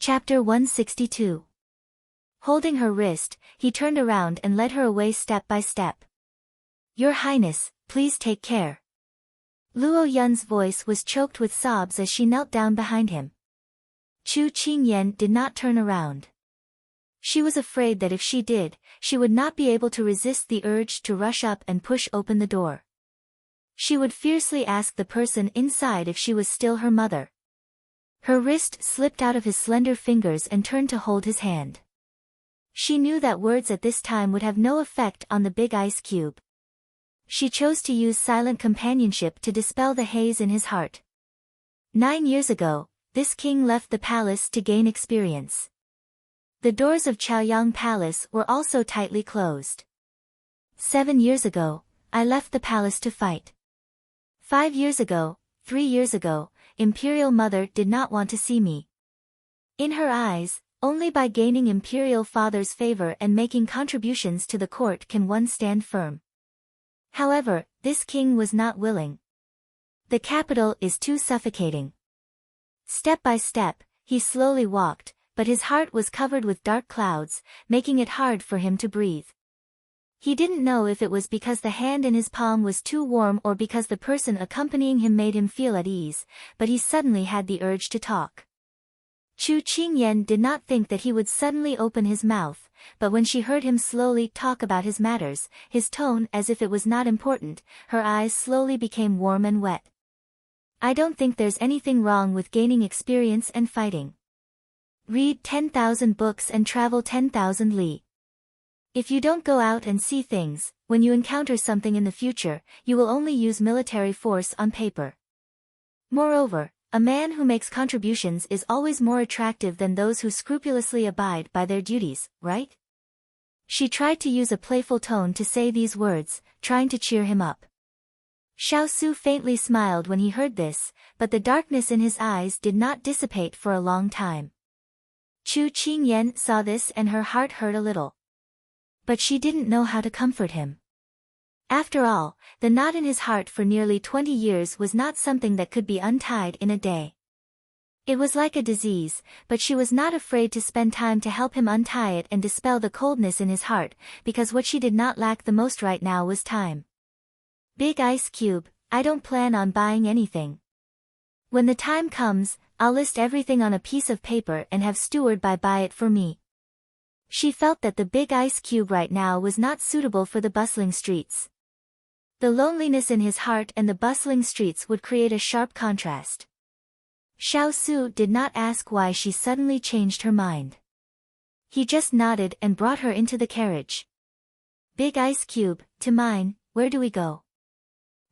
Chapter 162. Holding her wrist, he turned around and led her away step by step. Your Highness, please take care. Luo Yun's voice was choked with sobs as she knelt down behind him. Chu Qingyan did not turn around. She was afraid that if she did, she would not be able to resist the urge to rush up and push open the door. She would fiercely ask the person inside if she was still her mother. Her wrist slipped out of his slender fingers and turned to hold his hand. She knew that words at this time would have no effect on the big ice cube. She chose to use silent companionship to dispel the haze in his heart. 9 years ago, this king left the palace to gain experience. The doors of Chaoyang Palace were also tightly closed. 7 years ago, I left the palace to fight. 5 years ago, 3 years ago, Imperial Mother did not want to see me. In her eyes, only by gaining Imperial Father's favor and making contributions to the court can one stand firm. However, this king was not willing. The capital is too suffocating. Step by step, he slowly walked, but his heart was covered with dark clouds, making it hard for him to breathe. He didn't know if it was because the hand in his palm was too warm or because the person accompanying him made him feel at ease, but he suddenly had the urge to talk. Chu Qingyan did not think that he would suddenly open his mouth, but when she heard him slowly talk about his matters, his tone as if it was not important, her eyes slowly became warm and wet. I don't think there's anything wrong with gaining experience and fighting. Read 10,000 books and travel 10,000 li. If you don't go out and see things, when you encounter something in the future, you will only use military force on paper. Moreover, a man who makes contributions is always more attractive than those who scrupulously abide by their duties, right? She tried to use a playful tone to say these words, trying to cheer him up. Xiao Su faintly smiled when he heard this, but the darkness in his eyes did not dissipate for a long time. Chu Qingyan saw this and her heart hurt a little. But she didn't know how to comfort him. After all, the knot in his heart for nearly 20 years was not something that could be untied in a day. It was like a disease, but she was not afraid to spend time to help him untie it and dispel the coldness in his heart, because what she did not lack the most right now was time. Big Ice Cube, I don't plan on buying anything. When the time comes, I'll list everything on a piece of paper and have steward buy it for me. She felt that the big ice cube right now was not suitable for the bustling streets. The loneliness in his heart and the bustling streets would create a sharp contrast. Xiao Su did not ask why she suddenly changed her mind. He just nodded and brought her into the carriage. Big Ice Cube, to mine, where do we go?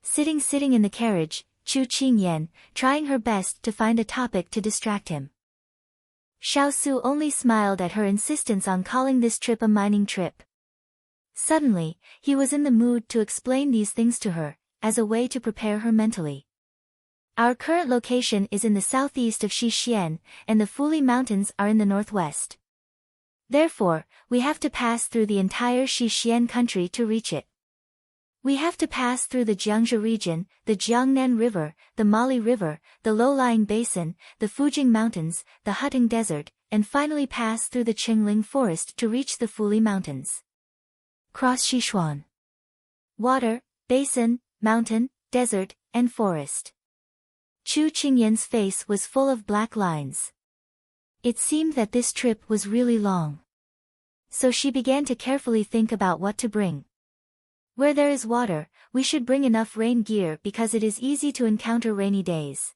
Sitting in the carriage, Chu Qingyan, trying her best to find a topic to distract him. Xiao Su only smiled at her insistence on calling this trip a mining trip. Suddenly, he was in the mood to explain these things to her, as a way to prepare her mentally. Our current location is in the southeast of Xixian, and the Fuli Mountains are in the northwest. Therefore, we have to pass through the entire Xixian country to reach it. We have to pass through the Jiangzhou region, the Jiangnan River, the Mali River, the low-lying basin, the Fujing Mountains, the Huteng Desert, and finally pass through the Qingling Forest to reach the Fuli Mountains. Cross Sichuan. Water, basin, mountain, desert, and forest. Chu Qingyan's face was full of black lines. It seemed that this trip was really long. So she began to carefully think about what to bring. Where there is water, we should bring enough rain gear because it is easy to encounter rainy days.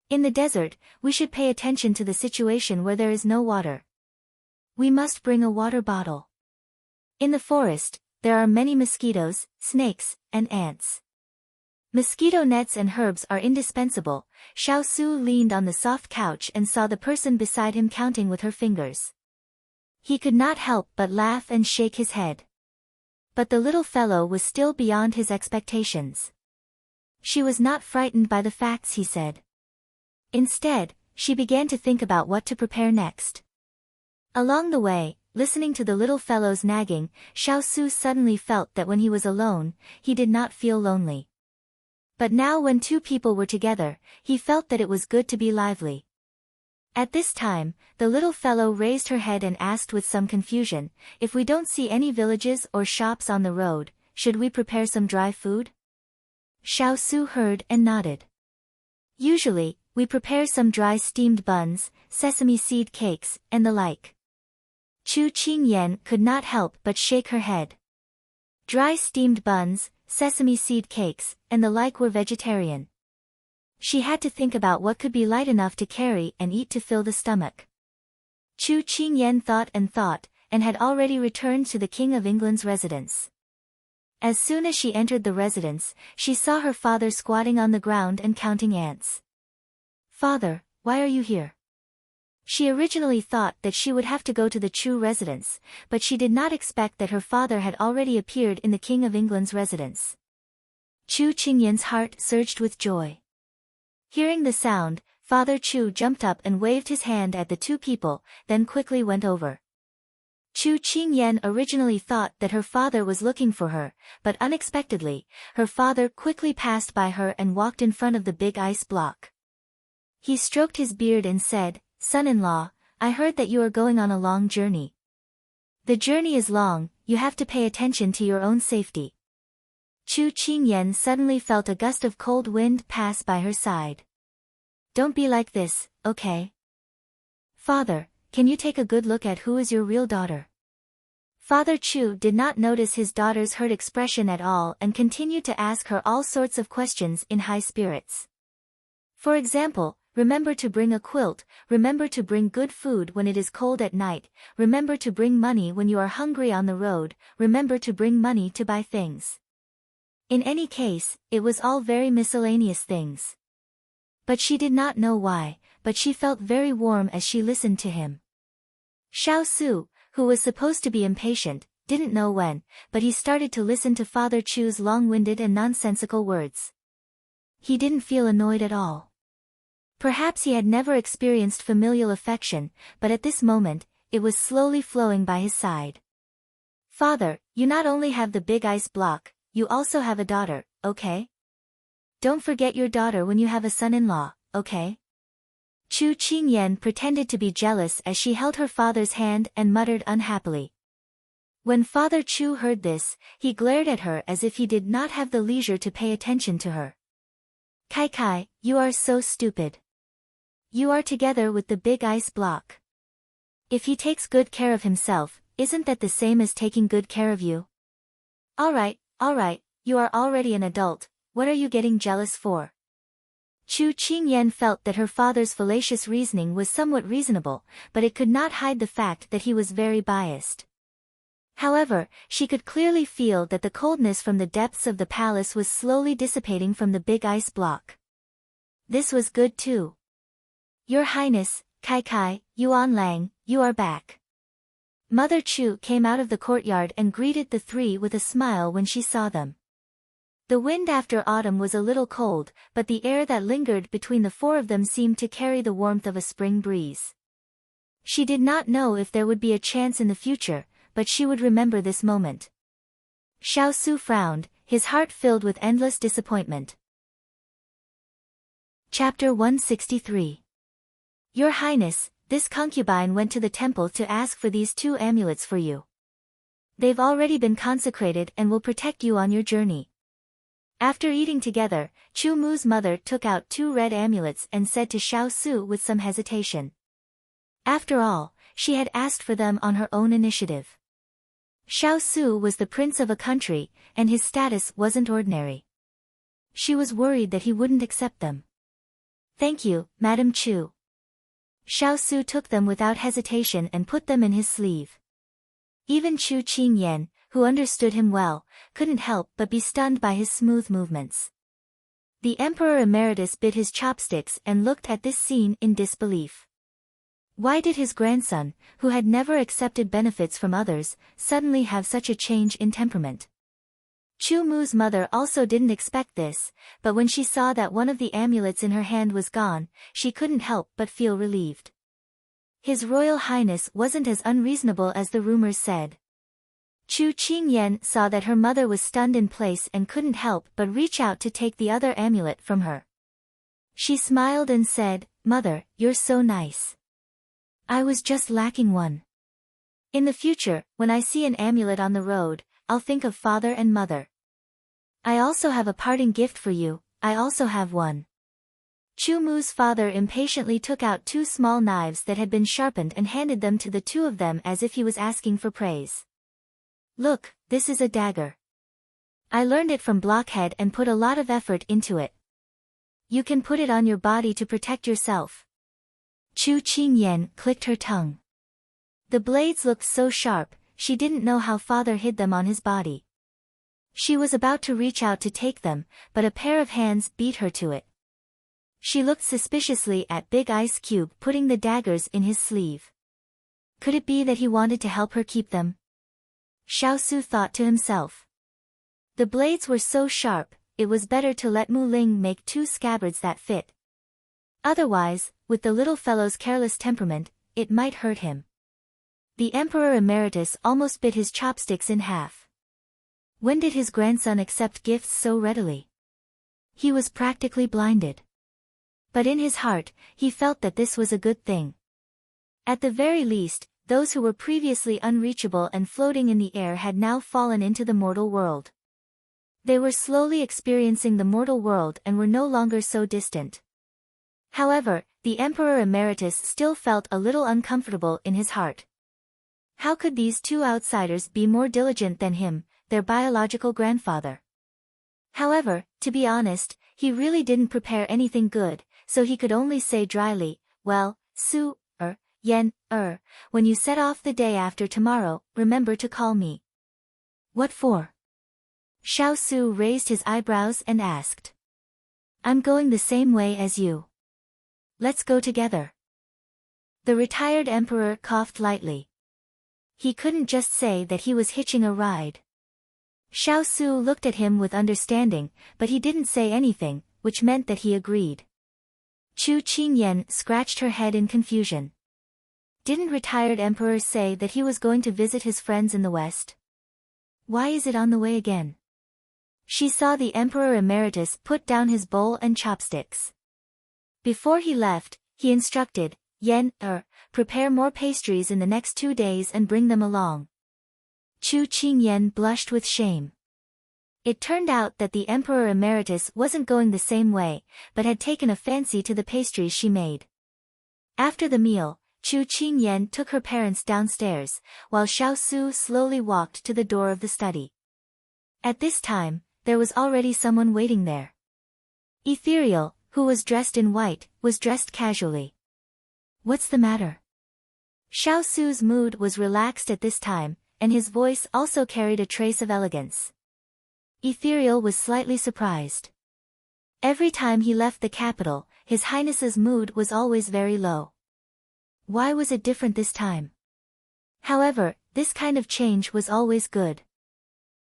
In the desert, we should pay attention to the situation where there is no water. We must bring a water bottle. In the forest, there are many mosquitoes, snakes, and ants. Mosquito nets and herbs are indispensable. Xiao Su leaned on the soft couch and saw the person beside him counting with her fingers. He could not help but laugh and shake his head. But the little fellow was still beyond his expectations. She was not frightened by the facts he said. Instead, she began to think about what to prepare next. Along the way, listening to the little fellow's nagging, Xiao Su suddenly felt that when he was alone, he did not feel lonely. But now when two people were together, he felt that it was good to be lively. At this time, the little fellow raised her head and asked with some confusion, "If we don't see any villages or shops on the road, should we prepare some dry food?" Xiao Su heard and nodded. "Usually, we prepare some dry steamed buns, sesame seed cakes, and the like." Chu Qingyan could not help but shake her head. Dry steamed buns, sesame seed cakes, and the like were vegetarian. She had to think about what could be light enough to carry and eat to fill the stomach. Chu Qingyan thought, and had already returned to the King of England's residence. As soon as she entered the residence, she saw her father squatting on the ground and counting ants. "Father, why are you here?" She originally thought that she would have to go to the Chu residence, but she did not expect that her father had already appeared in the King of England's residence. Chu Qingyan's heart surged with joy. Hearing the sound, Father Chu jumped up and waved his hand at the two people, then quickly went over. Chu Qingyan originally thought that her father was looking for her, but unexpectedly, her father quickly passed by her and walked in front of the big ice block. He stroked his beard and said, "Son-in-law, I heard that you are going on a long journey. The journey is long, you have to pay attention to your own safety." Chu Qingyan suddenly felt a gust of cold wind pass by her side. "Don't be like this, okay? Father, can you take a good look at who is your real daughter?" Father Chu did not notice his daughter's hurt expression at all and continued to ask her all sorts of questions in high spirits. For example, remember to bring a quilt, remember to bring good food when it is cold at night, remember to bring money when you are hungry on the road, remember to bring money to buy things. In any case, it was all very miscellaneous things. But she did not know why, but she felt very warm as she listened to him. Xiao Su, who was supposed to be impatient, didn't know when, but he started to listen to Father Chu's long-winded and nonsensical words. He didn't feel annoyed at all. Perhaps he had never experienced familial affection, but at this moment, it was slowly flowing by his side. "Father, you not only have the big ice block, you also have a daughter, okay? Don't forget your daughter when you have a son-in-law, okay?" Chu Qingyan pretended to be jealous as she held her father's hand and muttered unhappily. When Father Chu heard this, he glared at her as if he did not have the leisure to pay attention to her. "Kai, you are so stupid. You are together with the big ice block. If he takes good care of himself, isn't that the same as taking good care of you? All right, you are already an adult, what are you getting jealous for?" Chu Qingyan felt that her father's fallacious reasoning was somewhat reasonable, but it could not hide the fact that he was very biased. However, she could clearly feel that the coldness from the depths of the palace was slowly dissipating from the big ice block. This was good too. "Your Highness, Kai, Yuan Lang, you are back." Mother Chu came out of the courtyard and greeted the three with a smile when she saw them. The wind after autumn was a little cold, but the air that lingered between the four of them seemed to carry the warmth of a spring breeze. She did not know if there would be a chance in the future, but she would remember this moment. Xiao Su frowned, his heart filled with endless disappointment. Chapter 163. Your Highness, this concubine went to the temple to ask for these 2 amulets for you. They've already been consecrated and will protect you on your journey. After eating together, Chu Mu's mother took out 2 red amulets and said to Xiao Su with some hesitation. After all, she had asked for them on her own initiative. Xiao Su was the prince of a country, and his status wasn't ordinary. She was worried that he wouldn't accept them. "Thank you, Madam Chu." Xiao Su took them without hesitation and put them in his sleeve. Even Chu Qingyan, who understood him well, couldn't help but be stunned by his smooth movements. The Emperor Emeritus bit his chopsticks and looked at this scene in disbelief. Why did his grandson, who had never accepted benefits from others, suddenly have such a change in temperament? Chu Mu's mother also didn't expect this, but when she saw that one of the amulets in her hand was gone, she couldn't help but feel relieved. His Royal Highness wasn't as unreasonable as the rumors said. Chu Qingyan saw that her mother was stunned in place and couldn't help but reach out to take the other amulet from her. She smiled and said, "Mother, you're so nice." I was just lacking one. In the future, when I see an amulet on the road, I'll think of father and mother. I also have a parting gift for you, I also have one. Chu Mu's father impatiently took out two small knives that had been sharpened and handed them to the two of them as if he was asking for praise. Look, this is a dagger. I learned it from Blockhead and put a lot of effort into it. You can put it on your body to protect yourself. Chu Qingyan clicked her tongue. The blades looked so sharp, she didn't know how father hid them on his body. She was about to reach out to take them, but a pair of hands beat her to it. She looked suspiciously at Big Ice Cube putting the daggers in his sleeve. Could it be that he wanted to help her keep them? Xiaosu thought to himself. The blades were so sharp, it was better to let Mu Ling make two scabbards that fit. Otherwise, with the little fellow's careless temperament, it might hurt him. The Emperor Emeritus almost bit his chopsticks in half. When did his grandson accept gifts so readily? He was practically blinded. But in his heart, he felt that this was a good thing. At the very least, those who were previously unreachable and floating in the air had now fallen into the mortal world. They were slowly experiencing the mortal world and were no longer so distant. However, the Emperor Emeritus still felt a little uncomfortable in his heart. How could these two outsiders be more diligent than him, their biological grandfather? However, to be honest, he really didn't prepare anything good, so he could only say dryly, well, Yen, when you set off the day after tomorrow, remember to call me. What for? Xiaosu raised his eyebrows and asked. I'm going the same way as you. Let's go together. The retired emperor coughed lightly. He couldn't just say that he was hitching a ride. Xiaosu looked at him with understanding, but he didn't say anything, which meant that he agreed. Chu Qingyan scratched her head in confusion. Didn't retired emperor say that he was going to visit his friends in the West? Why is it on the way again? She saw the Emperor Emeritus put down his bowl and chopsticks. Before he left, he instructed, Yen, prepare more pastries in the next 2 days and bring them along. Chu Qingyan blushed with shame. It turned out that the Emperor Emeritus wasn't going the same way, but had taken a fancy to the pastries she made. After the meal, Chu Qingyan took her parents downstairs, while Xiaosu slowly walked to the door of the study. At this time, there was already someone waiting there. Ethereal, who was dressed in white, was dressed casually. What's the matter? Xiaosu's mood was relaxed at this time, and his voice also carried a trace of elegance. Ethereal was slightly surprised. Every time he left the capital, His Highness's mood was always very low. Why was it different this time? However, this kind of change was always good.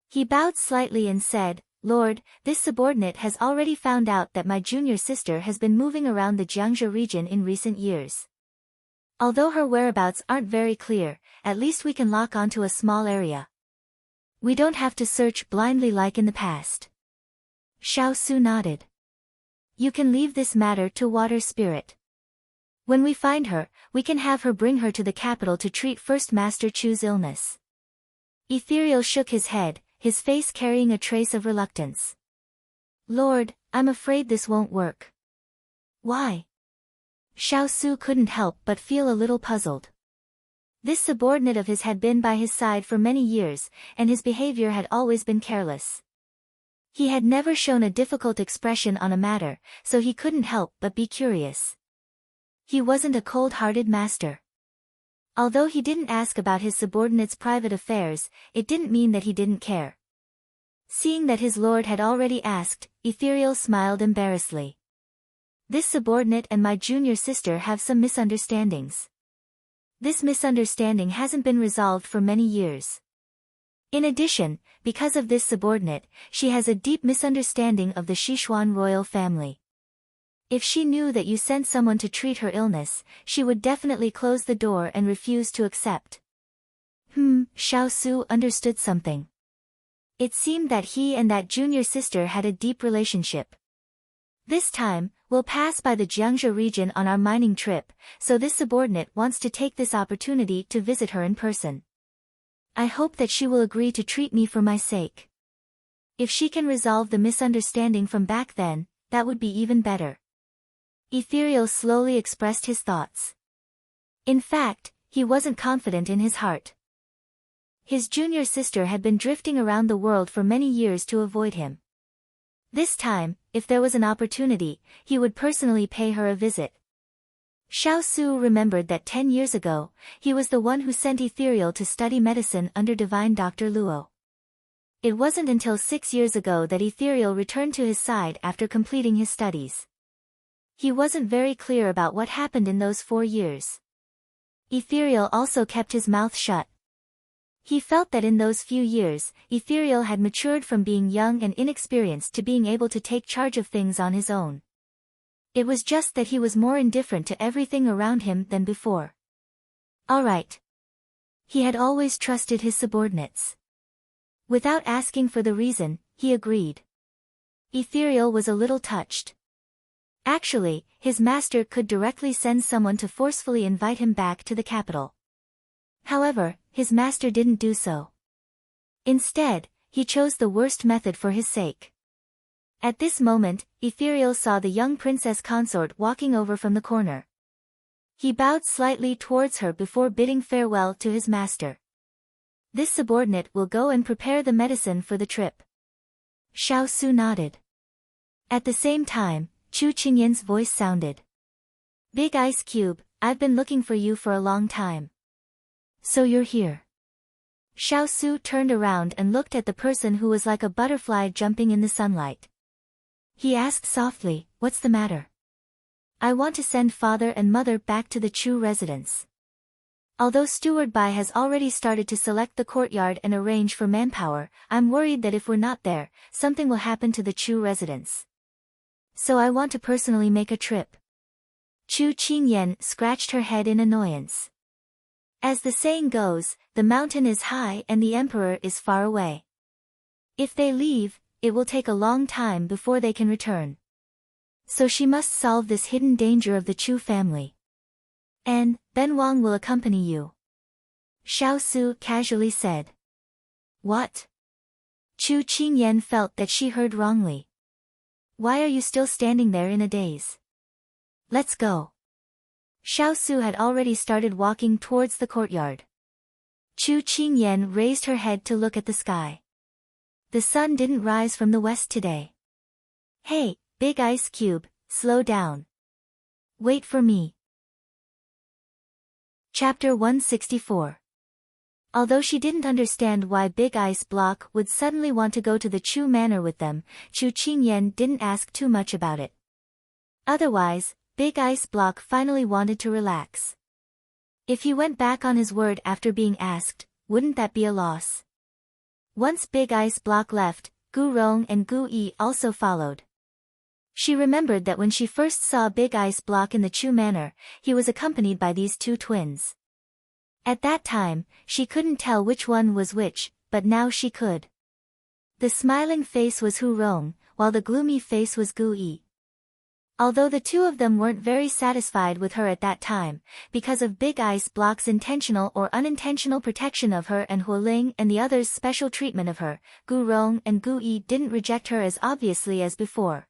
He bowed slightly and said, Lord, this subordinate has already found out that my junior sister has been moving around the Jiangzhou region in recent years. Although her whereabouts aren't very clear, at least we can lock onto a small area. We don't have to search blindly like in the past. Xiaosu nodded. You can leave this matter to Water Spirit. When we find her, we can have her bring her to the capital to treat First Master Chu's illness. Ethereal shook his head, his face carrying a trace of reluctance. Lord, I'm afraid this won't work. Why? Xiaosu couldn't help but feel a little puzzled. This subordinate of his had been by his side for many years, and his behavior had always been careless. He had never shown a difficult expression on a matter, so he couldn't help but be curious. He wasn't a cold-hearted master. Although he didn't ask about his subordinate's private affairs, it didn't mean that he didn't care. Seeing that his lord had already asked, Ethereal smiled embarrassedly. This subordinate and my junior sister have some misunderstandings. This misunderstanding hasn't been resolved for many years. In addition, because of this subordinate, she has a deep misunderstanding of the Sichuan royal family. If she knew that you sent someone to treat her illness, she would definitely close the door and refuse to accept. Xiaosu understood something. It seemed that he and that junior sister had a deep relationship. This time, we'll pass by the Jiangzhou region on our mining trip, so this subordinate wants to take this opportunity to visit her in person. I hope that she will agree to treat me for my sake. If she can resolve the misunderstanding from back then, that would be even better. Ethereal slowly expressed his thoughts. In fact, he wasn't confident in his heart. His junior sister had been drifting around the world for many years to avoid him. This time, if there was an opportunity, he would personally pay her a visit. Xiao Su remembered that 10 years ago, he was the one who sent Ethereal to study medicine under divine Dr. Luo. It wasn't until 6 years ago that Ethereal returned to his side after completing his studies. He wasn't very clear about what happened in those 4 years. Ethereal also kept his mouth shut. He felt that in those few years, Ethereal had matured from being young and inexperienced to being able to take charge of things on his own. It was just that he was more indifferent to everything around him than before. All right. He had always trusted his subordinates. Without asking for the reason, he agreed. Ethereal was a little touched. Actually, his master could directly send someone to forcefully invite him back to the capital. However, his master didn't do so. Instead, he chose the worst method for his sake. At this moment, Ethereal saw the young princess Consort walking over from the corner. He bowed slightly towards her before bidding farewell to his master. This subordinate will go and prepare the medicine for the trip. Xiao Su nodded. At the same time, Chu Qingyan's voice sounded. Big Ice Cube, I've been looking for you for a long time. So you're here. Xiao Su turned around and looked at the person who was like a butterfly jumping in the sunlight. He asked softly, what's the matter? I want to send father and mother back to the Chu residence. Although Steward Bai has already started to select the courtyard and arrange for manpower, I'm worried that if we're not there, something will happen to the Chu residence. So I want to personally make a trip. Chu Qingyan scratched her head in annoyance. As the saying goes, the mountain is high and the emperor is far away. If they leave, it will take a long time before they can return. So she must solve this hidden danger of the Chu family. And, Ben Wang will accompany you. Xiao Su casually said. What? Chu Qingyan felt that she heard wrongly. Why are you still standing there in a daze? Let's go. Xiao Su had already started walking towards the courtyard. Chu Qingyan raised her head to look at the sky. The sun didn't rise from the west today. Hey, Big Ice Cube, slow down. Wait for me. Chapter 164. Although she didn't understand why Big Ice Block would suddenly want to go to the Chu manor with them, Chu Qingyan didn't ask too much about it. Otherwise, Big Ice Block finally wanted to relax. If he went back on his word after being asked, wouldn't that be a loss? Once Big Ice Block left, Gu Rong and Gu Yi also followed. She remembered that when she first saw Big Ice Block in the Chu manor, he was accompanied by these two twins. At that time, she couldn't tell which one was which, but now she could. The smiling face was Hu Rong, while the gloomy face was Gu Yi. Although the two of them weren't very satisfied with her at that time, because of Big Ice Block's intentional or unintentional protection of her and Hualing and the others' special treatment of her, Gu Rong and Gu Yi didn't reject her as obviously as before.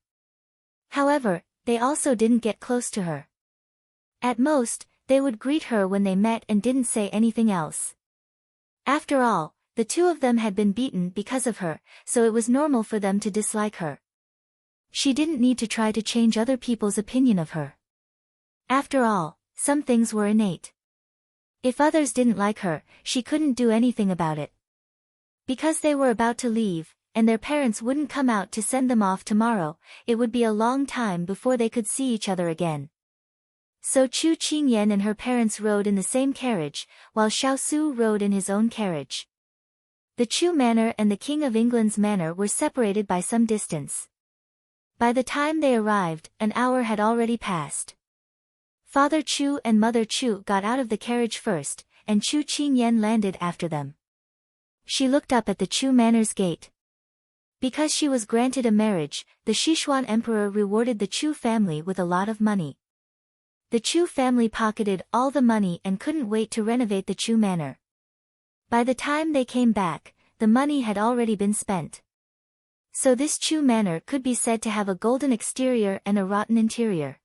However, they also didn't get close to her. At most, they would greet her when they met and didn't say anything else. After all, the two of them had been beaten because of her, so it was normal for them to dislike her. She didn't need to try to change other people's opinion of her. After all, some things were innate. If others didn't like her, she couldn't do anything about it. Because they were about to leave, and their parents wouldn't come out to send them off tomorrow, it would be a long time before they could see each other again. So Chu Qingyan and her parents rode in the same carriage, while Xiao Su rode in his own carriage. The Chu manor and the King of England's manor were separated by some distance. By the time they arrived, an hour had already passed. Father Chu and Mother Chu got out of the carriage first, and Chu Qingyan landed after them. She looked up at the Chu manor's gate. Because she was granted a marriage, the Sichuan emperor rewarded the Chu family with a lot of money. The Chu family pocketed all the money and couldn't wait to renovate the Chu manor. By the time they came back, the money had already been spent. So this Chu manor could be said to have a golden exterior and a rotten interior.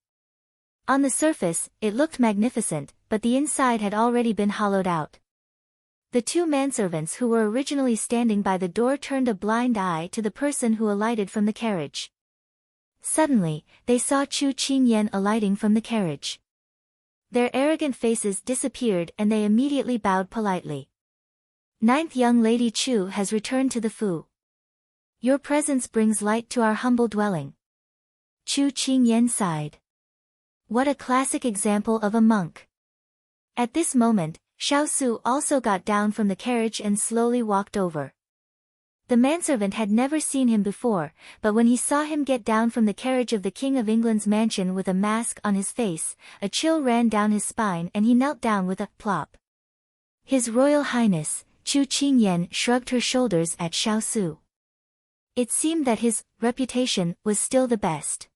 On the surface, it looked magnificent, but the inside had already been hollowed out. The two manservants who were originally standing by the door turned a blind eye to the person who alighted from the carriage. Suddenly, they saw Chu Qingyan alighting from the carriage. Their arrogant faces disappeared and they immediately bowed politely. Ninth young lady Chu has returned to the Fu. Your presence brings light to our humble dwelling. Chu Qingyan sighed. What a classic example of a monk. At this moment, Xiao Su also got down from the carriage and slowly walked over. The manservant had never seen him before, but when he saw him get down from the carriage of the King of England's mansion with a mask on his face, a chill ran down his spine and he knelt down with a plop. His Royal Highness, Chu Qingyan shrugged her shoulders at Xiao Su. It seemed that his reputation was still the best.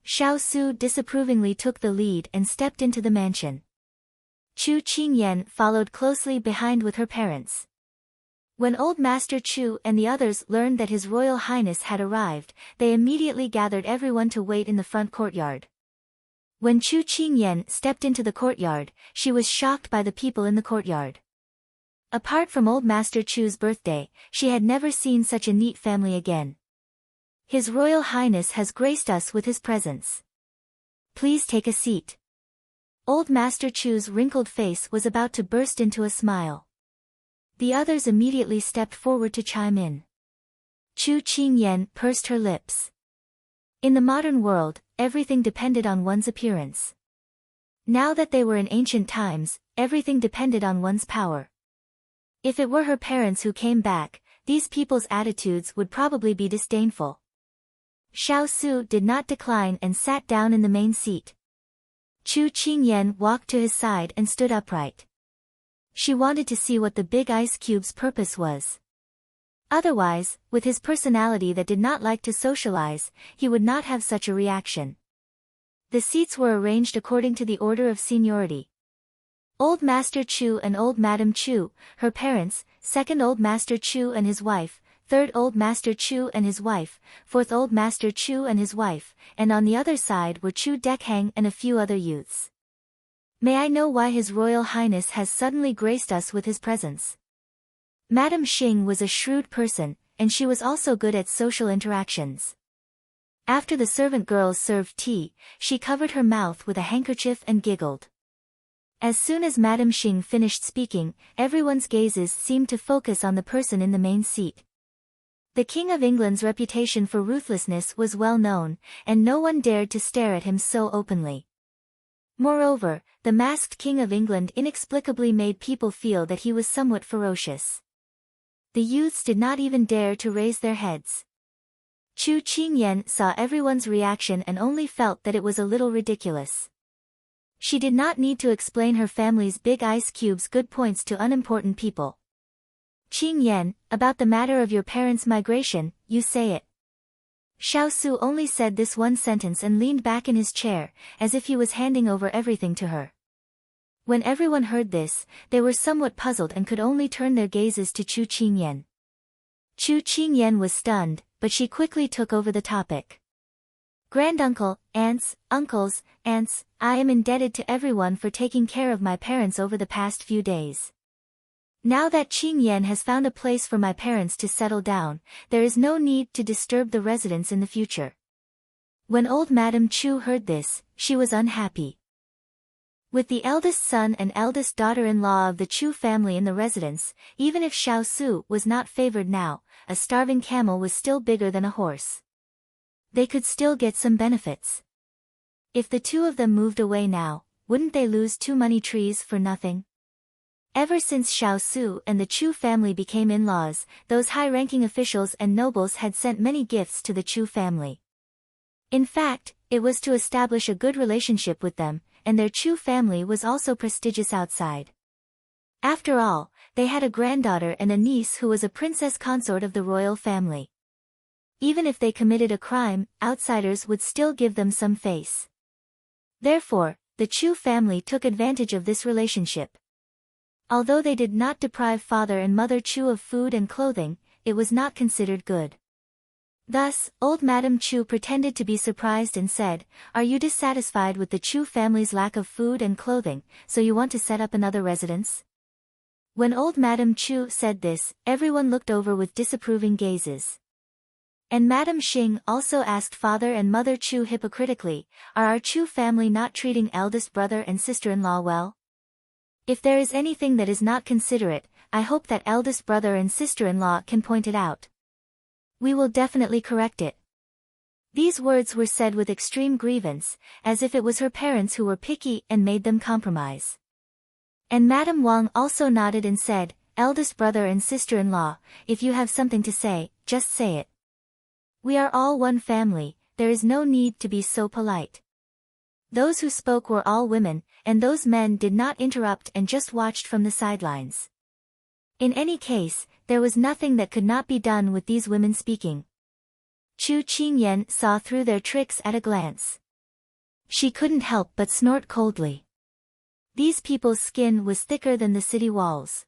Xiao Su disapprovingly took the lead and stepped into the mansion. Chu Qingyan followed closely behind with her parents. When Old Master Chu and the others learned that His Royal Highness had arrived, they immediately gathered everyone to wait in the front courtyard. When Chu Qingyan stepped into the courtyard, she was shocked by the people in the courtyard. Apart from Old Master Chu's birthday, she had never seen such a neat family again. His Royal Highness has graced us with his presence. Please take a seat. Old Master Chu's wrinkled face was about to burst into a smile. The others immediately stepped forward to chime in. Chu Qingyan pursed her lips. In the modern world, everything depended on one's appearance. Now that they were in ancient times, everything depended on one's power. If it were her parents who came back, these people's attitudes would probably be disdainful. Xiao Su did not decline and sat down in the main seat. Chu Qingyan walked to his side and stood upright. She wanted to see what the big ice cube's purpose was. Otherwise, with his personality that did not like to socialize, he would not have such a reaction. The seats were arranged according to the order of seniority. Old Master Chu and Old Madam Chu, her parents, second Old Master Chu and his wife, third Old Master Chu and his wife, fourth Old Master Chu and his wife, and on the other side were Chu Dekhang and a few other youths. May I know why His Royal Highness has suddenly graced us with his presence? Madame Xing was a shrewd person, and she was also good at social interactions. After the servant girls served tea, she covered her mouth with a handkerchief and giggled. As soon as Madame Xing finished speaking, everyone's gazes seemed to focus on the person in the main seat. The King of England's reputation for ruthlessness was well known, and no one dared to stare at him so openly. Moreover, the masked King of England inexplicably made people feel that he was somewhat ferocious. The youths did not even dare to raise their heads. Chu Qingyan saw everyone's reaction and only felt that it was a little ridiculous. She did not need to explain her family's big ice cube's good points to unimportant people. Qingyan, about the matter of your parents' migration, you say it. Xiao Su only said this one sentence and leaned back in his chair, as if he was handing over everything to her. When everyone heard this, they were somewhat puzzled and could only turn their gazes to Chu Qingyan. Chu Qingyan was stunned, but she quickly took over the topic. Granduncle, aunts, uncles, aunts, I am indebted to everyone for taking care of my parents over the past few days. Now that Qingyan has found a place for my parents to settle down, there is no need to disturb the residents in the future. When old Madame Chu heard this, she was unhappy. With the eldest son and eldest daughter-in-law of the Chu family in the residence, even if Xiao Su was not favored now, a starving camel was still bigger than a horse. They could still get some benefits. If the two of them moved away now, wouldn't they lose too many trees for nothing? Ever since Xiao Su and the Chu family became in-laws, those high-ranking officials and nobles had sent many gifts to the Chu family. In fact, it was to establish a good relationship with them, and their Chu family was also prestigious outside. After all, they had a granddaughter and a niece who was a princess consort of the royal family. Even if they committed a crime, outsiders would still give them some face. Therefore, the Chu family took advantage of this relationship. Although they did not deprive father and mother Chu of food and clothing, it was not considered good. Thus, old Madam Chu pretended to be surprised and said, "Are you dissatisfied with the Chu family's lack of food and clothing, so you want to set up another residence?" When old Madam Chu said this, everyone looked over with disapproving gazes. And Madam Xing also asked father and mother Chu hypocritically, "Are our Chu family not treating eldest brother and sister-in-law well? If there is anything that is not considerate, I hope that eldest brother and sister-in-law can point it out. We will definitely correct it." These words were said with extreme grievance, as if it was her parents who were picky and made them compromise. And Madam Wang also nodded and said, "Eldest brother and sister-in-law, if you have something to say, just say it. We are all one family, there is no need to be so polite." Those who spoke were all women, and those men did not interrupt and just watched from the sidelines. In any case, there was nothing that could not be done with these women speaking. Chu Qingyan saw through their tricks at a glance. She couldn't help but snort coldly. These people's skin was thicker than the city walls.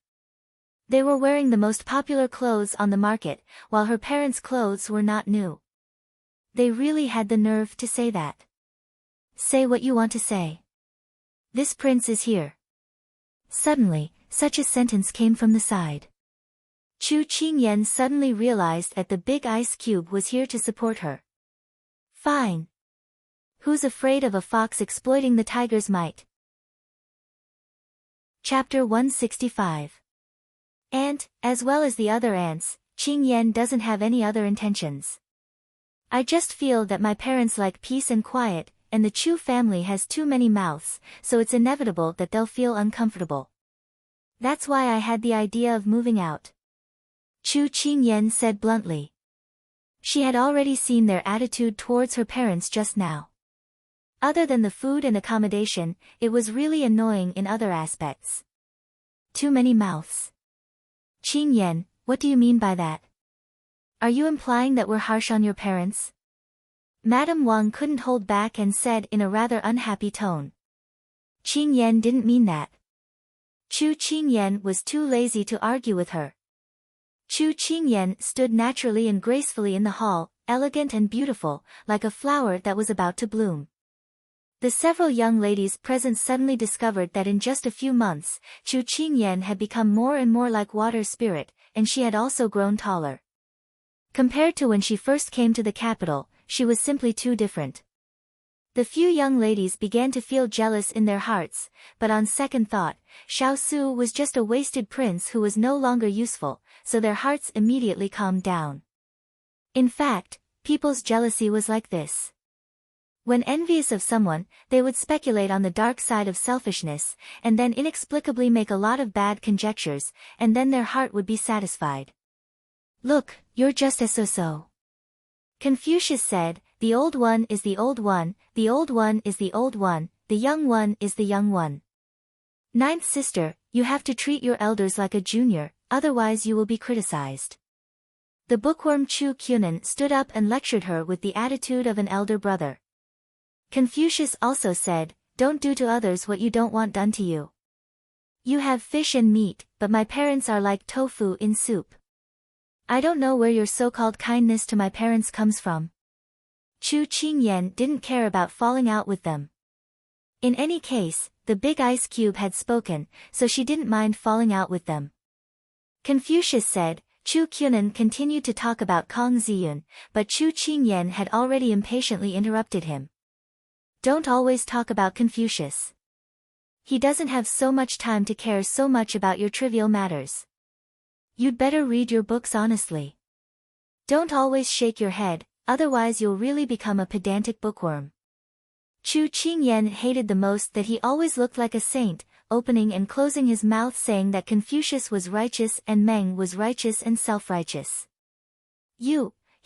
They were wearing the most popular clothes on the market, while her parents' clothes were not new. They really had the nerve to say that. Say what you want to say. This prince is here. Suddenly, such a sentence came from the side. Chu Qingyan suddenly realized that the big ice cube was here to support her. Fine. Who's afraid of a fox exploiting the tiger's might? Chapter 165. Aunt, as well as the other aunts, Qingyan doesn't have any other intentions. I just feel that my parents like peace and quiet, and the Chu family has too many mouths, so it's inevitable that they'll feel uncomfortable. That's why I had the idea of moving out. Chu Qingyan said bluntly. She had already seen their attitude towards her parents just now. Other than the food and accommodation, it was really annoying in other aspects. Too many mouths. Qingyan, what do you mean by that? Are you implying that we're harsh on your parents? Madam Wang couldn't hold back and said in a rather unhappy tone. Qingyan didn't mean that. Chu Qingyan was too lazy to argue with her. Chu Qingyan stood naturally and gracefully in the hall, elegant and beautiful, like a flower that was about to bloom. The several young ladies present suddenly discovered that in just a few months, Chu Qingyan had become more and more like water spirit, and she had also grown taller. Compared to when she first came to the capital, she was simply too different. The few young ladies began to feel jealous in their hearts, but on second thought, Xiao Su was just a wasted prince who was no longer useful, so their hearts immediately calmed down. In fact, people's jealousy was like this. When envious of someone, they would speculate on the dark side of selfishness, and then inexplicably make a lot of bad conjectures, and then their heart would be satisfied. Look, you're just as so-so. Confucius said, the old one is the old one, the old one is the old one, the young one is the young one. Ninth sister, you have to treat your elders like a junior, otherwise you will be criticized. The bookworm Chu Qunan stood up and lectured her with the attitude of an elder brother. Confucius also said, don't do to others what you don't want done to you. You have fish and meat, but my parents are like tofu in soup. I don't know where your so-called kindness to my parents comes from. Chu Qingyan didn't care about falling out with them. In any case, the big ice cube had spoken, so she didn't mind falling out with them. Confucius said, Chu Qunan continued to talk about Kong Ziyun, but Chu Qingyan had already impatiently interrupted him. Don't always talk about Confucius. He doesn't have so much time to care so much about your trivial matters. You'd better read your books honestly. Don't always shake your head, otherwise you'll really become a pedantic bookworm. Chu Qingyan hated the most that he always looked like a saint, opening and closing his mouth saying that Confucius was righteous and Meng was righteous and self-righteous.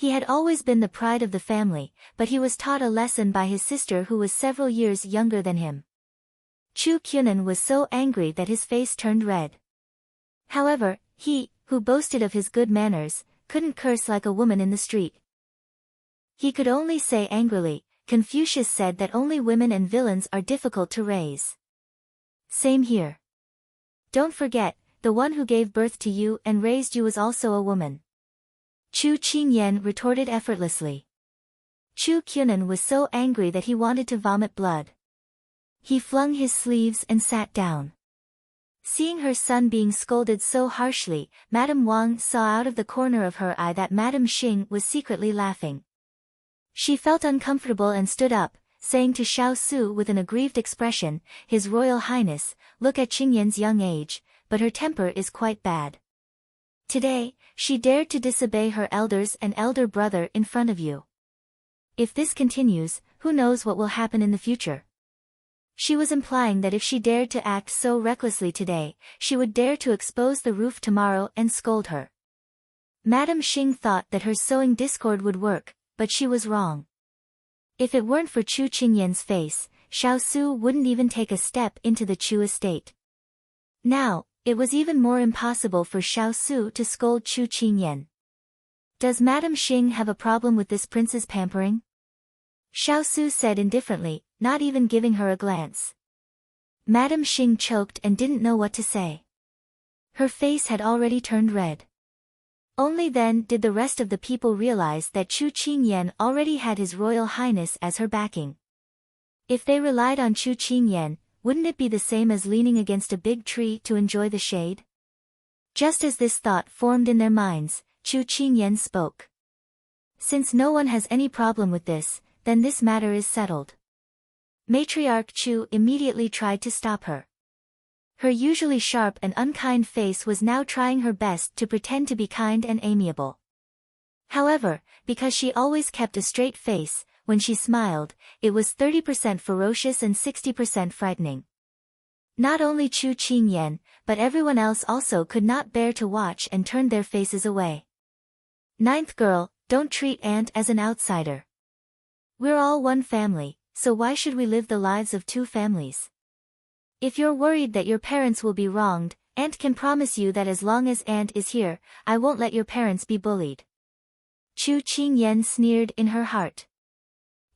He had always been the pride of the family, but he was taught a lesson by his sister who was several years younger than him. Chu Qunan was so angry that his face turned red. However, he, who boasted of his good manners, couldn't curse like a woman in the street. He could only say angrily, Confucius said that only women and villains are difficult to raise. Same here. Don't forget, the one who gave birth to you and raised you was also a woman. Chu Qingyan retorted effortlessly. Chu Qiunan was so angry that he wanted to vomit blood. He flung his sleeves and sat down. Seeing her son being scolded so harshly, Madame Wang saw out of the corner of her eye that Madame Xing was secretly laughing. She felt uncomfortable and stood up, saying to Xiao Su with an aggrieved expression, His Royal Highness, look at Qingyan's young age, but her temper is quite bad. Today, she dared to disobey her elders and elder brother in front of you. If this continues, who knows what will happen in the future? She was implying that if she dared to act so recklessly today, she would dare to expose the roof tomorrow and scold her. Madame Xing thought that her sowing discord would work, but she was wrong. If it weren't for Chu Qingyan's face, Xiao Su wouldn't even take a step into the Chu estate. Now, it was even more impossible for Xiao Su to scold Chu Qingyan. Does Madame Xing have a problem with this prince's pampering? Xiao Su said indifferently, not even giving her a glance. Madame Xing choked and didn't know what to say. Her face had already turned red. Only then did the rest of the people realize that Chu Qingyan already had His Royal Highness as her backing. If they relied on Chu Qingyan, wouldn't it be the same as leaning against a big tree to enjoy the shade? Just as this thought formed in their minds, Chu Qingyan spoke. Since no one has any problem with this, then this matter is settled. Matriarch Chu immediately tried to stop her. Her usually sharp and unkind face was now trying her best to pretend to be kind and amiable. However, because she always kept a straight face, when she smiled, it was 30% ferocious and 60% frightening. Not only Chu Qingyan, but everyone else also could not bear to watch and turned their faces away. Ninth girl, don't treat Aunt as an outsider. We're all one family, so why should we live the lives of two families? If you're worried that your parents will be wronged, Aunt can promise you that as long as Aunt is here, I won't let your parents be bullied. Chu Qingyan sneered in her heart.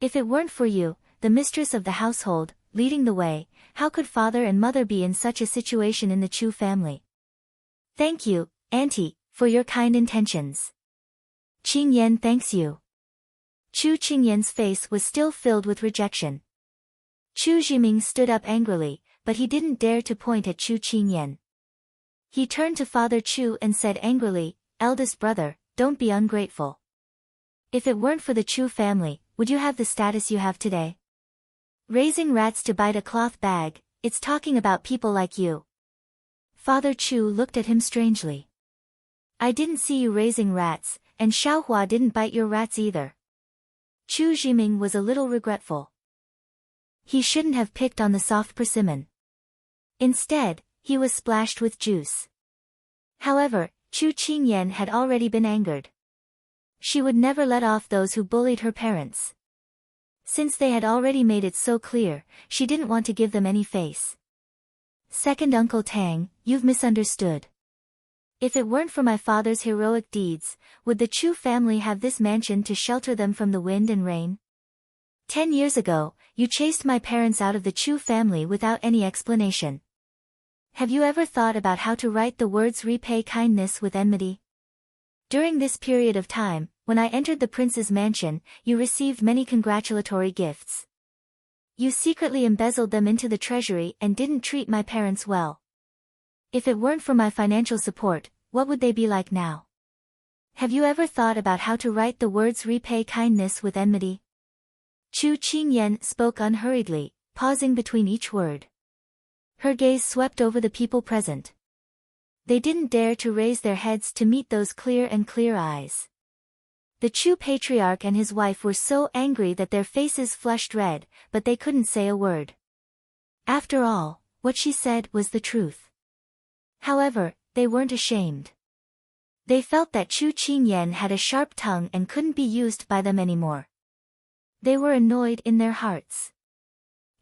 If it weren't for you, the mistress of the household, leading the way, how could father and mother be in such a situation in the Chu family? Thank you, Auntie, for your kind intentions. Qingyan thanks you. Chu Qingyan's face was still filled with rejection. Chu Zhiming stood up angrily, but he didn't dare to point at Chu Qingyan. He turned to Father Chu and said angrily, Eldest brother, don't be ungrateful. If it weren't for the Chu family, would you have the status you have today? Raising rats to bite a cloth bag, it's talking about people like you. Father Chu looked at him strangely. I didn't see you raising rats, and Xiaohua didn't bite your rats either. Chu Zhiming was a little regretful. He shouldn't have picked on the soft persimmon. Instead, he was splashed with juice. However, Chu Qingyan had already been angered. She would never let off those who bullied her parents. Since they had already made it so clear, she didn't want to give them any face. Second Uncle Tang, you've misunderstood. If it weren't for my father's heroic deeds, would the Chu family have this mansion to shelter them from the wind and rain? 10 years ago, you chased my parents out of the Chu family without any explanation. Have you ever thought about how to write the words repay kindness with enmity? During this period of time, when I entered the prince's mansion, you received many congratulatory gifts. You secretly embezzled them into the treasury and didn't treat my parents well. If it weren't for my financial support, what would they be like now? Have you ever thought about how to write the words repay kindness with enmity? Chu Qingyan spoke unhurriedly, pausing between each word. Her gaze swept over the people present. They didn't dare to raise their heads to meet those clear eyes. The Chu patriarch and his wife were so angry that their faces flushed red, but they couldn't say a word. After all, what she said was the truth. However, they weren't ashamed. They felt that Chu Qingyan had a sharp tongue and couldn't be used by them anymore. They were annoyed in their hearts.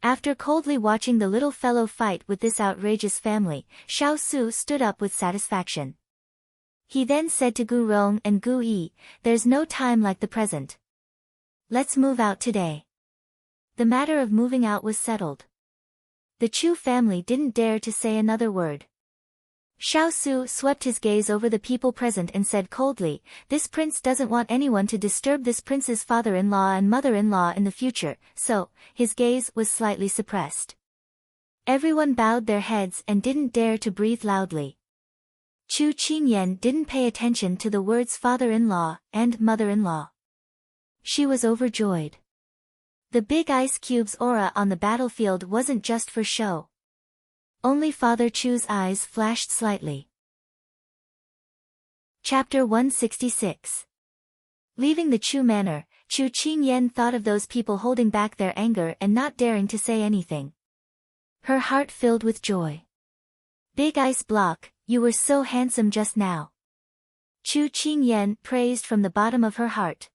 After coldly watching the little fellow fight with this outrageous family, Xiao Su stood up with satisfaction. He then said to Gu Rong and Gu Yi, there's no time like the present. Let's move out today. The matter of moving out was settled. The Chu family didn't dare to say another word. Xiao Su swept his gaze over the people present and said coldly, "This prince doesn't want anyone to disturb this prince's father-in-law and mother-in-law in the future," so, his gaze was slightly suppressed. Everyone bowed their heads and didn't dare to breathe loudly. Chu Qingyan didn't pay attention to the words father-in-law and mother-in-law. She was overjoyed. The big ice cube's aura on the battlefield wasn't just for show. Only Father Chu's eyes flashed slightly. Chapter 166. Leaving the Chu manor, Chu Qingyan thought of those people holding back their anger and not daring to say anything. Her heart filled with joy. "Big ice block, you were so handsome just now." Chu Qingyan praised from the bottom of her heart.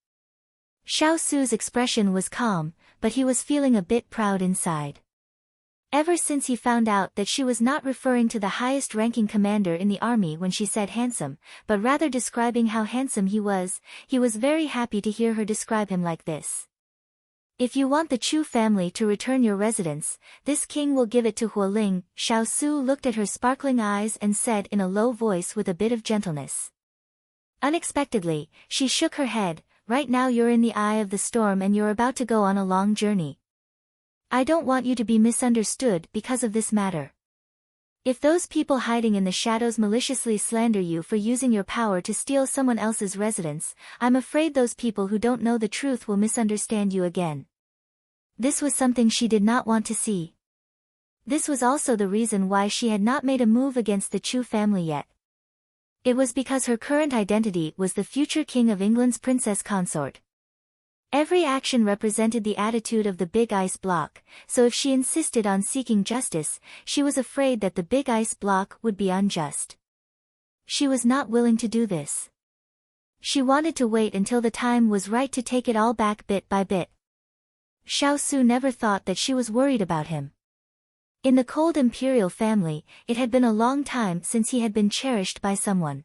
Xiao Su's expression was calm, but he was feeling a bit proud inside. Ever since he found out that she was not referring to the highest-ranking commander in the army when she said handsome, but rather describing how handsome he was very happy to hear her describe him like this. "If you want the Chu family to return your residence, this king will give it to Hualing." Xiao Su looked at her sparkling eyes and said in a low voice with a bit of gentleness. Unexpectedly, she shook her head. "Right now you're in the eye of the storm and you're about to go on a long journey. I don't want you to be misunderstood because of this matter. If those people hiding in the shadows maliciously slander you for using your power to steal someone else's residence, I'm afraid those people who don't know the truth will misunderstand you again." This was something she did not want to see. This was also the reason why she had not made a move against the Chu family yet. It was because her current identity was the future King of England's Princess Consort. Every action represented the attitude of the big ice block, so if she insisted on seeking justice, she was afraid that the big ice block would be unjust. She was not willing to do this. She wanted to wait until the time was right to take it all back bit by bit. Xiao Su never thought that she was worried about him. In the cold imperial family, it had been a long time since he had been cherished by someone.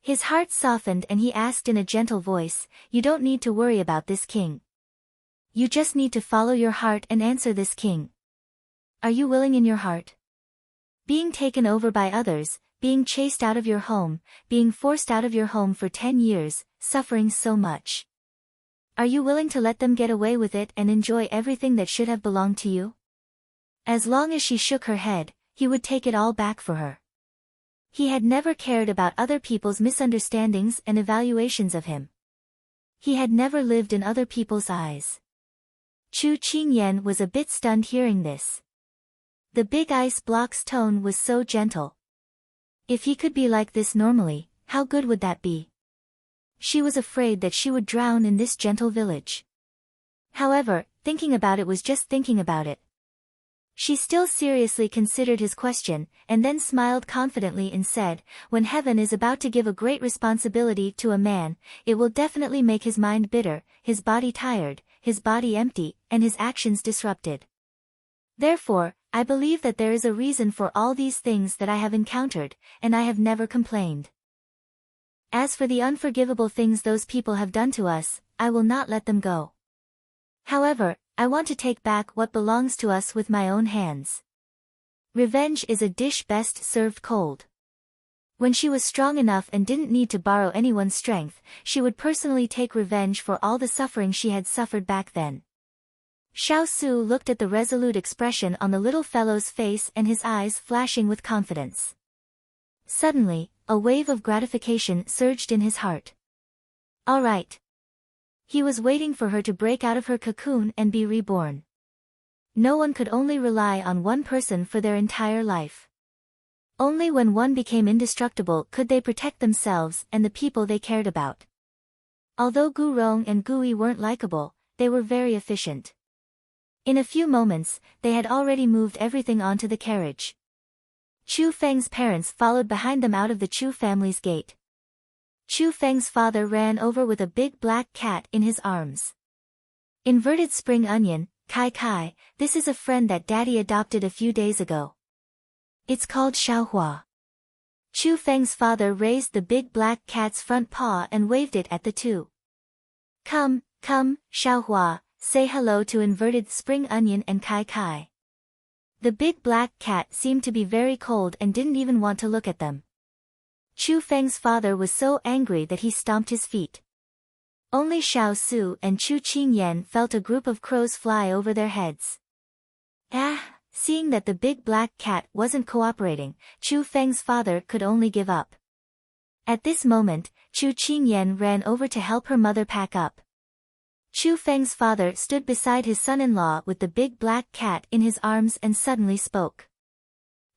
His heart softened and he asked in a gentle voice, "You don't need to worry about this king. You just need to follow your heart and answer this king. Are you willing in your heart? Being taken over by others, being chased out of your home, being forced out of your home for 10 years, suffering so much. Are you willing to let them get away with it and enjoy everything that should have belonged to you?" As long as she shook her head, he would take it all back for her. He had never cared about other people's misunderstandings and evaluations of him. He had never lived in other people's eyes. Chu Qingyan was a bit stunned hearing this. The big ice block's tone was so gentle. If he could be like this normally, how good would that be? She was afraid that she would drown in this gentle village. However, thinking about it was just thinking about it. She still seriously considered his question, and then smiled confidently and said, "When heaven is about to give a great responsibility to a man, it will definitely make his mind bitter, his body tired, his body empty, and his actions disrupted. Therefore, I believe that there is a reason for all these things that I have encountered, and I have never complained. As for the unforgivable things those people have done to us, I will not let them go. However, I want to take back what belongs to us with my own hands. Revenge is a dish best served cold." When she was strong enough and didn't need to borrow anyone's strength, she would personally take revenge for all the suffering she had suffered back then. Xiao Su looked at the resolute expression on the little fellow's face and his eyes flashing with confidence. Suddenly, a wave of gratification surged in his heart. All right. He was waiting for her to break out of her cocoon and be reborn. No one could only rely on one person for their entire life. Only when one became indestructible could they protect themselves and the people they cared about. Although Gu Rong and Gui weren't likable, they were very efficient. In a few moments, they had already moved everything onto the carriage. Chu Feng's parents followed behind them out of the Chu family's gate. Chu Feng's father ran over with a big black cat in his arms. Inverted spring onion, Kai Kai, this is a friend that Daddy adopted a few days ago. It's called Xiaohua. Chu Feng's father raised the big black cat's front paw and waved it at the two. Come, Come, Xiaohua, say hello to Inverted Spring Onion and Kai Kai. The big black cat seemed to be very cold and didn't even want to look at them. Chu Feng's father was so angry that he stomped his feet. Only Xiao Su and Chu Qingyan felt a group of crows fly over their heads. Seeing that the big black cat wasn't cooperating, Chu Feng's father could only give up. At this moment, Chu Qingyan ran over to help her mother pack up. Chu Feng's father stood beside his son-in-law with the big black cat in his arms and suddenly spoke.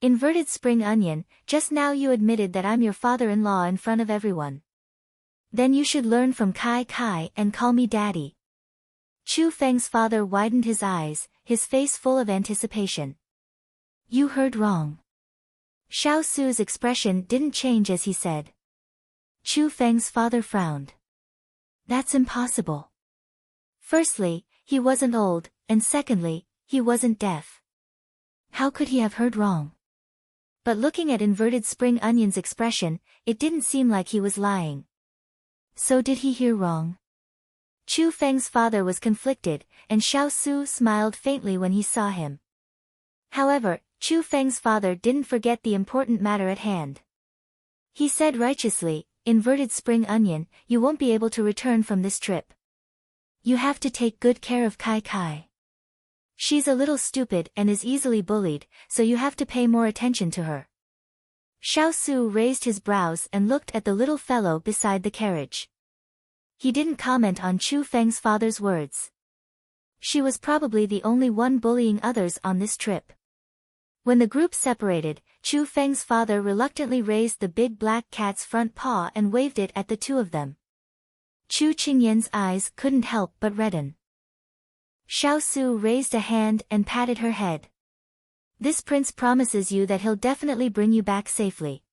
Inverted Spring Onion, just now you admitted that I'm your father-in-law in front of everyone. Then you should learn from Kai Kai and call me daddy. Chu Feng's father widened his eyes, his face full of anticipation. You heard wrong. Xiao Su's expression didn't change as he said. Chu Feng's father frowned. That's impossible. Firstly, he wasn't old, and secondly, he wasn't deaf. How could he have heard wrong? But looking at Inverted Spring Onion's expression, it didn't seem like he was lying. So did he hear wrong? Chu Feng's father was conflicted, and Xiao Su smiled faintly when he saw him. However, Chu Feng's father didn't forget the important matter at hand. He said righteously, Inverted Spring Onion, you won't be able to return from this trip. You have to take good care of Kai Kai. She's a little stupid and is easily bullied, so you have to pay more attention to her. Xiao Su raised his brows and looked at the little fellow beside the carriage. He didn't comment on Chu Feng's father's words. She was probably the only one bullying others on this trip. When the group separated, Chu Feng's father reluctantly raised the big black cat's front paw and waved it at the two of them. Chu Qingyan's eyes couldn't help but redden. Xiao Su raised a hand and patted her head. This prince promises you that he'll definitely bring you back safely.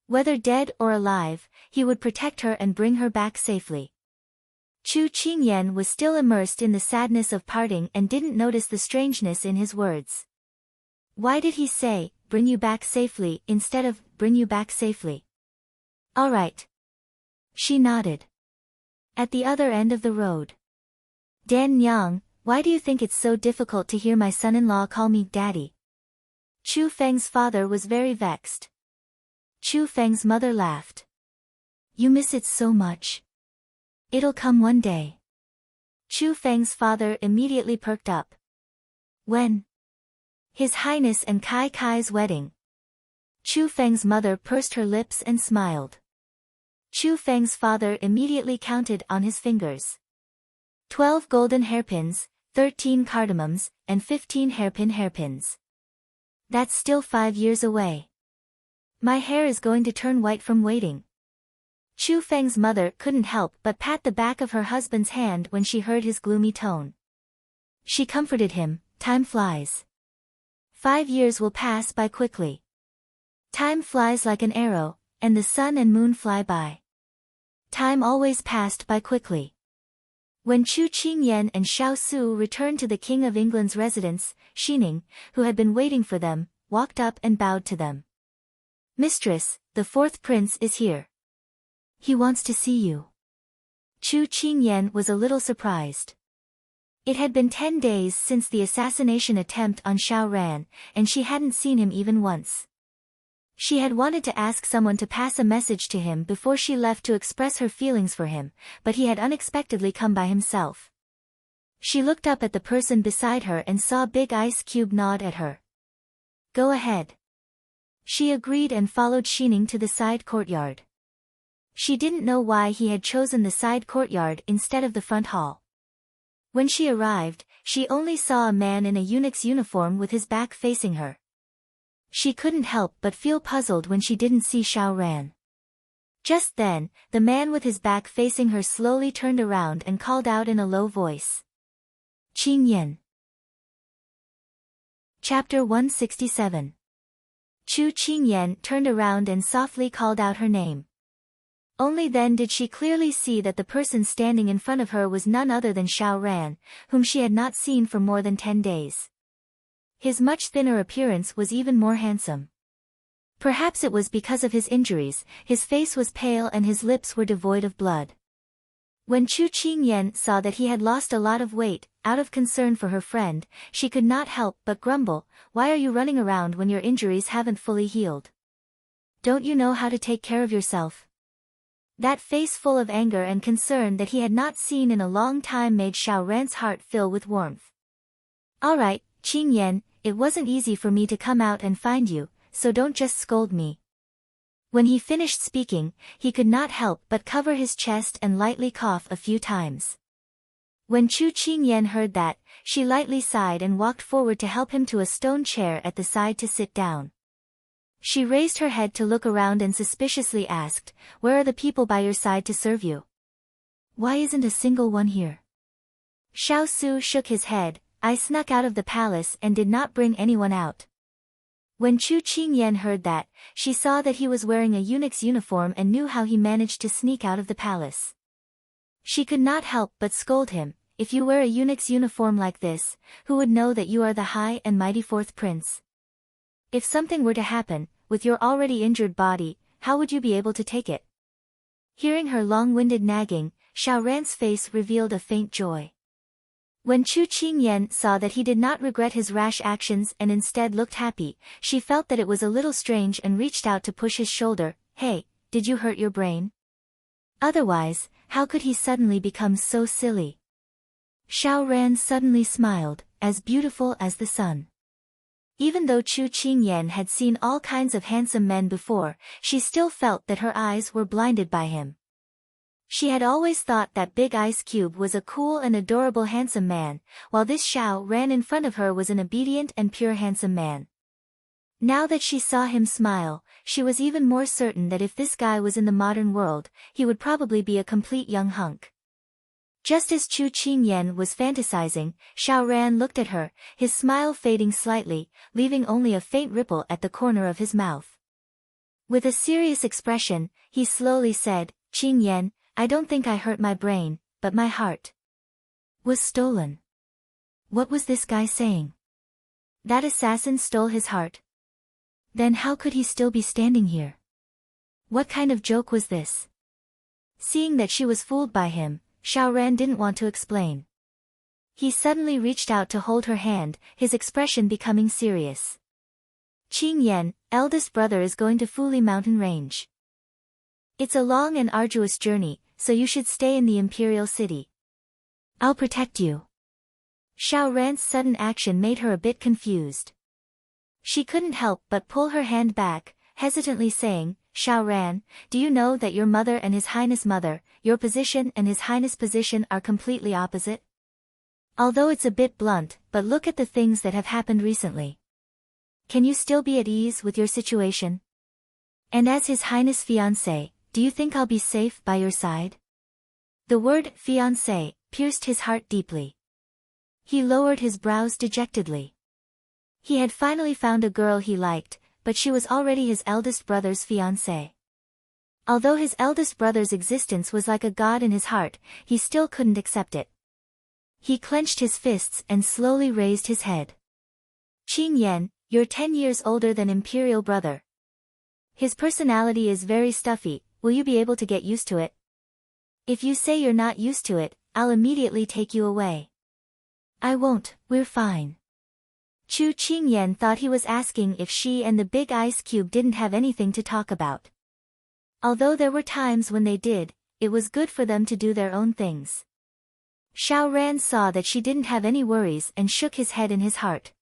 Whether dead or alive, he would protect her and bring her back safely. Chu Qingyan was still immersed in the sadness of parting and didn't notice the strangeness in his words. Why did he say, bring you back safely, instead of, bring you back safely? All right. She nodded. At the other end of the road. Dan Nyang, why do you think it's so difficult to hear my son-in-law call me daddy? Chu Feng's father was very vexed. Chu Feng's mother laughed. You miss it so much. It'll come one day. Chu Feng's father immediately perked up. When? His Highness and Kai Kai's wedding. Chu Feng's mother pursed her lips and smiled. Chu Feng's father immediately counted on his fingers. 12 golden hairpins, 13 cardamoms, and 15 hairpins. That's still 5 years away. My hair is going to turn white from waiting. Chu Feng's mother couldn't help but pat the back of her husband's hand when she heard his gloomy tone. She comforted him, time flies. 5 years will pass by quickly. Time flies like an arrow, and the sun and moon fly by. Time always passed by quickly. When Chu Qingyan and Xiao Su returned to the King of England's residence, Xining, who had been waiting for them, walked up and bowed to them. Mistress, the fourth prince is here. He wants to see you. Chu Qingyan was a little surprised. It had been 10 days since the assassination attempt on Xiao Ran, and she hadn't seen him even once. She had wanted to ask someone to pass a message to him before she left to express her feelings for him, but he had unexpectedly come by himself. She looked up at the person beside her and saw Big Ice Cube nod at her. Go ahead. She agreed and followed Xining to the side courtyard. She didn't know why he had chosen the side courtyard instead of the front hall. When she arrived, she only saw a man in a eunuch's uniform with his back facing her. She couldn't help but feel puzzled when she didn't see Xiao Ran. Just then, the man with his back facing her slowly turned around and called out in a low voice. Qing Yan. Chapter 167. Chu Qingyan turned around and softly called out her name. Only then did she clearly see that the person standing in front of her was none other than Xiao Ran, whom she had not seen for more than 10 days. His much thinner appearance was even more handsome. Perhaps it was because of his injuries, his face was pale and his lips were devoid of blood. When Chu Qingyan saw that he had lost a lot of weight, out of concern for her friend, she could not help but grumble, "Why are you running around when your injuries haven't fully healed? Don't you know how to take care of yourself?" That face full of anger and concern that he had not seen in a long time made Xiao Ran's heart fill with warmth. "All right, Qingyan, it wasn't easy for me to come out and find you, so don't just scold me." When he finished speaking, he could not help but cover his chest and lightly cough a few times. When Chu Qingyan heard that, she lightly sighed and walked forward to help him to a stone chair at the side to sit down. She raised her head to look around and suspiciously asked, "Where are the people by your side to serve you? Why isn't a single one here?" Xiao Su shook his head, "I snuck out of the palace and did not bring anyone out." When Chu Qingyan heard that, she saw that he was wearing a eunuch's uniform and knew how he managed to sneak out of the palace. She could not help but scold him, "If you wear a eunuch's uniform like this, who would know that you are the high and mighty fourth prince? If something were to happen, with your already injured body, how would you be able to take it?" Hearing her long-winded nagging, Xiao Ran's face revealed a faint joy. When Chu Qingyan saw that he did not regret his rash actions and instead looked happy, she felt that it was a little strange and reached out to push his shoulder. "Hey, did you hurt your brain? Otherwise, how could he suddenly become so silly?" Xiao Ran suddenly smiled, as beautiful as the sun. Even though Chu Qingyan had seen all kinds of handsome men before, she still felt that her eyes were blinded by him. She had always thought that Big Ice Cube was a cool and adorable handsome man, while this Xiao Ran in front of her was an obedient and pure handsome man. Now that she saw him smile, she was even more certain that if this guy was in the modern world, he would probably be a complete young hunk. Just as Chu Qingyan was fantasizing, Xiao Ran looked at her, his smile fading slightly, leaving only a faint ripple at the corner of his mouth. With a serious expression, he slowly said, "Qingyan, I don't think I hurt my brain, but my heart was stolen." What was this guy saying? That assassin stole his heart? Then how could he still be standing here? What kind of joke was this? Seeing that she was fooled by him, Xiao Ran didn't want to explain. He suddenly reached out to hold her hand, his expression becoming serious. "Qingyan, eldest brother is going to Fuli Mountain Range. It's a long and arduous journey, so you should stay in the Imperial City. I'll protect you." Xiao Ran's sudden action made her a bit confused. She couldn't help but pull her hand back, hesitantly saying, "Xiao Ran, do you know that your mother and His Highness Mother, your position and His Highness' position are completely opposite? Although it's a bit blunt, but look at the things that have happened recently. Can you still be at ease with your situation? And as His Highness' fiancé, do you think I'll be safe by your side?" The word fiancé pierced his heart deeply. He lowered his brows dejectedly. He had finally found a girl he liked, but she was already his eldest brother's fiancée. Although his eldest brother's existence was like a god in his heart, he still couldn't accept it. He clenched his fists and slowly raised his head. "Qingyan, you're 10 years older than Imperial brother. His personality is very stuffy, will you be able to get used to it? If you say you're not used to it, I'll immediately take you away." "I won't, we're fine." Chu Qingyan thought he was asking if she and the Big Ice Cube didn't have anything to talk about. Although there were times when they did, it was good for them to do their own things. Xiao Ran saw that she didn't have any worries and shook his head in his heart.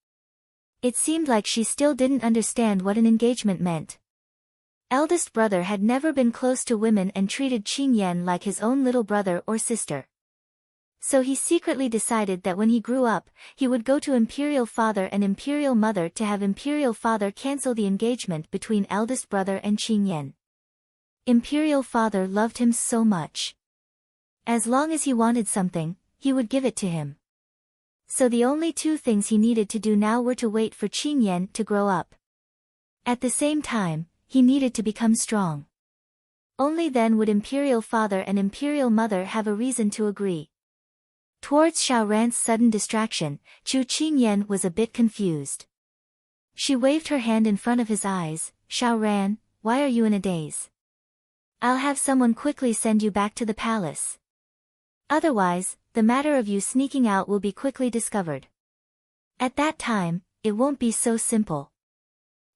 It seemed like she still didn't understand what an engagement meant. Eldest brother had never been close to women and treated Qingyan like his own little brother or sister. So he secretly decided that when he grew up, he would go to Imperial father and Imperial mother to have Imperial father cancel the engagement between eldest brother and Qingyan. Imperial father loved him so much. As long as he wanted something, he would give it to him. So the only two things he needed to do now were to wait for Qingyan to grow up. At the same time, he needed to become strong. Only then would Imperial father and Imperial mother have a reason to agree. Towards Xiao Ran's sudden distraction, Chu Qingyan was a bit confused. She waved her hand in front of his eyes. "Xiao Ran, why are you in a daze? I'll have someone quickly send you back to the palace." Otherwise, the matter of you sneaking out will be quickly discovered. At that time, it won't be so simple.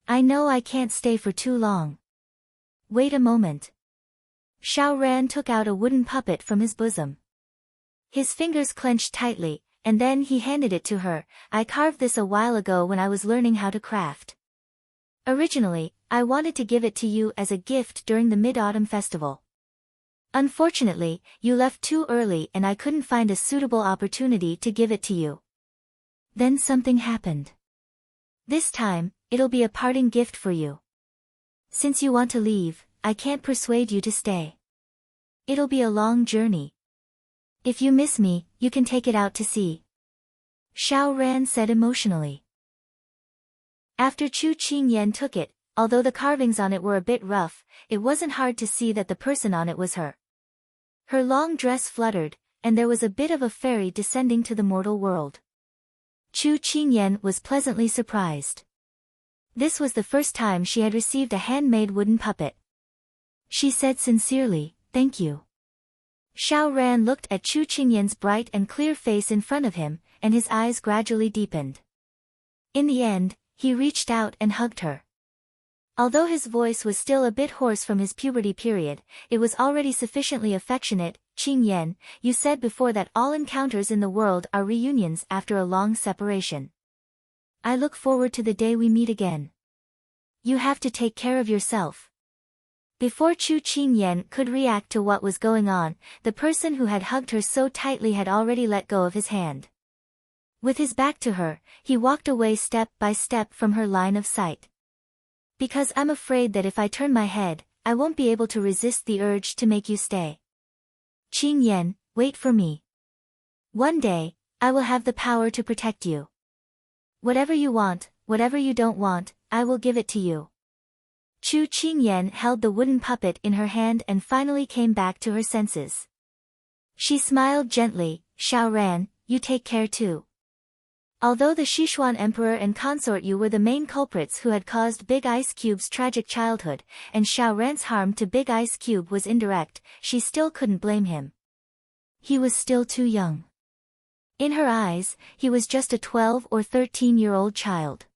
I know I can't stay for too long. Wait a moment. Xiao Ran took out a wooden puppet from his bosom. His fingers clenched tightly, and then he handed it to her. I carved this a while ago when I was learning how to craft. Originally, I wanted to give it to you as a gift during the Mid-Autumn Festival. Unfortunately, you left too early and I couldn't find a suitable opportunity to give it to you. Then something happened. This time, it'll be a parting gift for you. Since you want to leave, I can't persuade you to stay. It'll be a long journey. If you miss me, you can take it out to sea. Xiao Ran said emotionally. After Chu Qingyan took it, although the carvings on it were a bit rough, it wasn't hard to see that the person on it was her. Her long dress fluttered, and there was a bit of a fairy descending to the mortal world. Chu Qingyan was pleasantly surprised. This was the first time she had received a handmade wooden puppet. She said sincerely, "Thank you." Xiao Ran looked at Chu Qingyan's bright and clear face in front of him, and his eyes gradually deepened. In the end, he reached out and hugged her. Although his voice was still a bit hoarse from his puberty period, it was already sufficiently affectionate. "Qingyan, you said before that all encounters in the world are reunions after a long separation. I look forward to the day we meet again. You have to take care of yourself." Before Chu Qingyan could react to what was going on, the person who had hugged her so tightly had already let go of his hand. With his back to her, he walked away step by step from her line of sight. "Because I'm afraid that if I turn my head, I won't be able to resist the urge to make you stay. Qingyan, wait for me. One day, I will have the power to protect you. Whatever you want, whatever you don't want, I will give it to you." Chu Qingyan held the wooden puppet in her hand and finally came back to her senses. She smiled gently. "Xiao Ran, you take care too." Although the Sichuan Emperor and Consort Yu were the main culprits who had caused Big Ice Cube's tragic childhood, and Xiao Ran's harm to Big Ice Cube was indirect, she still couldn't blame him. He was still too young. In her eyes, he was just a 12 or 13-year-old child.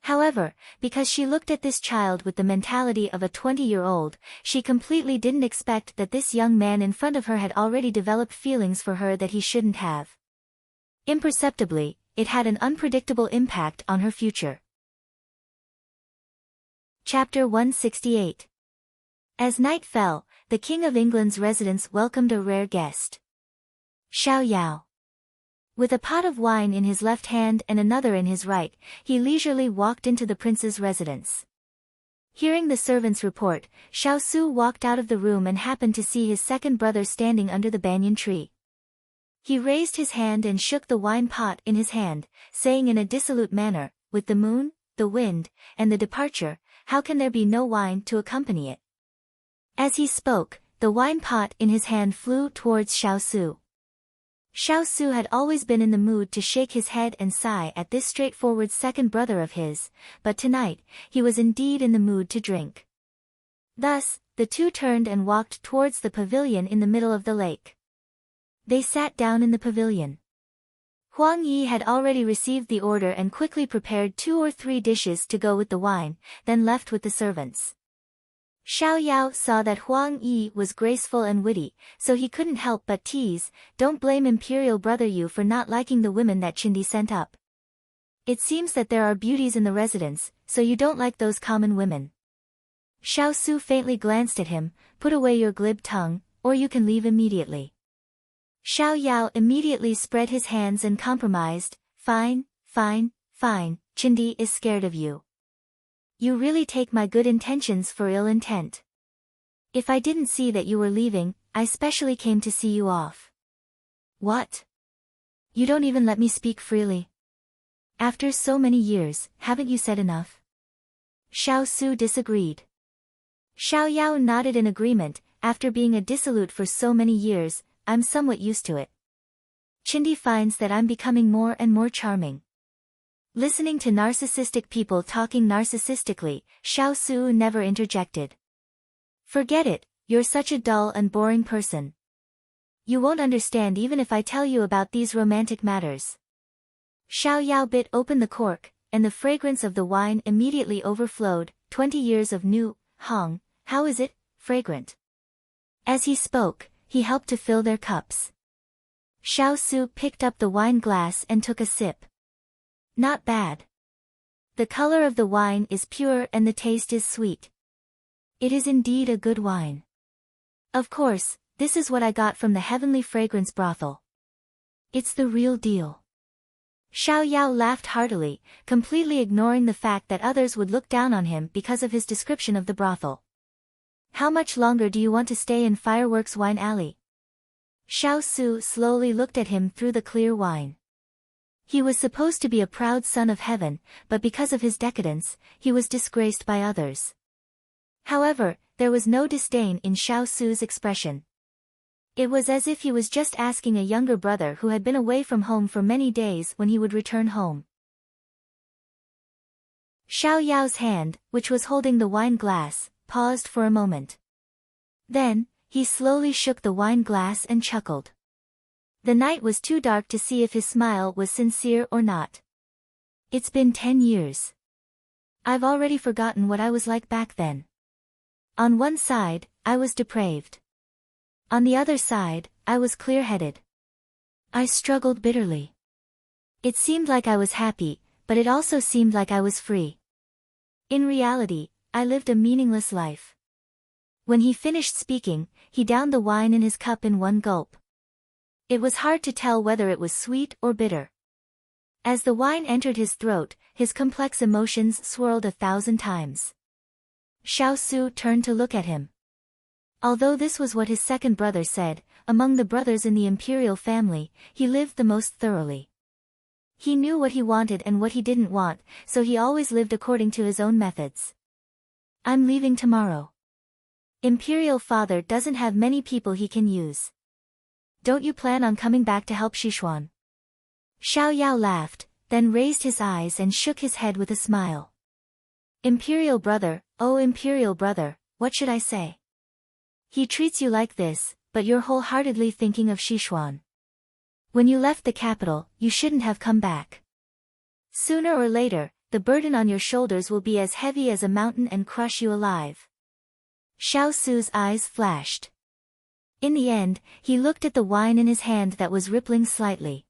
However, because she looked at this child with the mentality of a 20-year-old, she completely didn't expect that this young man in front of her had already developed feelings for her that he shouldn't have. Imperceptibly, it had an unpredictable impact on her future. Chapter 168. As night fell, the King of England's residence welcomed a rare guest. Xiao Yao. With a pot of wine in his left hand and another in his right, he leisurely walked into the prince's residence. Hearing the servant's report, Xiao Su walked out of the room and happened to see his second brother standing under the banyan tree. He raised his hand and shook the wine pot in his hand, saying in a dissolute manner, "With the moon, the wind, and the departure, how can there be no wine to accompany it?" As he spoke, the wine pot in his hand flew towards Xiao Su. Xiao Su had always been in the mood to shake his head and sigh at this straightforward second brother of his, but tonight, he was indeed in the mood to drink. Thus, the two turned and walked towards the pavilion in the middle of the lake. They sat down in the pavilion. Huang Yi had already received the order and quickly prepared 2 or 3 dishes to go with the wine, then left with the servants. Xiao Yao saw that Huang Yi was graceful and witty, so he couldn't help but tease, "Don't blame Imperial Brother Yu for not liking the women that Chindi sent up. It seems that there are beauties in the residence, so you don't like those common women." Xiao Su faintly glanced at him, "Put away your glib tongue, or you can leave immediately." Xiao Yao immediately spread his hands and compromised, "Fine, fine, fine, Chindi is scared of you. You really take my good intentions for ill intent. If I didn't see that you were leaving, I specially came to see you off." "What? You don't even let me speak freely? After so many years, haven't you said enough?" Xiao Su disagreed. Xiao Yao nodded in agreement. "After being a dissolute for so many years, I'm somewhat used to it. Chindi finds that I'm becoming more and more charming." Listening to narcissistic people talking narcissistically, Xiao Su never interjected. "Forget it, you're such a dull and boring person. You won't understand even if I tell you about these romantic matters. Xiao Yao bit open the cork, and the fragrance of the wine immediately overflowed. 20 years of new, Hong, how is it, fragrant? As he spoke, he helped to fill their cups. Xiao Su picked up the wine glass and took a sip. Not bad. The color of the wine is pure and the taste is sweet. It is indeed a good wine. Of course, this is what I got from the Heavenly Fragrance brothel. It's the real deal. Xiao Yao laughed heartily, completely ignoring the fact that others would look down on him because of his description of the brothel. How much longer do you want to stay in Fireworks Wine Alley? Xiao Su slowly looked at him through the clear wine. He was supposed to be a proud son of heaven, but because of his decadence, he was disgraced by others. However, there was no disdain in Xiao Su's expression. It was as if he was just asking a younger brother who had been away from home for many days when he would return home. Xiao Yao's hand, which was holding the wine glass, paused for a moment. Then, he slowly shook the wine glass and chuckled. The night was too dark to see if his smile was sincere or not. It's been 10 years. I've already forgotten what I was like back then. On one side, I was depraved. On the other side, I was clear-headed. I struggled bitterly. It seemed like I was happy, but it also seemed like I was free. In reality, I lived a meaningless life. When he finished speaking, he downed the wine in his cup in one gulp. It was hard to tell whether it was sweet or bitter. As the wine entered his throat, his complex emotions swirled 1,000 times. Xiao Su turned to look at him. Although this was what his second brother said, among the brothers in the imperial family, he lived the most thoroughly. He knew what he wanted and what he didn't want, so he always lived according to his own methods. I'm leaving tomorrow. Imperial father doesn't have many people he can use. Don't you plan on coming back to help Sichuan? Xiao Yao laughed, then raised his eyes and shook his head with a smile. Imperial brother, oh Imperial brother, what should I say? He treats you like this, but you're wholeheartedly thinking of Sichuan. When you left the capital, you shouldn't have come back. Sooner or later, the burden on your shoulders will be as heavy as a mountain and crush you alive. Xiao Su's eyes flashed. In the end, he looked at the wine in his hand that was rippling slightly.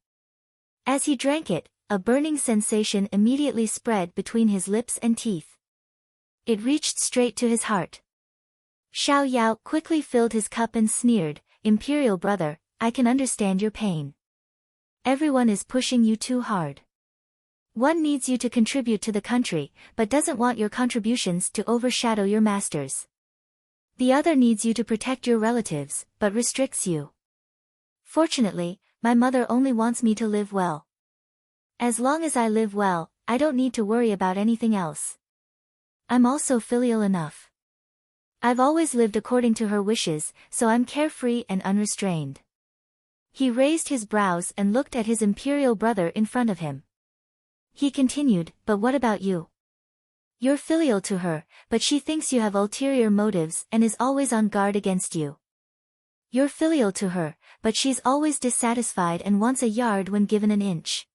As he drank it, a burning sensation immediately spread between his lips and teeth. It reached straight to his heart. Xiao Yao quickly filled his cup and sneered, Imperial brother, I can understand your pain. Everyone is pushing you too hard. One needs you to contribute to the country, but doesn't want your contributions to overshadow your masters. The other needs you to protect your relatives, but restricts you. Fortunately, my mother only wants me to live well. As long as I live well, I don't need to worry about anything else. I'm also filial enough. I've always lived according to her wishes, so I'm carefree and unrestrained. He raised his brows and looked at his imperial brother in front of him. He continued, but what about you? You're filial to her, but she thinks you have ulterior motives and is always on guard against you. You're filial to her, but she's always dissatisfied and wants a yard when given an inch.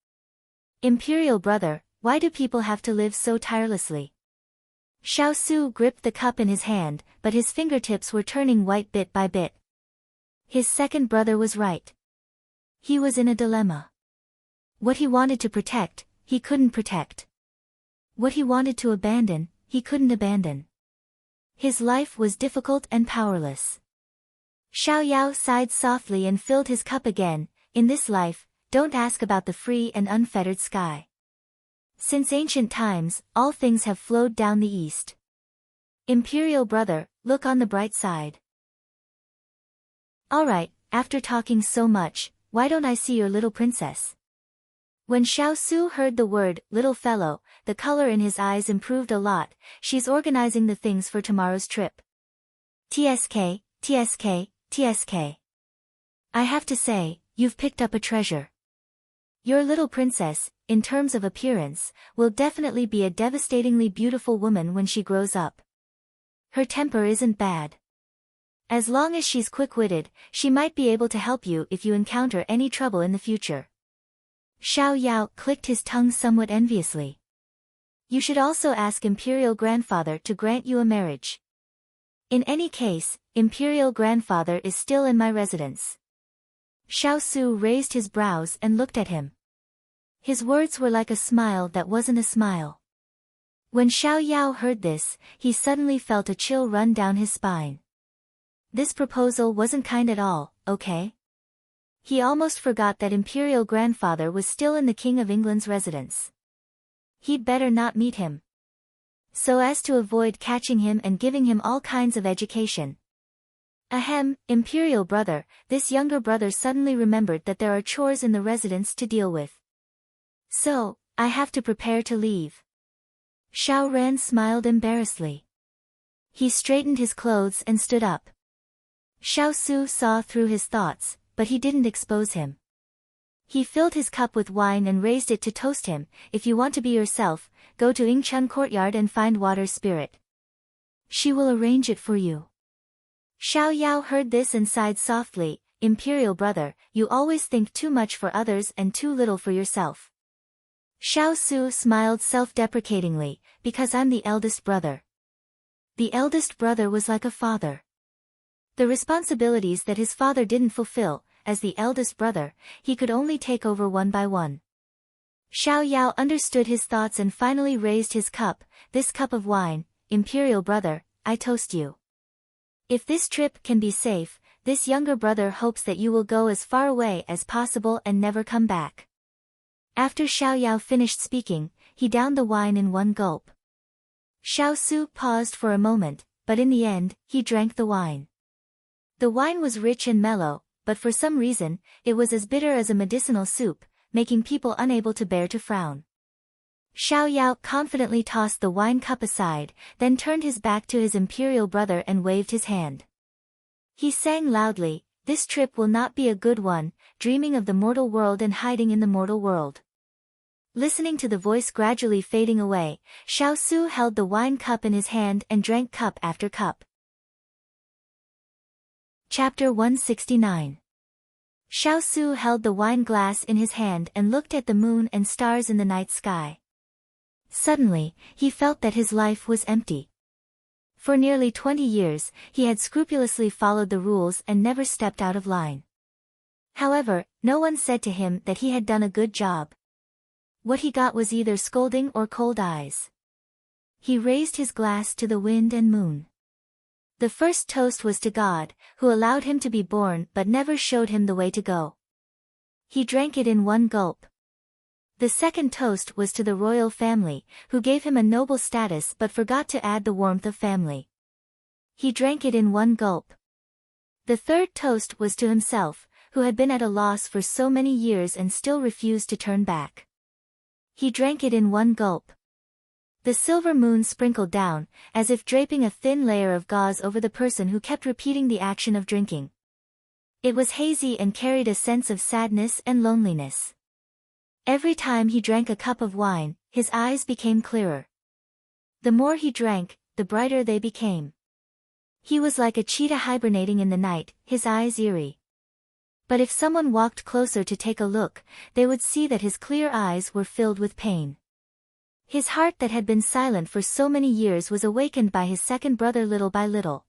Imperial brother, why do people have to live so tirelessly? Xiao Su gripped the cup in his hand, but his fingertips were turning white bit by bit. His second brother was right. He was in a dilemma. What he wanted to protect, he couldn't protect. What he wanted to abandon, he couldn't abandon. His life was difficult and powerless. Xiao Yao sighed softly and filled his cup again. In this life, don't ask about the free and unfettered sky. Since ancient times, all things have flowed down the east. Imperial brother, look on the bright side. Alright, after talking so much, why don't I see your little princess? When Xiao Su heard the word, little fellow, the color in his eyes improved a lot. She's organizing the things for tomorrow's trip. TSK, TSK, TSK. I have to say, you've picked up a treasure. Your little princess, in terms of appearance, will definitely be a devastatingly beautiful woman when she grows up. Her temper isn't bad. As long as she's quick-witted, she might be able to help you if you encounter any trouble in the future. Xiao Yao clicked his tongue somewhat enviously. You should also ask Imperial Grandfather to grant you a marriage. In any case, Imperial Grandfather is still in my residence. Xiao Su raised his brows and looked at him. His words were like a smile that wasn't a smile. When Xiao Yao heard this, he suddenly felt a chill run down his spine. This proposal wasn't kind at all, okay? He almost forgot that Imperial Grandfather was still in the King of England's residence. He'd better not meet him, so as to avoid catching him and giving him all kinds of education. Ahem, Imperial brother, this younger brother suddenly remembered that there are chores in the residence to deal with. So, I have to prepare to leave. Xiao Ran smiled embarrassedly. He straightened his clothes and stood up. Xiao Su saw through his thoughts, but he didn't expose him. He filled his cup with wine and raised it to toast him. If you want to be yourself, go to Yingchun courtyard and find water spirit. She will arrange it for you. Xiao Yao heard this and sighed softly. Imperial brother, you always think too much for others and too little for yourself. Xiao Su smiled self-deprecatingly, because I'm the eldest brother. The eldest brother was like a father. The responsibilities that his father didn't fulfill, as the eldest brother, he could only take over one by one. Xiao Yao understood his thoughts and finally raised his cup. This cup of wine, Imperial brother, I toast you. If this trip can be safe, this younger brother hopes that you will go as far away as possible and never come back. After Xiao Yao finished speaking, he downed the wine in one gulp. Xiao Su paused for a moment, but in the end, he drank the wine. The wine was rich and mellow, but for some reason, it was as bitter as a medicinal soup, making people unable to bear to frown. Xiao Yao confidently tossed the wine cup aside, then turned his back to his imperial brother and waved his hand. He sang loudly, this trip will not be a good one, dreaming of the mortal world and hiding in the mortal world. Listening to the voice gradually fading away, Xiao Su held the wine cup in his hand and drank cup after cup. Chapter 169. Xiao Su held the wine glass in his hand and looked at the moon and stars in the night sky. Suddenly, he felt that his life was empty. For nearly 20 years, he had scrupulously followed the rules and never stepped out of line. However, no one said to him that he had done a good job. What he got was either scolding or cold eyes. He raised his glass to the wind and moon. The first toast was to God, who allowed him to be born but never showed him the way to go. He drank it in one gulp. The second toast was to the royal family, who gave him a noble status but forgot to add the warmth of family. He drank it in one gulp. The third toast was to himself, who had been at a loss for so many years and still refused to turn back. He drank it in one gulp. The silver moon sprinkled down, as if draping a thin layer of gauze over the person who kept repeating the action of drinking. It was hazy and carried a sense of sadness and loneliness. Every time he drank a cup of wine, his eyes became clearer. The more he drank, the brighter they became. He was like a cheetah hibernating in the night, his eyes eerie. But if someone walked closer to take a look, they would see that his clear eyes were filled with pain. His heart that had been silent for so many years was awakened by his second brother little by little.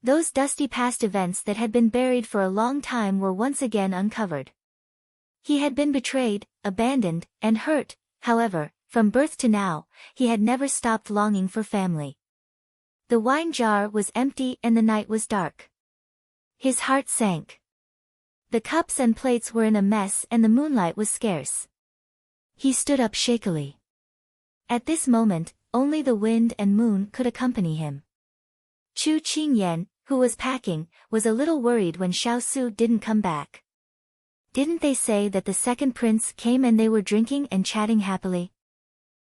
Those dusty past events that had been buried for a long time were once again uncovered. He had been betrayed, abandoned, and hurt, however, from birth to now, he had never stopped longing for family. The wine jar was empty and the night was dark. His heart sank. The cups and plates were in a mess and the moonlight was scarce. He stood up shakily. At this moment, only the wind and moon could accompany him. Chu Qingyan, who was packing, was a little worried when Xiao Su didn't come back. Didn't they say that the second prince came and they were drinking and chatting happily?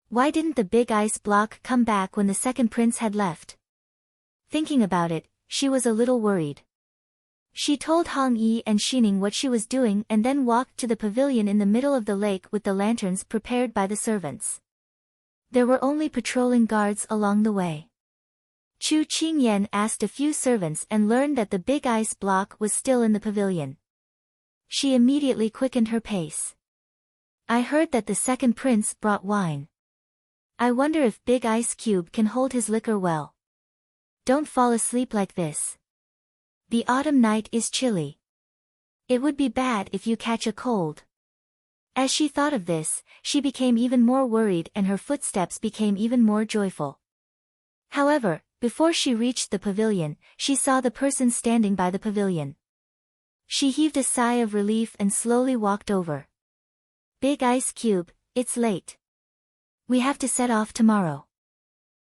Why didn't the big ice block come back when the second prince had left? Thinking about it, she was a little worried. She told Hong Yi and Xining what she was doing and then walked to the pavilion in the middle of the lake with the lanterns prepared by the servants. There were only patrolling guards along the way. Chu Qingyan asked a few servants and learned that the big ice block was still in the pavilion. She immediately quickened her pace. I heard that the second prince brought wine. I wonder if Big Ice Cube can hold his liquor well. Don't fall asleep like this. The autumn night is chilly. It would be bad if you catch a cold. As she thought of this, she became even more worried and her footsteps became even more joyful. However, before she reached the pavilion, she saw the person standing by the pavilion. She heaved a sigh of relief and slowly walked over. Big Ice Cube, it's late. We have to set off tomorrow.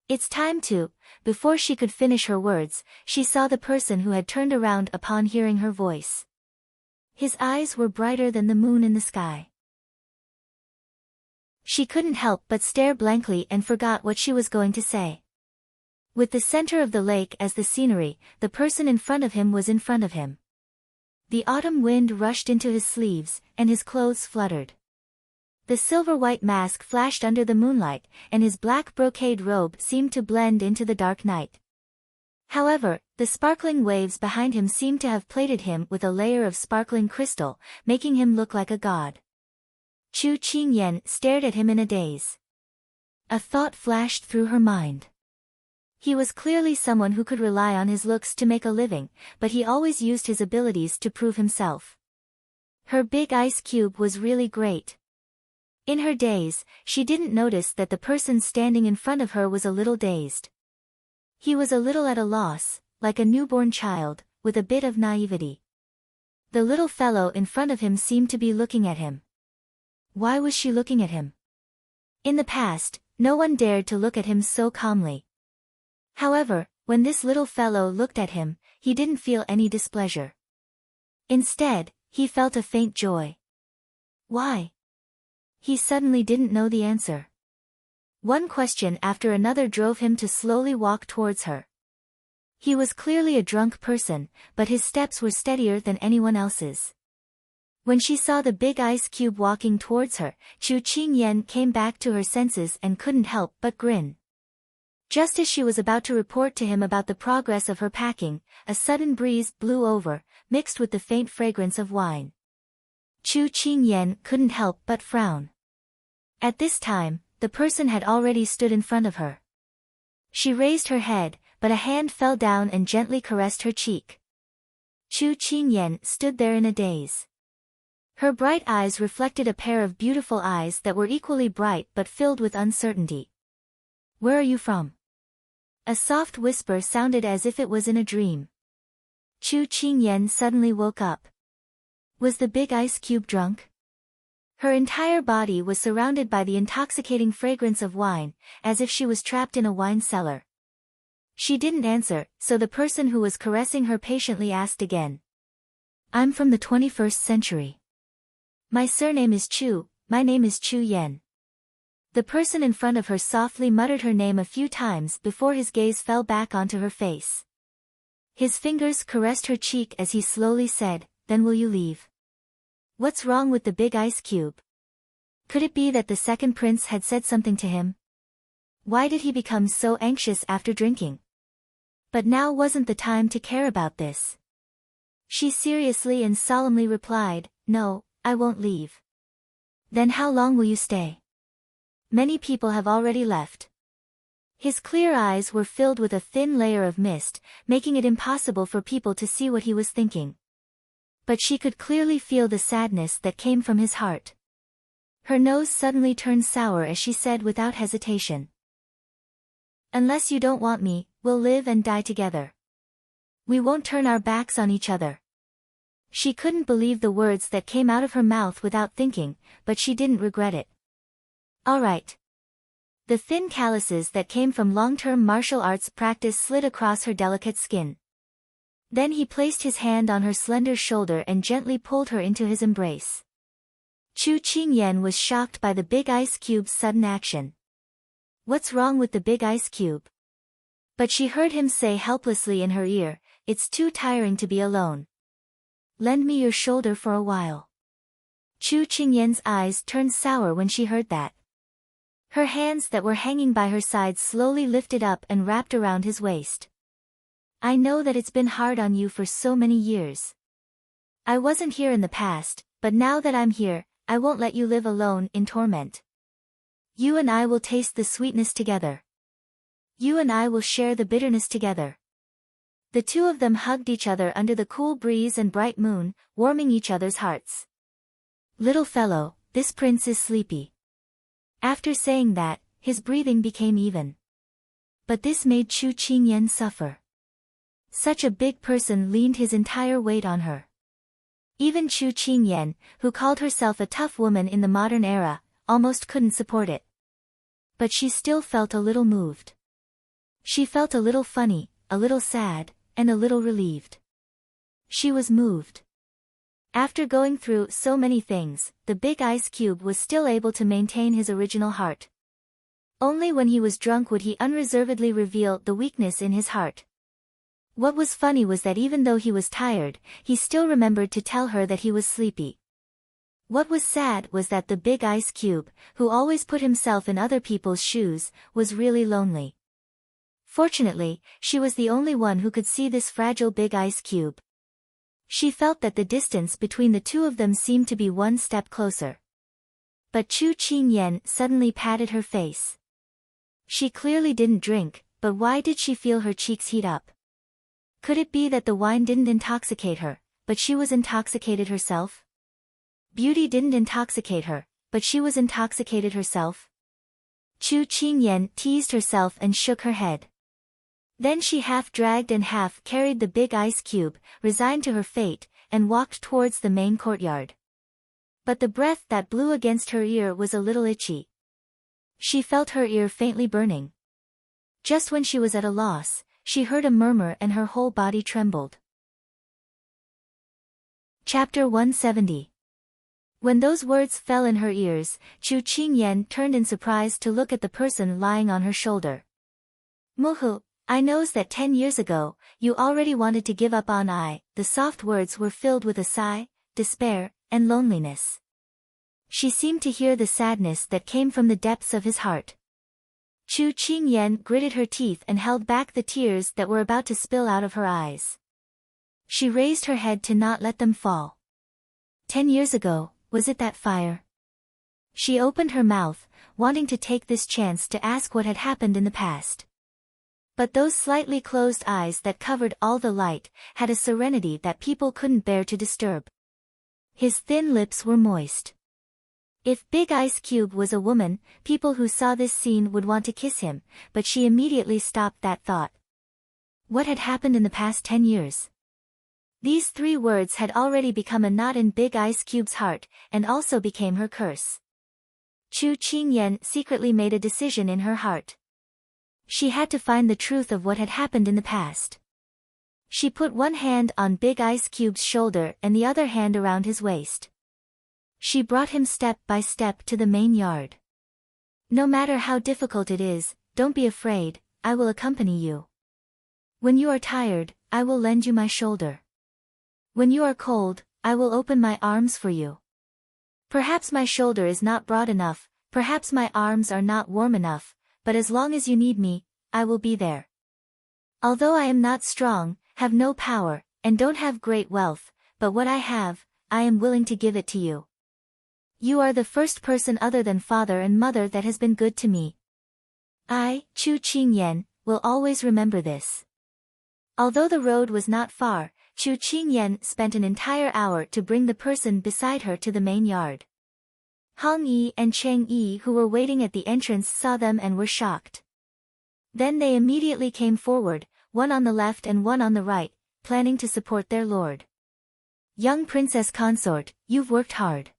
It's time to. Before she could finish her words, she saw the person who had turned around upon hearing her voice. His eyes were brighter than the moon in the sky. She couldn't help but stare blankly and forgot what she was going to say. With the center of the lake as the scenery, the person in front of him was in front of him. The autumn wind rushed into his sleeves, and his clothes fluttered. The silver-white mask flashed under the moonlight, and his black brocade robe seemed to blend into the dark night. However, the sparkling waves behind him seemed to have plated him with a layer of sparkling crystal, making him look like a god. Chu Qingyan stared at him in a daze. A thought flashed through her mind. He was clearly someone who could rely on his looks to make a living, but he always used his abilities to prove himself. Her big ice cube was really great. In her daze, she didn't notice that the person standing in front of her was a little dazed. He was a little at a loss, like a newborn child, with a bit of naivety. The little fellow in front of him seemed to be looking at him. Why was she looking at him? In the past, no one dared to look at him so calmly. However, when this little fellow looked at him, he didn't feel any displeasure. Instead, he felt a faint joy. Why? He suddenly didn't know the answer. One question after another drove him to slowly walk towards her. He was clearly a drunk person, but his steps were steadier than anyone else's. When she saw the big ice cube walking towards her, Chu Qingyan came back to her senses and couldn't help but grin. Just as she was about to report to him about the progress of her packing, a sudden breeze blew over, mixed with the faint fragrance of wine. Chu Qingyan couldn't help but frown. At this time, the person had already stood in front of her. She raised her head, but a hand fell down and gently caressed her cheek. Chu Qingyan stood there in a daze. Her bright eyes reflected a pair of beautiful eyes that were equally bright but filled with uncertainty. Where are you from? A soft whisper sounded as if it was in a dream. Chu Qingyan suddenly woke up. Was the big ice cube drunk? Her entire body was surrounded by the intoxicating fragrance of wine, as if she was trapped in a wine cellar. She didn't answer, so the person who was caressing her patiently asked again. I'm from the 21st century. My surname is Chu, my name is Chu Yen. The person in front of her softly muttered her name a few times before his gaze fell back onto her face. His fingers caressed her cheek as he slowly said, Then will you leave? What's wrong with the big ice cube? Could it be that the second prince had said something to him? Why did he become so anxious after drinking? But now wasn't the time to care about this. She seriously and solemnly replied, No, I won't leave. Then how long will you stay? Many people have already left. His clear eyes were filled with a thin layer of mist, making it impossible for people to see what he was thinking. But she could clearly feel the sadness that came from his heart. Her nose suddenly turned sour as she said without hesitation. Unless you don't want me, we'll live and die together. We won't turn our backs on each other. She couldn't believe the words that came out of her mouth without thinking, but she didn't regret it. All right. The thin calluses that came from long-term martial arts practice slid across her delicate skin. Then he placed his hand on her slender shoulder and gently pulled her into his embrace. Chu Qingyan was shocked by the big ice cube's sudden action. What's wrong with the big ice cube? But she heard him say helplessly in her ear, It's too tiring to be alone. Lend me your shoulder for a while. Chu Qingyan's eyes turned sour when she heard that. Her hands that were hanging by her side slowly lifted up and wrapped around his waist. I know that it's been hard on you for so many years. I wasn't here in the past, but now that I'm here, I won't let you live alone in torment. You and I will taste the sweetness together. You and I will share the bitterness together. The two of them hugged each other under the cool breeze and bright moon, warming each other's hearts. Little fellow, this prince is sleepy. After saying that, his breathing became even. But this made Chu Qingyan suffer. Such a big person leaned his entire weight on her. Even Chu Qingyan, who called herself a tough woman in the modern era, almost couldn't support it. But she still felt a little moved. She felt a little funny, a little sad, and a little relieved. She was moved. After going through so many things, the big ice cube was still able to maintain his original heart. Only when he was drunk would he unreservedly reveal the weakness in his heart. What was funny was that even though he was tired, he still remembered to tell her that he was sleepy. What was sad was that the big ice cube, who always put himself in other people's shoes, was really lonely. Fortunately, she was the only one who could see this fragile big ice cube. She felt that the distance between the two of them seemed to be one step closer. But Chu Qingyan suddenly patted her face. She clearly didn't drink, but why did she feel her cheeks heat up? Could it be that the wine didn't intoxicate her, but she was intoxicated herself? Beauty didn't intoxicate her, but she was intoxicated herself? Chu Qingyan teased herself and shook her head. Then she half dragged and half carried the big ice cube, resigned to her fate, and walked towards the main courtyard. But the breath that blew against her ear was a little itchy. She felt her ear faintly burning. Just when she was at a loss, she heard a murmur and her whole body trembled. Chapter 170. When those words fell in her ears, Chu Qingyan turned in surprise to look at the person lying on her shoulder. Muhu, I knows that 10 years ago, you already wanted to give up on I. The soft words were filled with a sigh, despair, and loneliness. She seemed to hear the sadness that came from the depths of his heart. Chu Qingyan gritted her teeth and held back the tears that were about to spill out of her eyes. She raised her head to not let them fall. 10 years ago, was it that fire? She opened her mouth, wanting to take this chance to ask what had happened in the past. But those slightly closed eyes that covered all the light, had a serenity that people couldn't bear to disturb. His thin lips were moist. If Big Ice Cube was a woman, people who saw this scene would want to kiss him, but she immediately stopped that thought. What had happened in the past 10 years? These 3 words had already become a knot in Big Ice Cube's heart, and also became her curse. Chu Qingyan secretly made a decision in her heart. She had to find the truth of what had happened in the past. She put one hand on Big Ice Cube's shoulder and the other hand around his waist. She brought him step by step to the main yard. No matter how difficult it is, don't be afraid, I will accompany you. When you are tired, I will lend you my shoulder. When you are cold, I will open my arms for you. Perhaps my shoulder is not broad enough, perhaps my arms are not warm enough, but as long as you need me, I will be there. Although I am not strong, have no power, and don't have great wealth, but what I have, I am willing to give it to you. You are the first person other than father and mother that has been good to me. I, Chu Qingyan, will always remember this. Although the road was not far, Chu Qingyan spent an entire hour to bring the person beside her to the main yard. Hong Yi and Cheng Yi who were waiting at the entrance saw them and were shocked. Then they immediately came forward, one on the left and one on the right, planning to support their lord. Young Princess Consort, you've worked hard.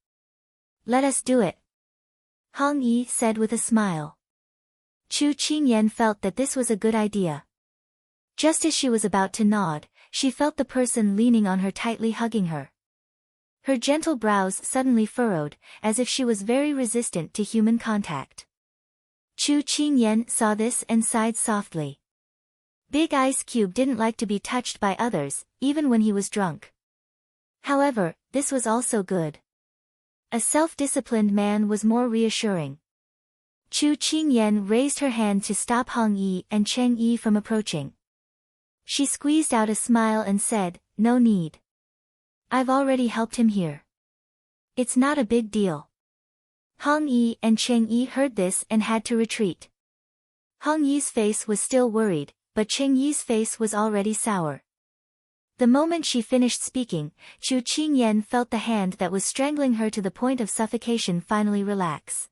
Let us do it. Hong Yi said with a smile. Chu Qingyan felt that this was a good idea. Just as she was about to nod, she felt the person leaning on her tightly hugging her. Her gentle brows suddenly furrowed, as if she was very resistant to human contact. Chu Qingyan saw this and sighed softly. Big Ice Cube didn't like to be touched by others, even when he was drunk. However, this was also good. A self-disciplined man was more reassuring. Chu Qingyan raised her hand to stop Hong Yi and Cheng Yi from approaching. She squeezed out a smile and said, "No need. I've already helped him here. It's not a big deal." Hong Yi and Cheng Yi heard this and had to retreat. Hong Yi's face was still worried, but Cheng Yi's face was already sour. The moment she finished speaking, Chu Qingyan felt the hand that was strangling her to the point of suffocation finally relax.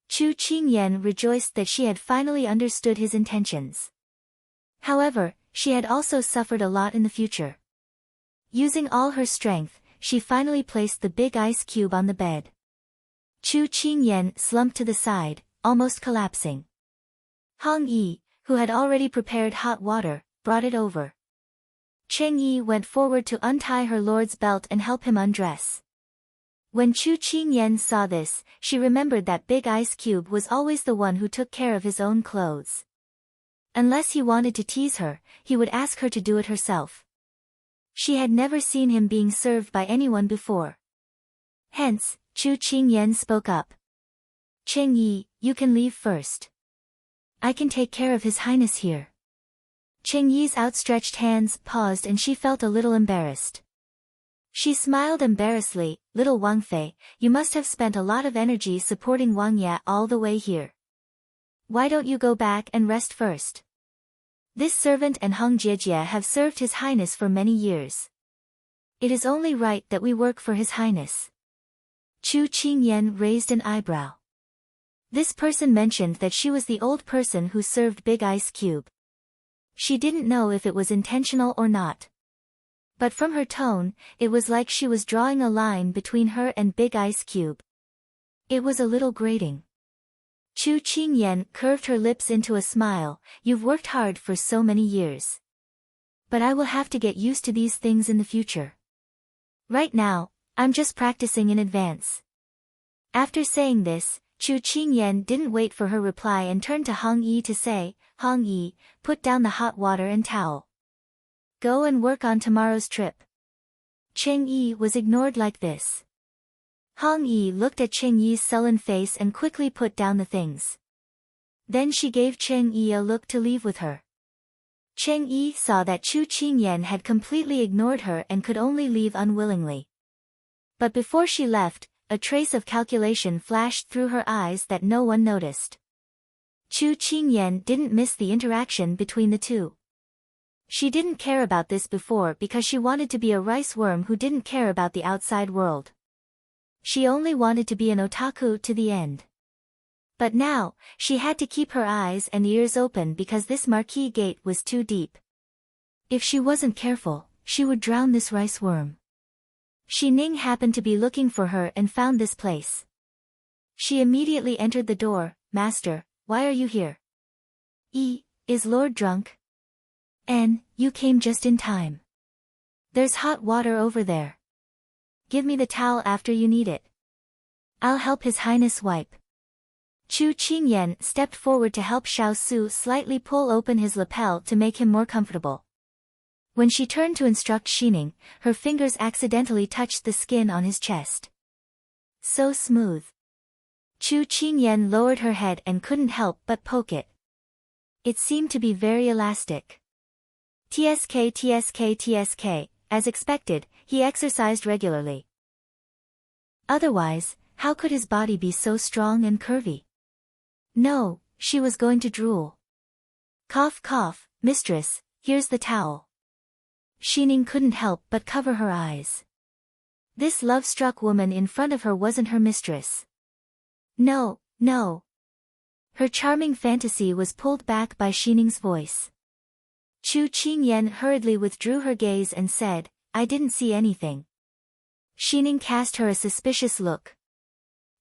Chu Qingyan rejoiced that she had finally understood his intentions. However, she had also suffered a lot in the future. Using all her strength, she finally placed the big ice cube on the bed. Chu Qingyan slumped to the side, almost collapsing. Hong Yi, who had already prepared hot water, brought it over. Cheng Yi went forward to untie her lord's belt and help him undress. When Chu Qingyan saw this, she remembered that big ice cube was always the one who took care of his own clothes. Unless he wanted to tease her, he would ask her to do it herself. She had never seen him being served by anyone before. Hence, Chu Qingyan spoke up. "Cheng Yi, you can leave first. I can take care of His Highness here." Cheng Yi's outstretched hands paused and she felt a little embarrassed. She smiled embarrassedly. "Little Wang Fei, you must have spent a lot of energy supporting Wang Ya all the way here. Why don't you go back and rest first? This servant and Hong Jiejie have served His Highness for many years. It is only right that we work for His Highness." Chu Qingyan raised an eyebrow. This person mentioned that she was the old person who served Big Ice Cube. She didn't know if it was intentional or not. But from her tone, it was like she was drawing a line between her and Big Ice Cube. It was a little grating. Chu Qingyan curved her lips into a smile. "You've worked hard for so many years. But I will have to get used to these things in the future. Right now, I'm just practicing in advance." After saying this, Chu Qingyan didn't wait for her reply and turned to Hong Yi to say, "Hong Yi, put down the hot water and towel. Go and work on tomorrow's trip." Cheng Yi was ignored like this. Hong Yi looked at Cheng Yi's sullen face and quickly put down the things. Then she gave Cheng Yi a look to leave with her. Cheng Yi saw that Chu Qingyan had completely ignored her and could only leave unwillingly. But before she left, a trace of calculation flashed through her eyes that no one noticed. Chu Qingyan didn't miss the interaction between the two. She didn't care about this before because she wanted to be a rice worm who didn't care about the outside world. She only wanted to be an otaku to the end. But now, she had to keep her eyes and ears open because this marquee gate was too deep. If she wasn't careful, she would drown this rice worm. Shi Ning happened to be looking for her and found this place. She immediately entered the door. "Master, why are you here?" Is Lord drunk?" "N, you came just in time. There's hot water over there. Give me the towel after you need it. I'll help His Highness wipe." Chu Qingyan stepped forward to help Xiao Su slightly pull open his lapel to make him more comfortable. When she turned to instruct Xining, her fingers accidentally touched the skin on his chest. So smooth. Chu Qingyan lowered her head and couldn't help but poke it. It seemed to be very elastic. TSK. As expected, he exercised regularly. Otherwise, how could his body be so strong and curvy? No, she was going to drool. Cough cough, mistress, here's the towel. Xining couldn't help but cover her eyes. This love-struck woman in front of her wasn't her mistress. No, no. Her charming fantasy was pulled back by Xining's voice. Chu Qingyan hurriedly withdrew her gaze and said, "I didn't see anything." Xining cast her a suspicious look.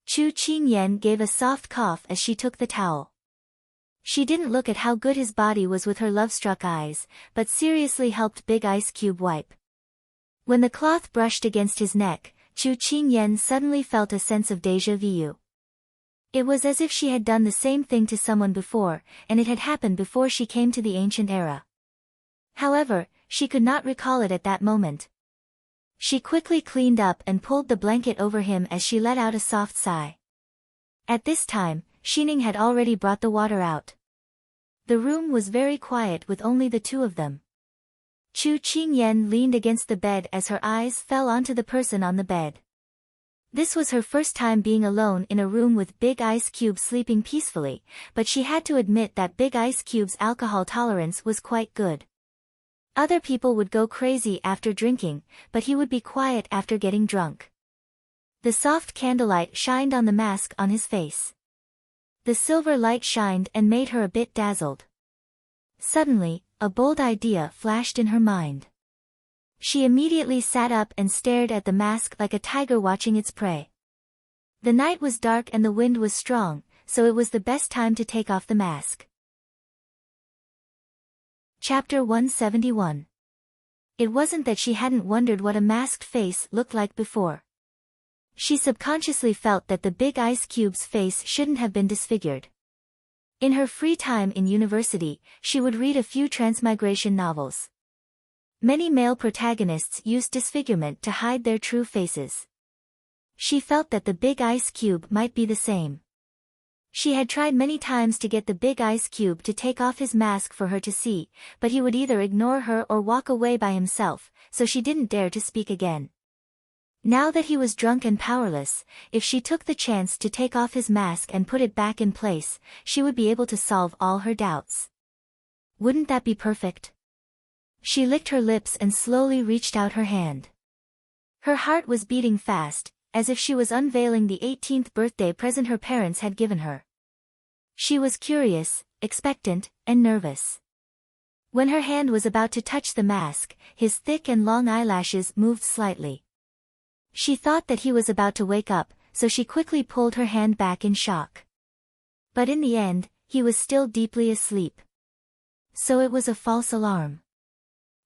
Chu Qingyan gave a soft cough as she took the towel. She didn't look at how good his body was with her love-struck eyes, but seriously helped Big Ice Cube wipe. When the cloth brushed against his neck, Chu Qingyan suddenly felt a sense of déjà vu. It was as if she had done the same thing to someone before, and it had happened before she came to the ancient era. However, she could not recall it at that moment. She quickly cleaned up and pulled the blanket over him as she let out a soft sigh. At this time, Xining had already brought the water out. The room was very quiet with only the two of them. Chu Qingyan leaned against the bed as her eyes fell onto the person on the bed. This was her first time being alone in a room with Big Ice Cube sleeping peacefully, but she had to admit that Big Ice Cube's alcohol tolerance was quite good. Other people would go crazy after drinking, but he would be quiet after getting drunk. The soft candlelight shined on the mask on his face. The silver light shined and made her a bit dazzled. Suddenly, a bold idea flashed in her mind. She immediately sat up and stared at the mask like a tiger watching its prey. The night was dark and the wind was strong, so it was the best time to take off the mask. Chapter 171. It wasn't that she hadn't wondered what a masked face looked like before. She subconsciously felt that the Big Ice Cube's face shouldn't have been disfigured. In her free time in university, she would read a few transmigration novels. Many male protagonists used disfigurement to hide their true faces. She felt that the Big Ice Cube might be the same. She had tried many times to get the Big Ice Cube to take off his mask for her to see, but he would either ignore her or walk away by himself, so she didn't dare to speak again. Now that he was drunk and powerless, if she took the chance to take off his mask and put it back in place, she would be able to solve all her doubts. Wouldn't that be perfect? She licked her lips and slowly reached out her hand. Her heart was beating fast, as if she was unveiling the 18th birthday present her parents had given her. She was curious, expectant, and nervous. When her hand was about to touch the mask, his thick and long eyelashes moved slightly. She thought that he was about to wake up, so she quickly pulled her hand back in shock. But in the end, he was still deeply asleep. So it was a false alarm.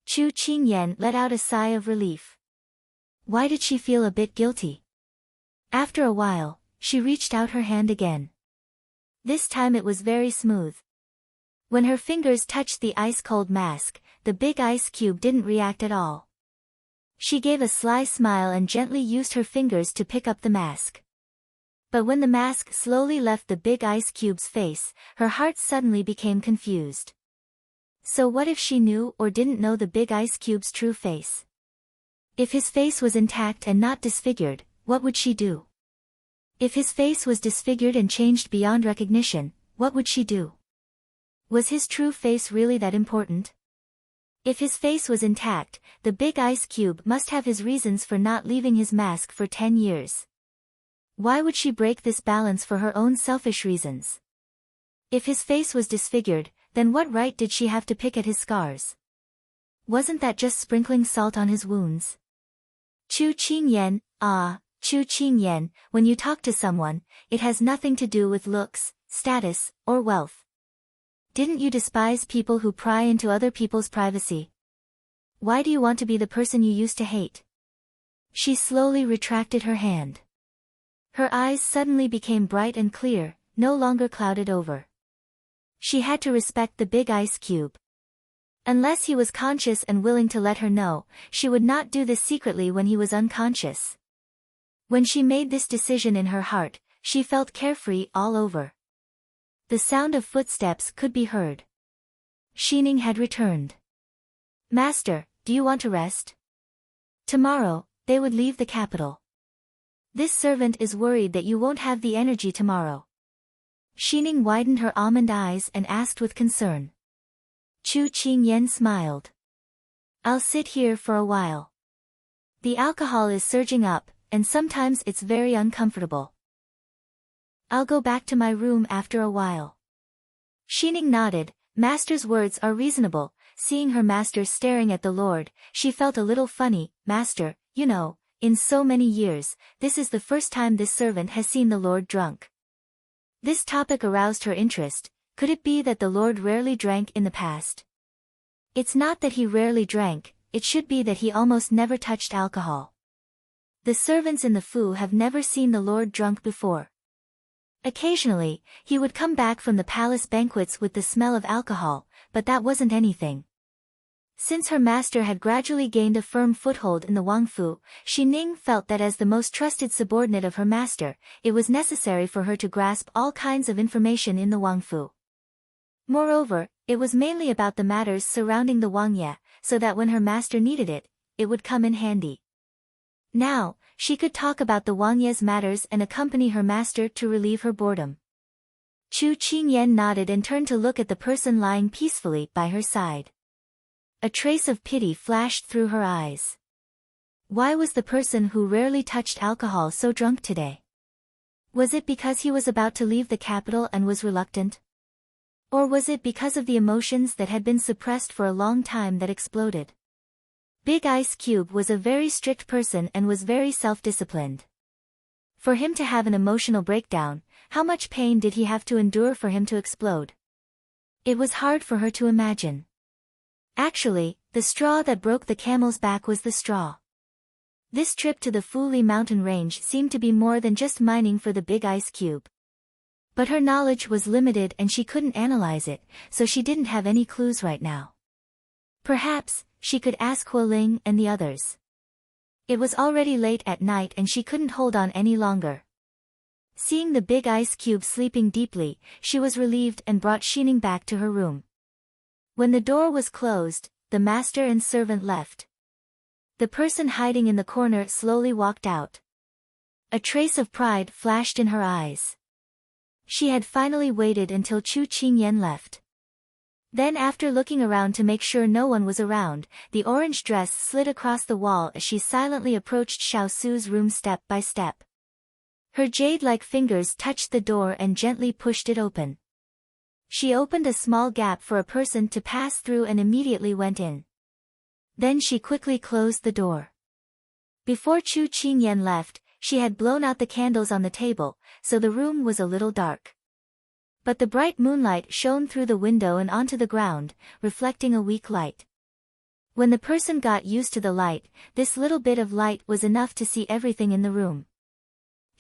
Chu Qingyan let out a sigh of relief. Why did she feel a bit guilty? After a while, she reached out her hand again. This time it was very smooth. When her fingers touched the ice-cold mask, the Big Ice Cube didn't react at all. She gave a sly smile and gently used her fingers to pick up the mask. But when the mask slowly left the Big Ice Cube's face, her heart suddenly became confused. So what if she knew or didn't know the Big Ice Cube's true face? If his face was intact and not disfigured, what would she do? If his face was disfigured and changed beyond recognition, what would she do? Was his true face really that important? If his face was intact, the Big Ice Cube must have his reasons for not leaving his mask for 10 years. Why would she break this balance for her own selfish reasons? If his face was disfigured, then what right did she have to pick at his scars? Wasn't that just sprinkling salt on his wounds? Chu Qingyan, Chu Qingyan, when you talk to someone, it has nothing to do with looks, status, or wealth. Didn't you despise people who pry into other people's privacy? Why do you want to be the person you used to hate? She slowly retracted her hand. Her eyes suddenly became bright and clear, no longer clouded over. She had to respect the Big Ice Cube. Unless he was conscious and willing to let her know, she would not do this secretly when he was unconscious. When she made this decision in her heart, she felt carefree all over. The sound of footsteps could be heard. Xining had returned. Master, do you want to rest? Tomorrow, they would leave the capital. This servant is worried that you won't have the energy tomorrow. Xining widened her almond eyes and asked with concern. Chu Qingyan smiled. I'll sit here for a while. The alcohol is surging up, and sometimes it's very uncomfortable. I'll go back to my room after a while. Xining nodded. Master's words are reasonable. Seeing her master staring at the Lord, she felt a little funny. Master, you know, in so many years, this is the first time this servant has seen the Lord drunk. This topic aroused her interest. Could it be that the Lord rarely drank in the past? It's not that he rarely drank, it should be that he almost never touched alcohol. The servants in the Fu have never seen the Lord drunk before. Occasionally, he would come back from the palace banquets with the smell of alcohol, but that wasn't anything. Since her master had gradually gained a firm foothold in the Wangfu, Xi Ning felt that as the most trusted subordinate of her master, it was necessary for her to grasp all kinds of information in the Wangfu. Moreover, it was mainly about the matters surrounding the Wangye, so that when her master needed it, it would come in handy. Now, she could talk about the Wangye's matters and accompany her master to relieve her boredom. Chu Qingyan nodded and turned to look at the person lying peacefully by her side. A trace of pity flashed through her eyes. Why was the person who rarely touched alcohol so drunk today? Was it because he was about to leave the capital and was reluctant? Or was it because of the emotions that had been suppressed for a long time that exploded? Big Ice Cube was a very strict person and was very self-disciplined. For him to have an emotional breakdown, how much pain did he have to endure for him to explode? It was hard for her to imagine. Actually, the straw that broke the camel's back was the straw. This trip to the Fuli mountain range seemed to be more than just mining for the Big Ice Cube. But her knowledge was limited and she couldn't analyze it, so she didn't have any clues right now. Perhaps, she could ask Hualing and the others. It was already late at night and she couldn't hold on any longer. Seeing the Big Ice Cube sleeping deeply, she was relieved and brought Xining back to her room. When the door was closed, the master and servant left. The person hiding in the corner slowly walked out. A trace of pride flashed in her eyes. She had finally waited until Chu Qingyan left. Then after looking around to make sure no one was around, the orange dress slid across the wall as she silently approached Xiao Su's room step by step. Her jade-like fingers touched the door and gently pushed it open. She opened a small gap for a person to pass through and immediately went in. Then she quickly closed the door. Before Chu Qingyan left, she had blown out the candles on the table, so the room was a little dark. But the bright moonlight shone through the window and onto the ground, reflecting a weak light. When the person got used to the light, this little bit of light was enough to see everything in the room.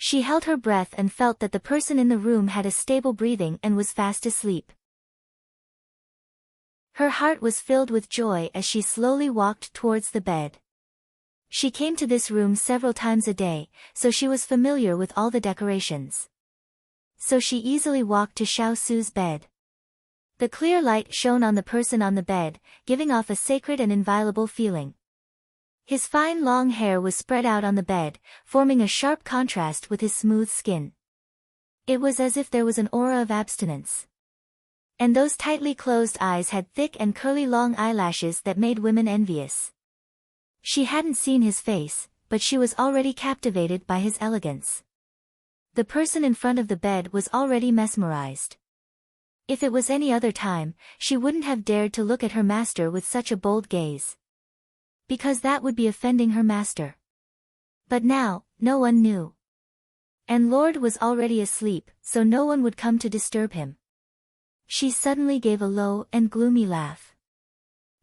She held her breath and felt that the person in the room had a stable breathing and was fast asleep. Her heart was filled with joy as she slowly walked towards the bed. She came to this room several times a day, so she was familiar with all the decorations. So she easily walked to Xiao Su's bed. The clear light shone on the person on the bed, giving off a sacred and inviolable feeling. His fine long hair was spread out on the bed, forming a sharp contrast with his smooth skin. It was as if there was an aura of abstinence. And those tightly closed eyes had thick and curly long eyelashes that made women envious. She hadn't seen his face, but she was already captivated by his elegance. The person in front of the bed was already mesmerized. If it was any other time, she wouldn't have dared to look at her master with such a bold gaze. Because that would be offending her master. But now, no one knew. And Lord was already asleep, so no one would come to disturb him. She suddenly gave a low and gloomy laugh.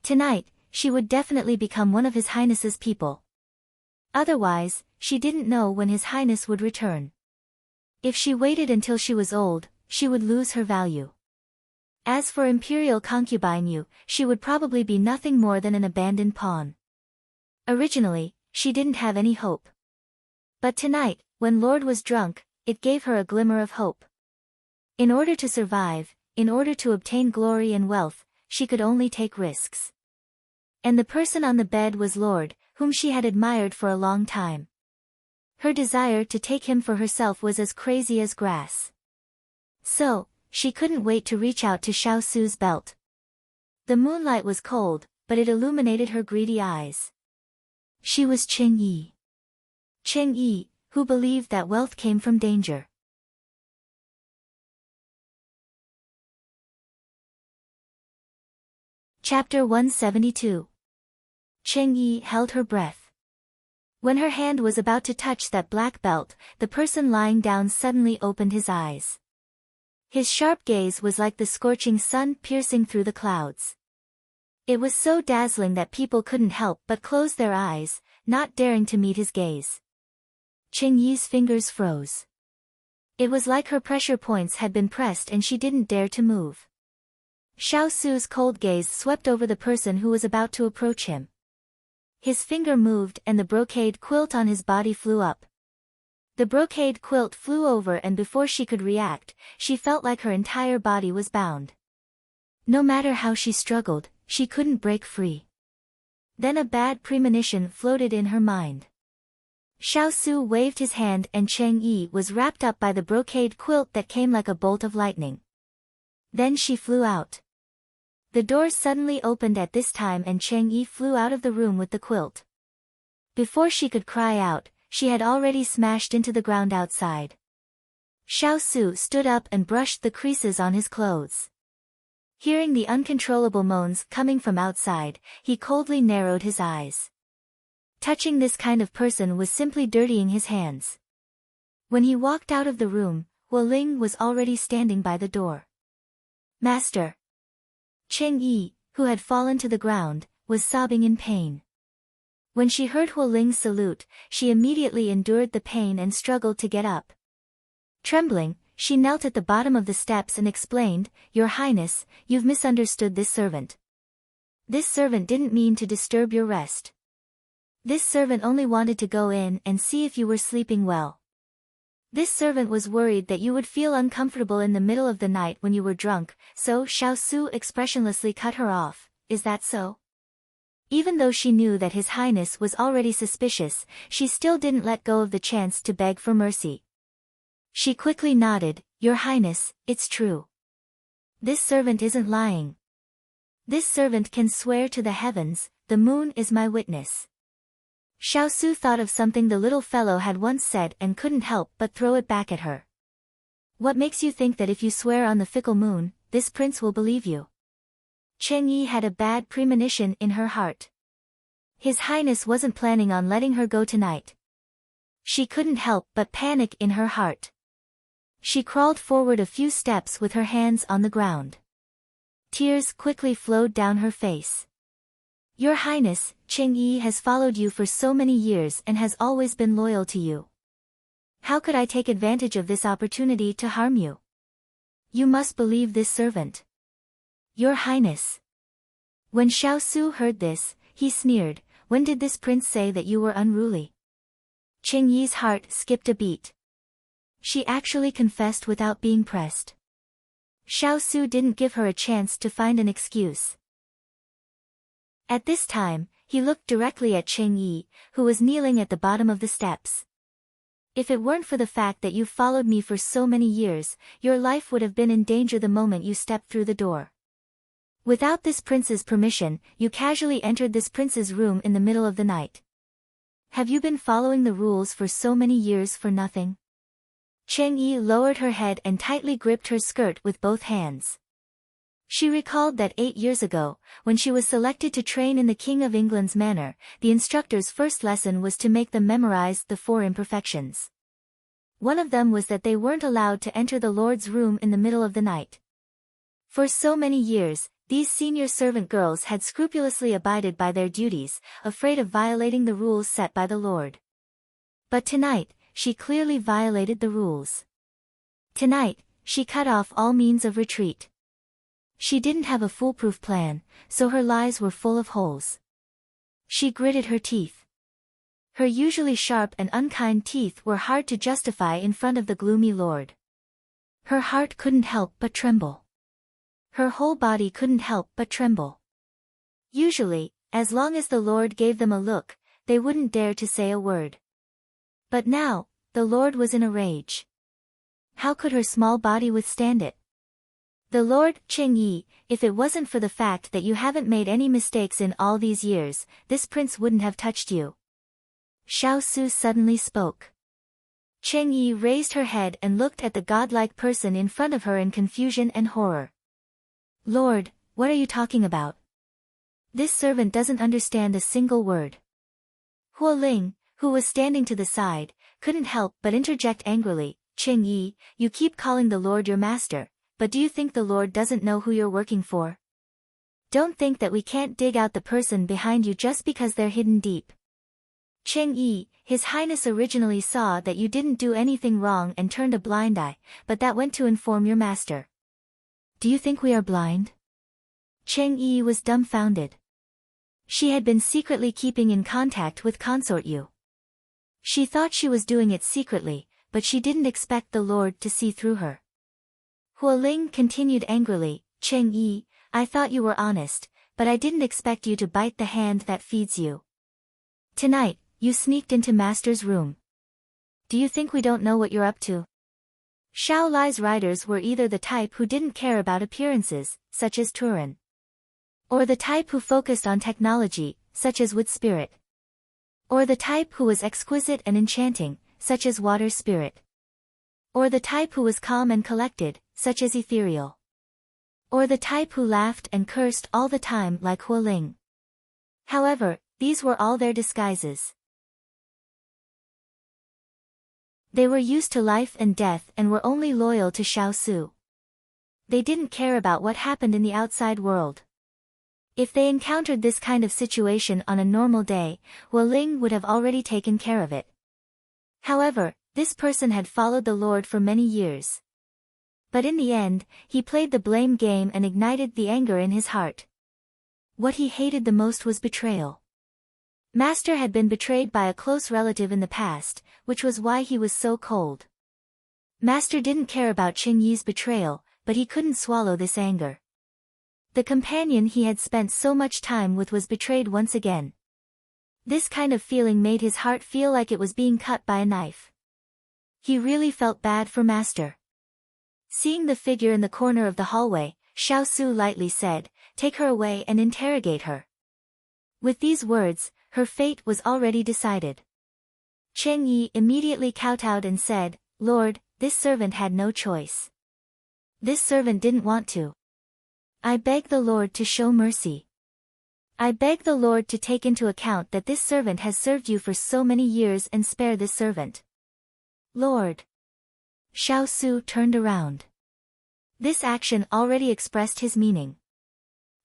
Tonight, she would definitely become one of His Highness's people. Otherwise, she didn't know when His Highness would return. If she waited until she was old, she would lose her value. As for imperial concubine Yu, she would probably be nothing more than an abandoned pawn. Originally, she didn't have any hope. But tonight, when Lord was drunk, it gave her a glimmer of hope. In order to survive, in order to obtain glory and wealth, she could only take risks. And the person on the bed was Lord, whom she had admired for a long time. Her desire to take him for herself was as crazy as grass. So, she couldn't wait to reach out to Xiao Su's belt. The moonlight was cold, but it illuminated her greedy eyes. She was Cheng Yi. Cheng Yi, who believed that wealth came from danger. Chapter 172. Cheng Yi held her breath. When her hand was about to touch that black belt, the person lying down suddenly opened his eyes. His sharp gaze was like the scorching sun piercing through the clouds. It was so dazzling that people couldn't help but close their eyes, not daring to meet his gaze. Cheng Yi's fingers froze. It was like her pressure points had been pressed and she didn't dare to move. Xiao Su's cold gaze swept over the person who was about to approach him. His finger moved and the brocade quilt on his body flew up. The brocade quilt flew over and before she could react, she felt like her entire body was bound. No matter how she struggled, she couldn't break free. Then a bad premonition floated in her mind. Xiao Su waved his hand and Cheng Yi was wrapped up by the brocade quilt that came like a bolt of lightning. Then she flew out. The doors suddenly opened at this time and Cheng Yi flew out of the room with the quilt. Before she could cry out, she had already smashed into the ground outside. Xiao Su stood up and brushed the creases on his clothes. Hearing the uncontrollable moans coming from outside, he coldly narrowed his eyes. Touching this kind of person was simply dirtying his hands. When he walked out of the room, Hu Ling was already standing by the door. Master! Cheng Yi, who had fallen to the ground, was sobbing in pain. When she heard Hu Ling's salute, she immediately endured the pain and struggled to get up. Trembling, she knelt at the bottom of the steps and explained, "Your Highness, you've misunderstood this servant. This servant didn't mean to disturb your rest. This servant only wanted to go in and see if you were sleeping well. This servant was worried that you would feel uncomfortable in the middle of the night when you were drunk, so." Xiao Su expressionlessly cut her off. "Is that so?" Even though she knew that His Highness was already suspicious, she still didn't let go of the chance to beg for mercy. She quickly nodded, "Your Highness, it's true. This servant isn't lying. This servant can swear to the heavens, the moon is my witness." Xiao Su thought of something the little fellow had once said and couldn't help but throw it back at her. "What makes you think that if you swear on the fickle moon, this prince will believe you?" Cheng Yi had a bad premonition in her heart. His Highness wasn't planning on letting her go tonight. She couldn't help but panic in her heart. She crawled forward a few steps with her hands on the ground. Tears quickly flowed down her face. "Your Highness, Cheng Yi has followed you for so many years and has always been loyal to you. How could I take advantage of this opportunity to harm you? You must believe this servant. Your Highness." When Xiao Su heard this, he sneered, "When did this prince say that you were unruly?" Cheng Yi's heart skipped a beat. She actually confessed without being pressed. Xiao Su didn't give her a chance to find an excuse. At this time, he looked directly at Cheng Yi, who was kneeling at the bottom of the steps. "If it weren't for the fact that you've followed me for so many years, your life would have been in danger the moment you stepped through the door. Without this prince's permission, you casually entered this prince's room in the middle of the night. Have you been following the rules for so many years for nothing?" Cheng Yi lowered her head and tightly gripped her skirt with both hands. She recalled that 8 years ago, when she was selected to train in the King of England's manor, the instructor's first lesson was to make them memorize the 4 imperfections. One of them was that they weren't allowed to enter the Lord's room in the middle of the night. For so many years, these senior servant girls had scrupulously abided by their duties, afraid of violating the rules set by the Lord. But tonight, she clearly violated the rules. Tonight, she cut off all means of retreat. She didn't have a foolproof plan, so her lies were full of holes. She gritted her teeth. Her usually sharp and unkind teeth were hard to justify in front of the gloomy Lord. Her heart couldn't help but tremble. Her whole body couldn't help but tremble. Usually, as long as the Lord gave them a look, they wouldn't dare to say a word. But now, the Lord was in a rage. How could her small body withstand it? "The Lord, Cheng Yi, if it wasn't for the fact that you haven't made any mistakes in all these years, this prince wouldn't have touched you." Xiao Su suddenly spoke. Cheng Yi raised her head and looked at the godlike person in front of her in confusion and horror. "Lord, what are you talking about? This servant doesn't understand a single word." Hu Ling, who was standing to the side, couldn't help but interject angrily, "Cheng Yi, you keep calling the Lord your master, but do you think the Lord doesn't know who you're working for? Don't think that we can't dig out the person behind you just because they're hidden deep. Cheng Yi, His Highness originally saw that you didn't do anything wrong and turned a blind eye, but that went to inform your master. Do you think we are blind? Cheng Yi was dumbfounded. She had been secretly keeping in contact with Consort Yu. She thought she was doing it secretly, but she didn't expect the Lord to see through her. Hualing continued angrily, Cheng Yi, I thought you were honest, but I didn't expect you to bite the hand that feeds you. Tonight, you sneaked into Master's room. Do you think we don't know what you're up to? Xiao Lai's riders were either the type who didn't care about appearances, such as Turin, or the type who focused on technology, such as Wood Spirit, or the type who was exquisite and enchanting, such as Water Spirit, or the type who was calm and collected, such as Ethereal, or the type who laughed and cursed all the time like Hualing. However, these were all their disguises. They were used to life and death and were only loyal to Xiao Su. They didn't care about what happened in the outside world. If they encountered this kind of situation on a normal day, Hualing would have already taken care of it. However, this person had followed the Lord for many years. But in the end, he played the blame game and ignited the anger in his heart. What he hated the most was betrayal. Master had been betrayed by a close relative in the past, which was why he was so cold. Master didn't care about Cheng Yi's betrayal, but he couldn't swallow this anger. The companion he had spent so much time with was betrayed once again. This kind of feeling made his heart feel like it was being cut by a knife. He really felt bad for Master. Seeing the figure in the corner of the hallway, Xiao Su lightly said, "Take her away and interrogate her." With these words, her fate was already decided. Cheng Yi immediately kowtowed and said, "Lord, this servant had no choice. This servant didn't want to. I beg the Lord to show mercy. I beg the Lord to take into account that this servant has served you for so many years and spare this servant. Lord." Xiao Su turned around. This action already expressed his meaning.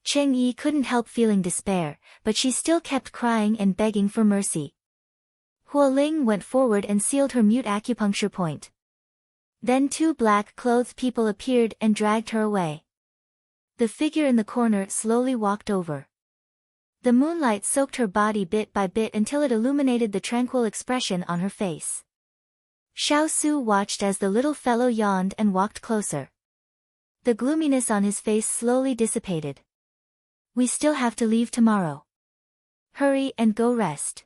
Cheng Yi couldn't help feeling despair, but she still kept crying and begging for mercy. Hualing went forward and sealed her mute acupuncture point. Then two black-clothed people appeared and dragged her away. The figure in the corner slowly walked over. The moonlight soaked her body bit by bit until it illuminated the tranquil expression on her face. Xiao Su watched as the little fellow yawned and walked closer. The gloominess on his face slowly dissipated. "We still have to leave tomorrow. Hurry and go rest.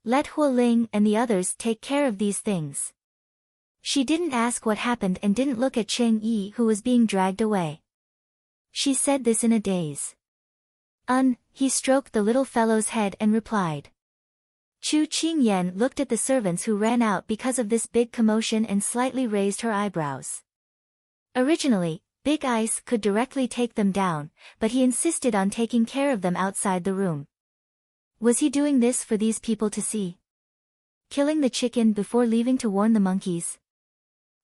Let Hualing and the others take care of these things." She didn't ask what happened and didn't look at Cheng Yi who was being dragged away. She said this in a daze. He stroked the little fellow's head and replied. Chu Qingyan looked at the servants who ran out because of this big commotion and slightly raised her eyebrows. Originally, Big Ice could directly take them down, but he insisted on taking care of them outside the room. Was he doing this for these people to see? Killing the chicken before leaving to warn the monkeys?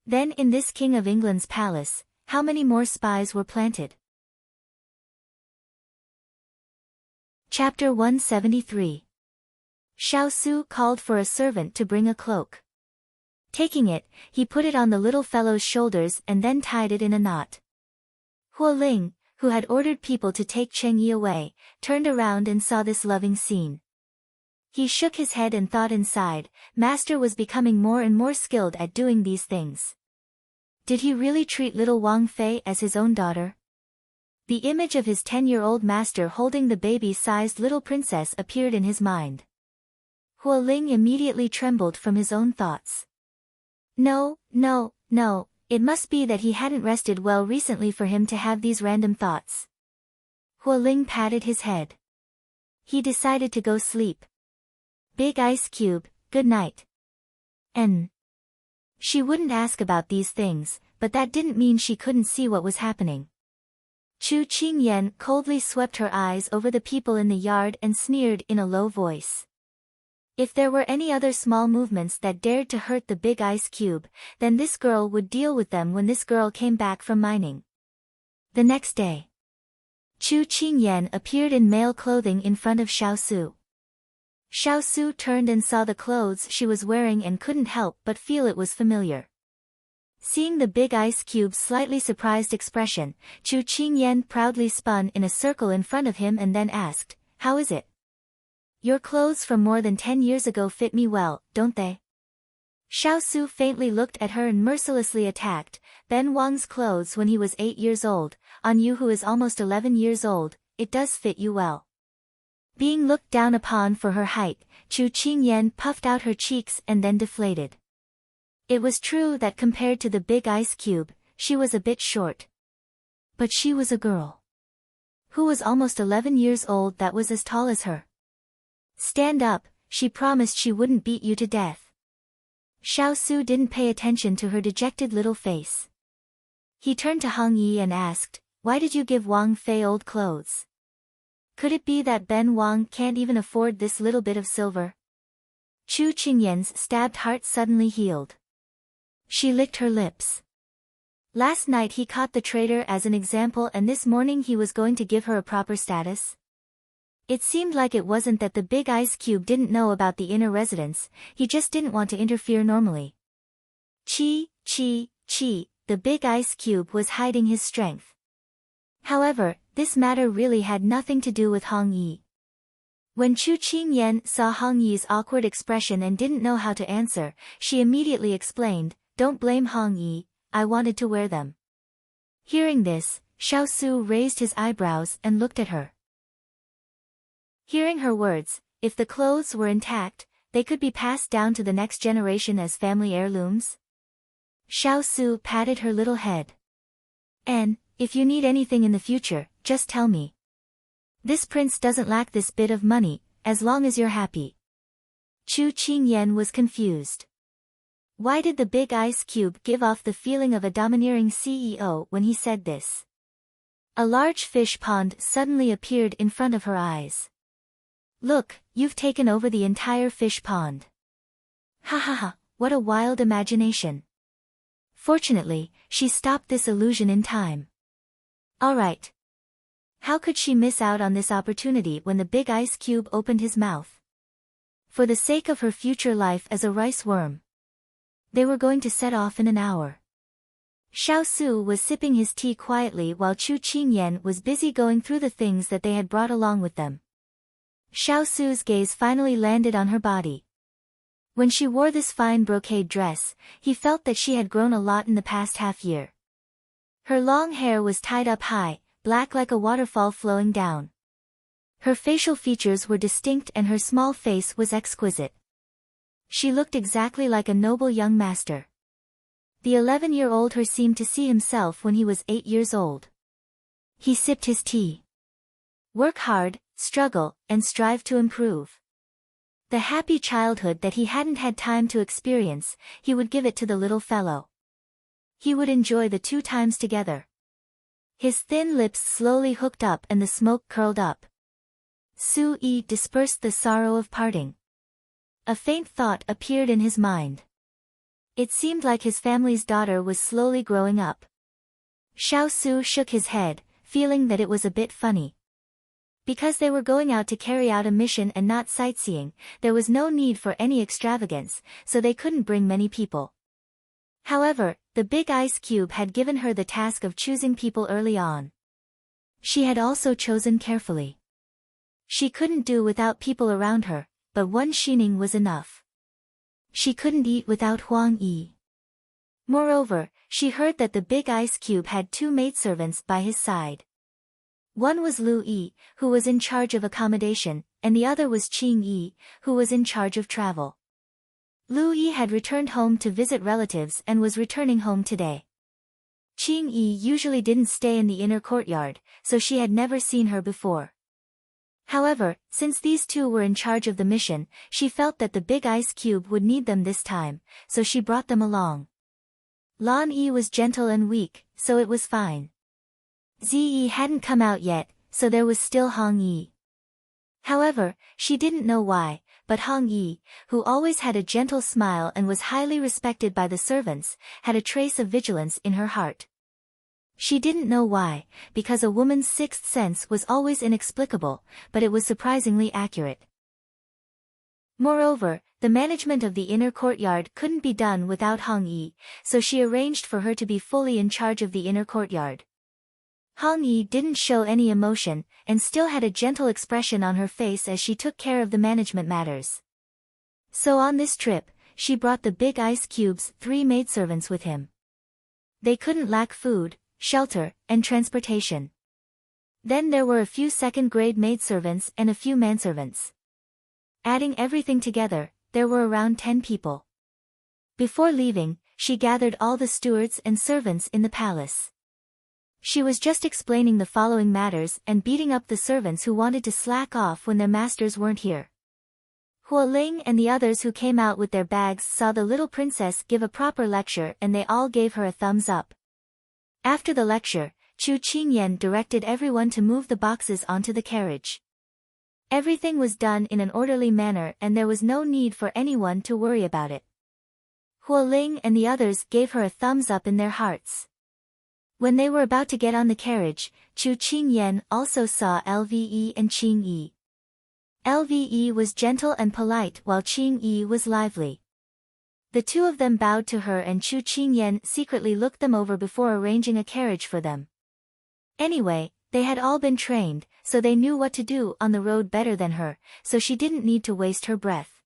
Then in this King of England's palace, how many more spies were planted? Chapter 173. Xiao Su called for a servant to bring a cloak. Taking it, he put it on the little fellow's shoulders and then tied it in a knot. Hualing, who had ordered people to take Cheng Yi away, turned around and saw this loving scene. He shook his head and thought inside, Master was becoming more and more skilled at doing these things. Did he really treat little Wang Fei as his own daughter? The image of his 10-year-old master holding the baby-sized little princess appeared in his mind. Hualing immediately trembled from his own thoughts. No, it must be that he hadn't rested well recently for him to have these random thoughts. Hualing patted his head. He decided to go sleep. Big Ice Cube, good night. She wouldn't ask about these things, but that didn't mean she couldn't see what was happening. Chu Qingyan coldly swept her eyes over the people in the yard and sneered in a low voice. If there were any other small movements that dared to hurt the Big Ice Cube, then this girl would deal with them when this girl came back from mining. The next day, Chu Qingyan appeared in male clothing in front of Xiao Su. Xiao Su turned and saw the clothes she was wearing and couldn't help but feel it was familiar. Seeing the big ice cube's slightly surprised expression, Chu Qingyan proudly spun in a circle in front of him and then asked, "How is it? Your clothes from more than 10 years ago fit me well, don't they?" Xiao Su faintly looked at her and mercilessly attacked, "Ben Wang's clothes when he was 8 years old, on you who is almost 11 years old, it does fit you well." Being looked down upon for her height, Chu Qingyan puffed out her cheeks and then deflated. It was true that compared to the big ice cube, she was a bit short. But she was a girl who was almost 11 years old that was as tall as her. "Stand up," she promised she wouldn't beat you to death. Xiao Su didn't pay attention to her dejected little face. He turned to Hong Yi and asked, "Why did you give Wang Fei old clothes? Could it be that Ben Wang can't even afford this little bit of silver?" Chu Qingyan's stabbed heart suddenly healed. She licked her lips. Last night he caught the traitor as an example and this morning he was going to give her a proper status? It seemed like it wasn't that the big ice cube didn't know about the inner residence, he just didn't want to interfere normally. Chi, the big ice cube was hiding his strength. However, this matter really had nothing to do with Hong Yi. When Chu Qingyan saw Hong Yi's awkward expression and didn't know how to answer, she immediately explained, "Don't blame Hong Yi, I wanted to wear them." Hearing this, Xiao Su raised his eyebrows and looked at her. Hearing her words, if the clothes were intact, they could be passed down to the next generation as family heirlooms? Xiao Su patted her little head. "And, if you need anything in the future, just tell me. This prince doesn't lack this bit of money, as long as you're happy." Chu Qingyan was confused. Why did the big ice cube give off the feeling of a domineering CEO when he said this? A large fish pond suddenly appeared in front of her eyes. "Look, you've taken over the entire fish pond." Ha ha ha, what a wild imagination. Fortunately, she stopped this illusion in time. Alright. How could she miss out on this opportunity when the big ice cube opened his mouth? For the sake of her future life as a rice worm. They were going to set off in an hour. Xiao Su was sipping his tea quietly while Chu Qingyan was busy going through the things that they had brought along with them. Xiao Su's gaze finally landed on her body. When she wore this fine brocade dress, he felt that she had grown a lot in the past half year. Her long hair was tied up high, black like a waterfall flowing down. Her facial features were distinct and her small face was exquisite. She looked exactly like a noble young master. The 11-year-old her seemed to see himself when he was 8 years old. He sipped his tea. Work hard, struggle, and strive to improve. The happy childhood that he hadn't had time to experience, he would give it to the little fellow. He would enjoy the 2 times together. His thin lips slowly hooked up and the smoke curled up. Su-yi dispersed the sorrow of parting. A faint thought appeared in his mind. It seemed like his family's daughter was slowly growing up. Xiao Su shook his head, feeling that it was a bit funny. Because they were going out to carry out a mission and not sightseeing, there was no need for any extravagance, so they couldn't bring many people. However, the big ice cube had given her the task of choosing people early on. She had also chosen carefully. She couldn't do without people around her, but one Xining was enough. She couldn't eat without Huang Yi. Moreover, she heard that the big ice cube had 2 maidservants by his side. One was Lu Yi, who was in charge of accommodation, and the other was Qing Yi, who was in charge of travel. Lu Yi had returned home to visit relatives and was returning home today. Qing Yi usually didn't stay in the inner courtyard, so she had never seen her before. However, since these 2 were in charge of the mission, she felt that the big ice cube would need them this time, so she brought them along. Lan Yi was gentle and weak, so it was fine. Ziyi hadn't come out yet, so there was still Hong Yi. However, she didn't know why, but Hong Yi, who always had a gentle smile and was highly respected by the servants, had a trace of vigilance in her heart. She didn't know why, because a woman's 6th sense was always inexplicable, but it was surprisingly accurate. Moreover, the management of the inner courtyard couldn't be done without Hong Yi, so she arranged for her to be fully in charge of the inner courtyard. Hong Yi didn't show any emotion, and still had a gentle expression on her face as she took care of the management matters. So on this trip, she brought the Big Ice Cube's 3 maidservants with him. They couldn't lack food, shelter, and transportation. Then there were a few second-grade maidservants and a few manservants. Adding everything together, there were around 10 people. Before leaving, she gathered all the stewards and servants in the palace. She was just explaining the following matters and beating up the servants who wanted to slack off when their masters weren't here. Huo Ling and the others who came out with their bags saw the little princess give a proper lecture and they all gave her a thumbs up. After the lecture, Chu Qingyan directed everyone to move the boxes onto the carriage. Everything was done in an orderly manner and there was no need for anyone to worry about it. Huo Ling and the others gave her a thumbs up in their hearts. When they were about to get on the carriage, Chu Qingyan also saw Lve and Qingyi. Lve was gentle and polite while Qingyi was lively. The two of them bowed to her and Chu Qingyan secretly looked them over before arranging a carriage for them. Anyway, they had all been trained, so they knew what to do on the road better than her, so she didn't need to waste her breath.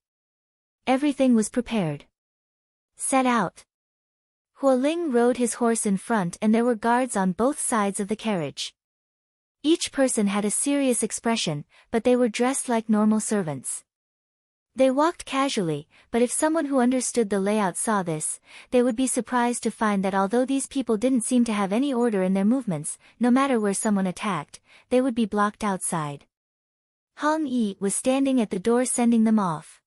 Everything was prepared. Set out. Huo Ling rode his horse in front and there were guards on both sides of the carriage. Each person had a serious expression, but they were dressed like normal servants. They walked casually, but if someone who understood the layout saw this, they would be surprised to find that although these people didn't seem to have any order in their movements, no matter where someone attacked, they would be blocked outside. Hong Yi was standing at the door sending them off.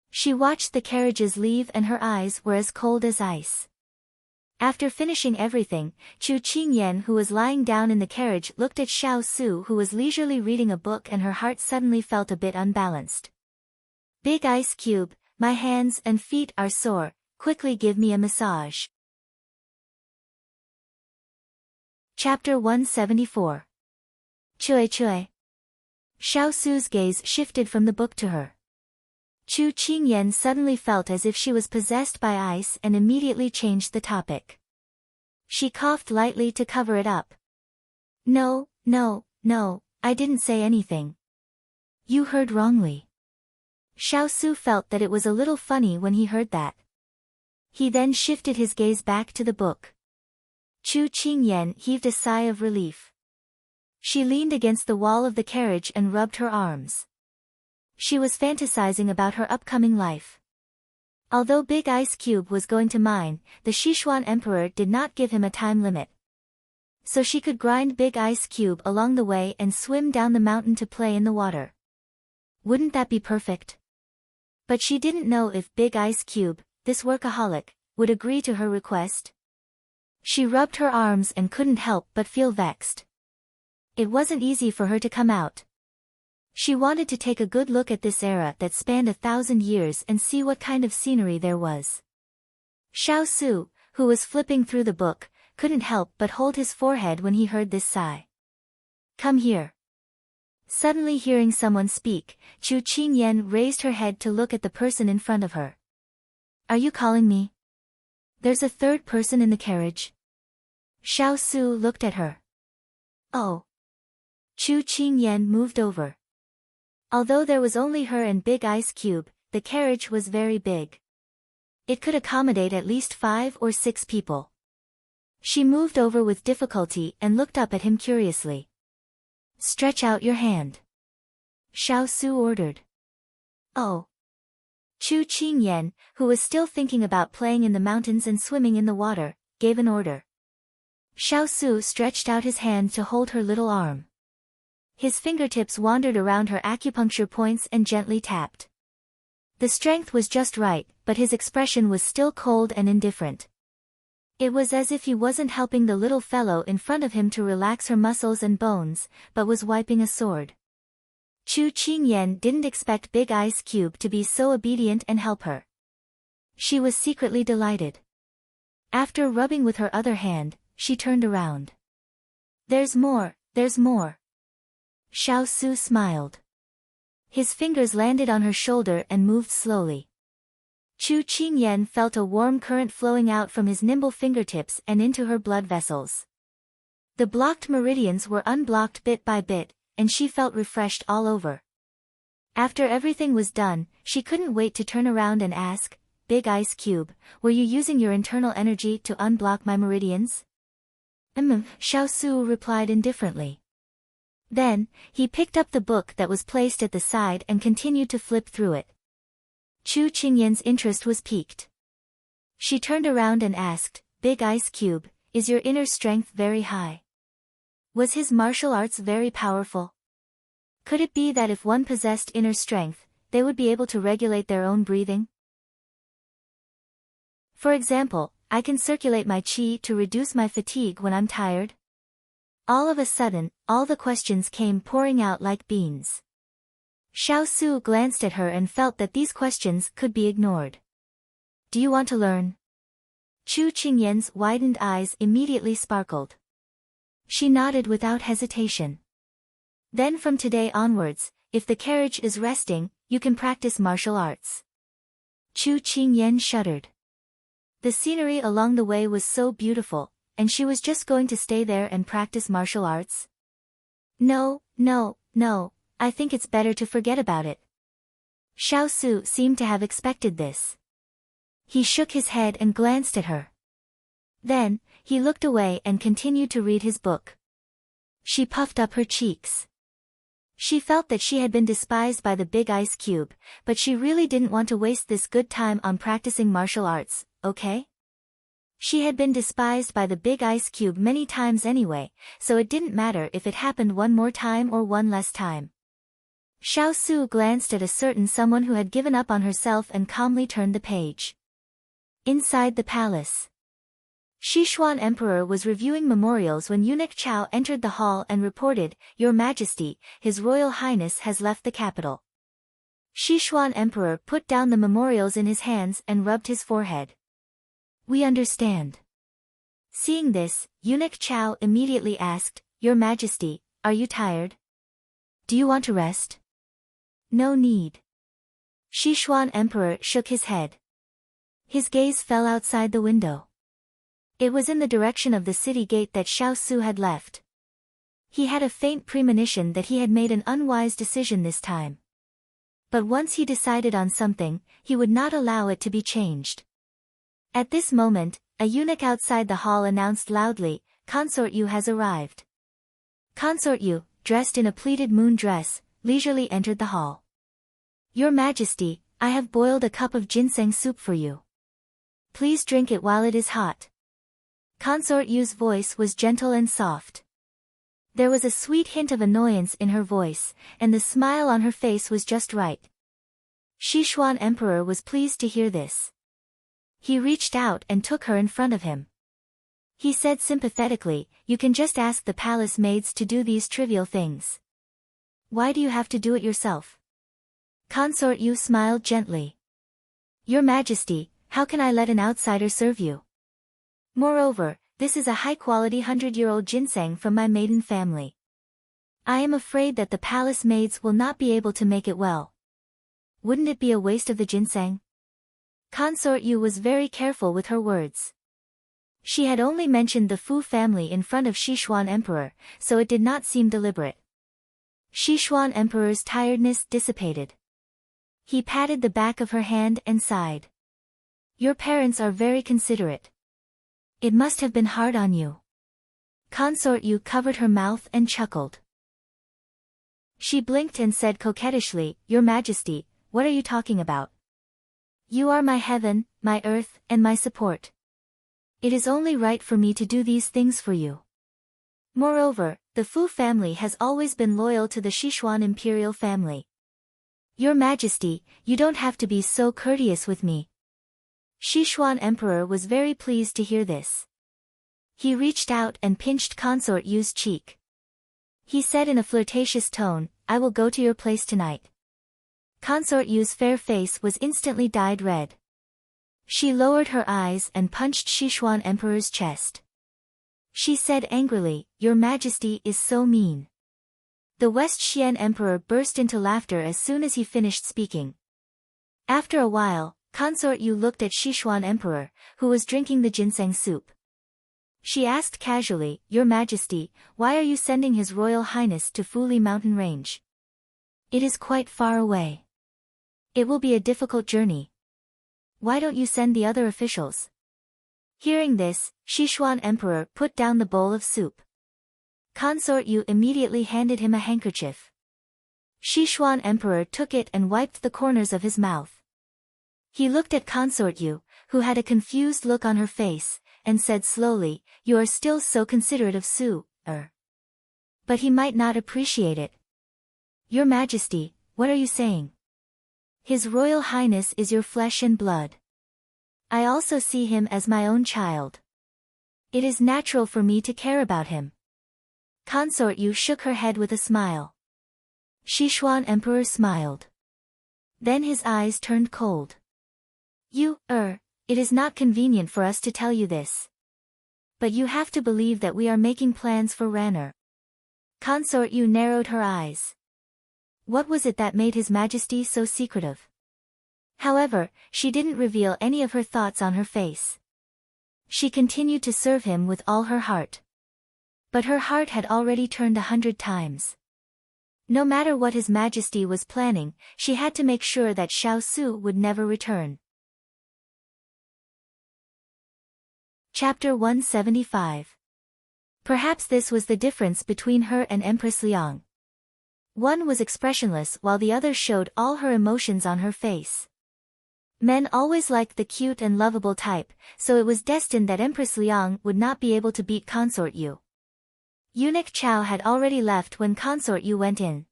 She watched the carriages leave and her eyes were as cold as ice. After finishing everything, Chu Qingyan who was lying down in the carriage looked at Xiao Su who was leisurely reading a book and her heart suddenly felt a bit unbalanced. Big Ice Cube, my hands and feet are sore, quickly give me a massage. Chapter 174. Chui Chui. Xiao Su's gaze shifted from the book to her. Chu Qingyan suddenly felt as if she was possessed by ice and immediately changed the topic. She coughed lightly to cover it up. No, I didn't say anything. You heard wrongly. Xiao Su felt that it was a little funny when he heard that. He then shifted his gaze back to the book. Chu Qingyan heaved a sigh of relief. She leaned against the wall of the carriage and rubbed her arms. She was fantasizing about her upcoming life. Although Big Ice Cube was going to mine, the Sichuan Emperor did not give him a time limit. So she could grind Big Ice Cube along the way and swim down the mountain to play in the water. Wouldn't that be perfect? But she didn't know if Big Ice Cube, this workaholic, would agree to her request. She rubbed her arms and couldn't help but feel vexed. It wasn't easy for her to come out. She wanted to take a good look at this era that spanned 1,000 years and see what kind of scenery there was. Xiao Su, who was flipping through the book, couldn't help but hold his forehead when he heard this sigh. Come here. Suddenly hearing someone speak, Chu Qingyan raised her head to look at the person in front of her. Are you calling me? There's a third person in the carriage. Xiao Su looked at her. Oh. Chu Qingyan moved over. Although there was only her and Big Ice Cube, the carriage was very big. It could accommodate at least 5 or 6 people. She moved over with difficulty and looked up at him curiously. Stretch out your hand. Xiao Su ordered. Oh. Chu Qingyan, who was still thinking about playing in the mountains and swimming in the water, gave an order. Xiao Su stretched out his hand to hold her little arm. His fingertips wandered around her acupuncture points and gently tapped. The strength was just right, but his expression was still cold and indifferent. It was as if he wasn't helping the little fellow in front of him to relax her muscles and bones, but was wiping a sword. Chu Qingyan didn't expect Big Ice Cube to be so obedient and help her. She was secretly delighted. After rubbing with her other hand, she turned around. There's more. Xiao Su smiled. His fingers landed on her shoulder and moved slowly. Chu Qingyan felt a warm current flowing out from his nimble fingertips and into her blood vessels. The blocked meridians were unblocked bit by bit, and she felt refreshed all over. After everything was done, she couldn't wait to turn around and ask, "Big Ice Cube, were you using your internal energy to unblock my meridians?" Xiao Su replied indifferently. Then, he picked up the book that was placed at the side and continued to flip through it. Chu Qingyan's interest was piqued. She turned around and asked, "Big Ice Cube, is your inner strength very high? Was his martial arts very powerful? Could it be that if one possessed inner strength, they would be able to regulate their own breathing? For example, I can circulate my qi to reduce my fatigue when I'm tired?" All of a sudden, all the questions came pouring out like beans. Xiao Su glanced at her and felt that these questions could be ignored. "Do you want to learn?" Chu Qingyan's widened eyes immediately sparkled. She nodded without hesitation. "Then from today onwards, if the carriage is resting, you can practice martial arts." Chu Qingyan shuddered. The scenery along the way was so beautiful, and she was just going to stay there and practice martial arts? No, I think it's better to forget about it. Xiao Su seemed to have expected this. He shook his head and glanced at her. Then, he looked away and continued to read his book. She puffed up her cheeks. She felt that she had been despised by the Big Ice Cube, but she really didn't want to waste this good time on practicing martial arts, okay? She had been despised by the Big Ice Cube many times anyway, so it didn't matter if it happened one more time or one less time. Xiao Su glanced at a certain someone who had given up on herself and calmly turned the page. Inside the palace, Sichuan Emperor was reviewing memorials when Eunuch Chao entered the hall and reported, "Your Majesty, His Royal Highness has left the capital." Sichuan Emperor put down the memorials in his hands and rubbed his forehead. "We understand." Seeing this, Eunuch Chao immediately asked, "Your Majesty, are you tired? Do you want to rest?" "No need." Sichuan Emperor shook his head. His gaze fell outside the window. It was in the direction of the city gate that Xiao Su had left. He had a faint premonition that he had made an unwise decision this time. But once he decided on something, he would not allow it to be changed. At this moment, a eunuch outside the hall announced loudly, "Consort Yu has arrived." Consort Yu, dressed in a pleated moon dress, leisurely entered the hall. "Your Majesty, I have boiled a cup of ginseng soup for you. Please drink it while it is hot." Consort Yu's voice was gentle and soft. There was a sweet hint of annoyance in her voice, and the smile on her face was just right. Sichuan Emperor was pleased to hear this. He reached out and took her in front of him. He said sympathetically, "You can just ask the palace maids to do these trivial things. Why do you have to do it yourself?" Consort Yu smiled gently. "Your Majesty, how can I let an outsider serve you? Moreover, this is a high-quality 100-year-old ginseng from my maiden family. I am afraid that the palace maids will not be able to make it well. Wouldn't it be a waste of the ginseng?" Consort Yu was very careful with her words. She had only mentioned the Fu family in front of Sichuan Emperor, so it did not seem deliberate. Sichuan Emperor's tiredness dissipated. He patted the back of her hand and sighed. "Your parents are very considerate. It must have been hard on you." Consort Yu covered her mouth and chuckled. She blinked and said coquettishly, "Your Majesty, what are you talking about? You are my heaven, my earth, and my support. It is only right for me to do these things for you. Moreover, the Fu family has always been loyal to the Sichuan imperial family. Your Majesty, you don't have to be so courteous with me." Sichuan Emperor was very pleased to hear this. He reached out and pinched Consort Yu's cheek. He said in a flirtatious tone, "I will go to your place tonight." Consort Yu's fair face was instantly dyed red. She lowered her eyes and punched Sichuan Emperor's chest. She said angrily, "Your Majesty is so mean. The West Xian emperor burst into laughter as soon as he finished speaking. After a while, Consort Yu looked at Sichuan emperor, who was drinking the ginseng soup. She asked casually, "Your Majesty, why are you sending His Royal Highness to Fuli mountain range? It is quite far away. It will be a difficult journey. Why don't you send the other officials?" Hearing this, Sichuan emperor put down the bowl of soup. Consort Yu immediately handed him a handkerchief. Sichuan emperor took it and wiped the corners of his mouth. He looked at Consort Yu, who had a confused look on her face, and said slowly, "You are still so considerate of Su, But he might not appreciate it." "Your Majesty, what are you saying? His Royal Highness is your flesh and blood. I also see him as my own child. It is natural for me to care about him." Consort Yu shook her head with a smile. Sichuan emperor smiled. Then his eyes turned cold. It is not convenient for us to tell you this. But you have to believe that we are making plans for Ranner. Consort Yu narrowed her eyes. What was it that made His Majesty so secretive? However, she didn't reveal any of her thoughts on her face. She continued to serve him with all her heart. But her heart had already turned 100 times. No matter what His Majesty was planning, she had to make sure that Xiao Su would never return. Chapter 175. Perhaps this was the difference between her and Empress Liang. One was expressionless while the other showed all her emotions on her face. Men always liked the cute and lovable type, so it was destined that Empress Liang would not be able to beat Consort Yu. Eunuch Chao had already left when Consort Yu went in.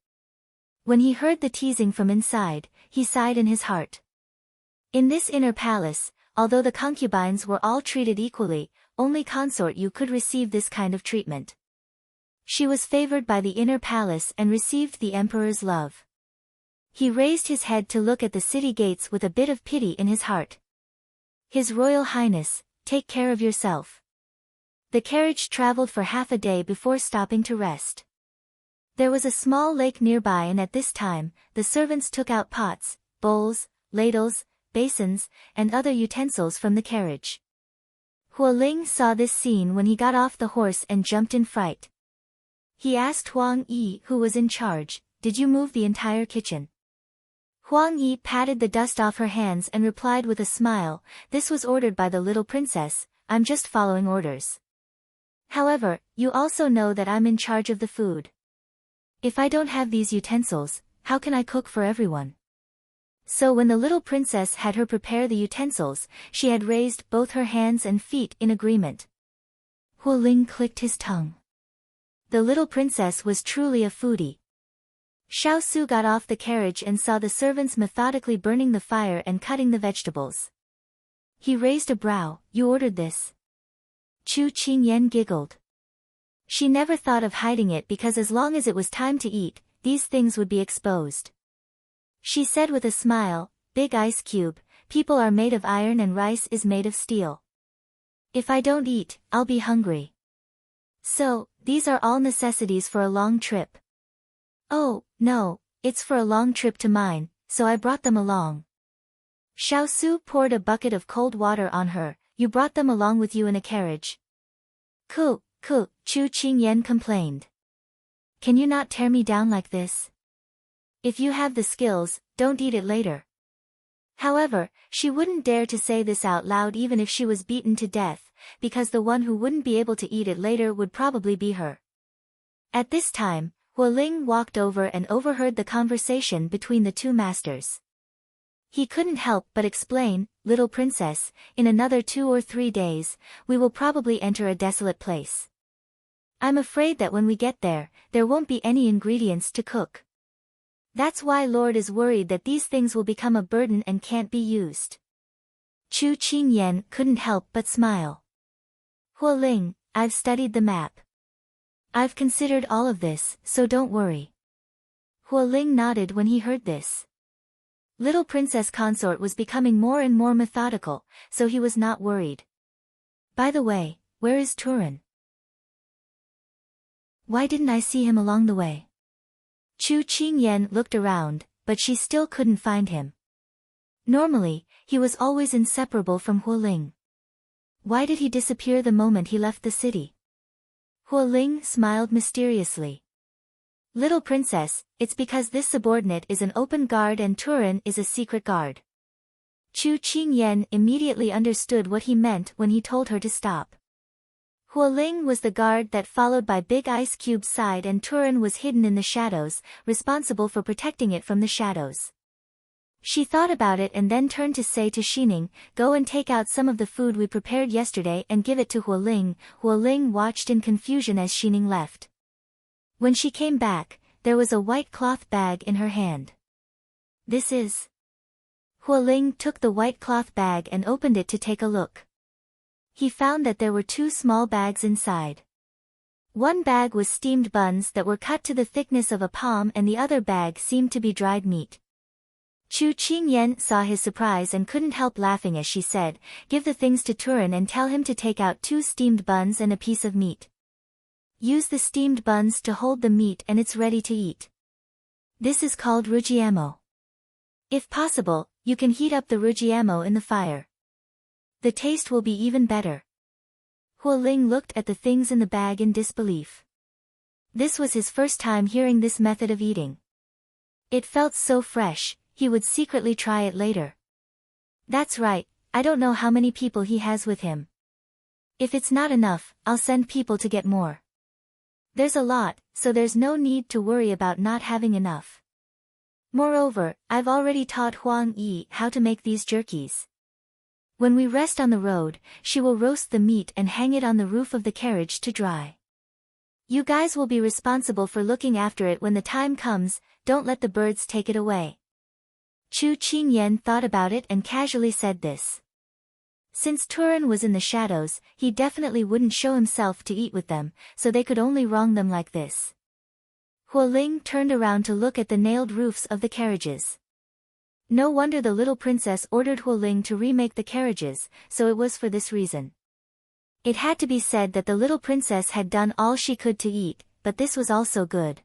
When he heard the teasing from inside, he sighed in his heart. In this inner palace, although the concubines were all treated equally, only Consort Yu could receive this kind of treatment. She was favored by the inner palace and received the emperor's love. He raised his head to look at the city gates with a bit of pity in his heart. "His Royal Highness, take care of yourself." The carriage traveled for half a day before stopping to rest. There was a small lake nearby, and at this time, the servants took out pots, bowls, ladles, basins, and other utensils from the carriage. Huo Ling saw this scene when he got off the horse and jumped in fright. He asked Huang Yi, who was in charge, "Did you move the entire kitchen?" Huang Yi patted the dust off her hands and replied with a smile, "This was ordered by the little princess, I'm just following orders. However, you also know that I'm in charge of the food. If I don't have these utensils, how can I cook for everyone?" So when the little princess had her prepare the utensils, she had raised both her hands and feet in agreement. Huo Ling clicked his tongue. The little princess was truly a foodie. Xiao Su got off the carriage and saw the servants methodically burning the fire and cutting the vegetables. He raised a brow. "You ordered this?" Chu Qingyan giggled. She never thought of hiding it because as long as it was time to eat, these things would be exposed. She said with a smile, "Big ice cube, people are made of iron and rice is made of steel. If I don't eat, I'll be hungry. So, these are all necessities for a long trip." "Oh, no, it's for a long trip to mine, so I brought them along." Xiao Su poured a bucket of cold water on her. "You brought them along with you in a carriage?" Chu Qingyan complained. "Can you not tear me down like this? If you have the skills, don't eat it later." However, she wouldn't dare to say this out loud even if she was beaten to death, because the one who wouldn't be able to eat it later would probably be her. At this time, Huo Ling walked over and overheard the conversation between the two masters. He couldn't help but explain, "Little princess, in another 2 or 3 days, we will probably enter a desolate place. I'm afraid that when we get there won't be any ingredients to cook. That's why Lord is worried that these things will become a burden and can't be used." Chu Qingyan couldn't help but smile. "Huo Ling, I've studied the map. I've considered all of this, so don't worry." Huo Ling nodded when he heard this. Little Princess Consort was becoming more and more methodical, so he was not worried. "By the way, where is Turin? Why didn't I see him along the way?" Chu Qingyan looked around, but she still couldn't find him. Normally, he was always inseparable from Hualing. Why did he disappear the moment he left the city? Hualing smiled mysteriously. Little princess, it's because this subordinate is an open guard and Turan is a secret guard. Chu Qingyan immediately understood what he meant when he told her to stop. Hualing was the guard that followed by Big Ice Cube's side and Turan was hidden in the shadows, responsible for protecting it from the shadows. She thought about it and then turned to say to Xining, "Go and take out some of the food we prepared yesterday and give it to Hualing." Hualing watched in confusion as Xining left. When she came back, there was a white cloth bag in her hand. "This is..." Hualing took the white cloth bag and opened it to take a look. He found that there were two small bags inside. One bag was steamed buns that were cut to the thickness of a palm and the other bag seemed to be dried meat. Chu Qingyan saw his surprise and couldn't help laughing as she said, "Give the things to Turan and tell him to take out 2 steamed buns and a piece of meat. Use the steamed buns to hold the meat and it's ready to eat. This is called rujiamo. If possible, you can heat up the rujiamo in the fire. The taste will be even better." Hualing looked at the things in the bag in disbelief. This was his first time hearing this method of eating. It felt so fresh, he would secretly try it later. "That's right, I don't know how many people he has with him. If it's not enough, I'll send people to get more. There's a lot, so there's no need to worry about not having enough. Moreover, I've already taught Huang Yi how to make these jerkies. When we rest on the road, she will roast the meat and hang it on the roof of the carriage to dry. You guys will be responsible for looking after it when the time comes, don't let the birds take it away." Chu Qingyan thought about it and casually said this. Since Turan was in the shadows, he definitely wouldn't show himself to eat with them, so they could only wrong them like this. Hualing turned around to look at the nailed roofs of the carriages. No wonder the little princess ordered Hualing to remake the carriages, so it was for this reason. It had to be said that the little princess had done all she could to eat, but this was also good.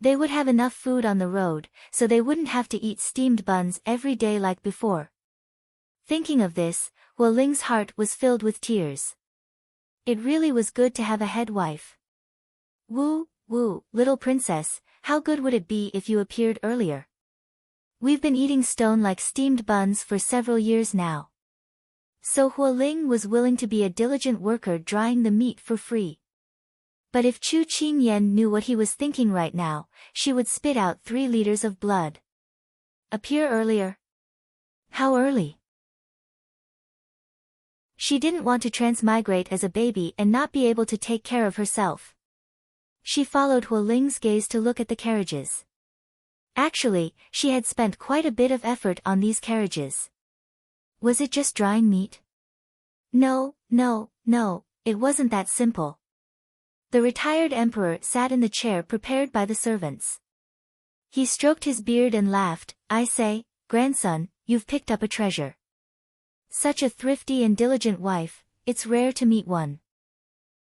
They would have enough food on the road, so they wouldn't have to eat steamed buns every day like before. Thinking of this, Hualing's heart was filled with tears. It really was good to have a head wife. "Woo, woo, little princess, how good would it be if you appeared earlier? We've been eating stone-like steamed buns for several years now." So Hualing was willing to be a diligent worker drying the meat for free. But if Chu Qingyan knew what he was thinking right now, she would spit out 3 liters of blood. Appear earlier? How early? She didn't want to transmigrate as a baby and not be able to take care of herself. She followed Hualing's gaze to look at the carriages. Actually, she had spent quite a bit of effort on these carriages. Was it just drying meat? No, it wasn't that simple. The retired emperor sat in the chair prepared by the servants. He stroked his beard and laughed, "I say, grandson, you've picked up a treasure. Such a thrifty and diligent wife, it's rare to meet one."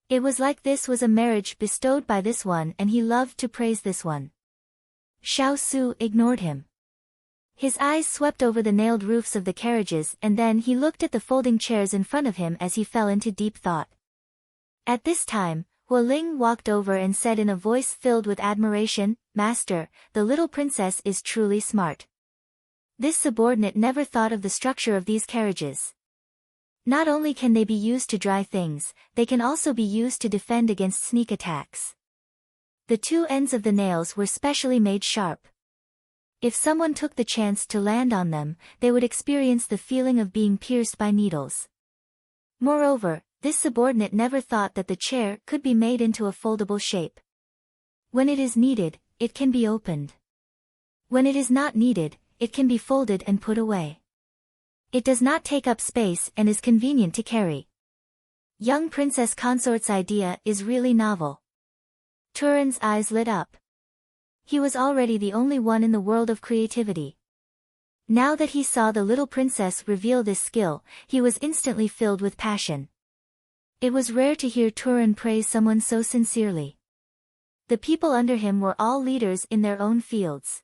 It was like this was a marriage bestowed by this one and he loved to praise this one. Xiao Su ignored him. His eyes swept over the nailed roofs of the carriages and then he looked at the folding chairs in front of him as he fell into deep thought. At this time, Hualing walked over and said in a voice filled with admiration, "Master, the little princess is truly smart. This subordinate never thought of the structure of these carriages. Not only can they be used to dry things, they can also be used to defend against sneak attacks. The 2 ends of the nails were specially made sharp. If someone took the chance to land on them, they would experience the feeling of being pierced by needles. Moreover, this subordinate never thought that the chair could be made into a foldable shape. When it is needed, it can be opened. When it is not needed, it can be folded and put away. It does not take up space and is convenient to carry. Young Princess Consort's idea is really novel." Turan's eyes lit up. He was already the only one in the world of creativity. Now that he saw the little princess reveal this skill, he was instantly filled with passion. It was rare to hear Turan praise someone so sincerely. The people under him were all leaders in their own fields.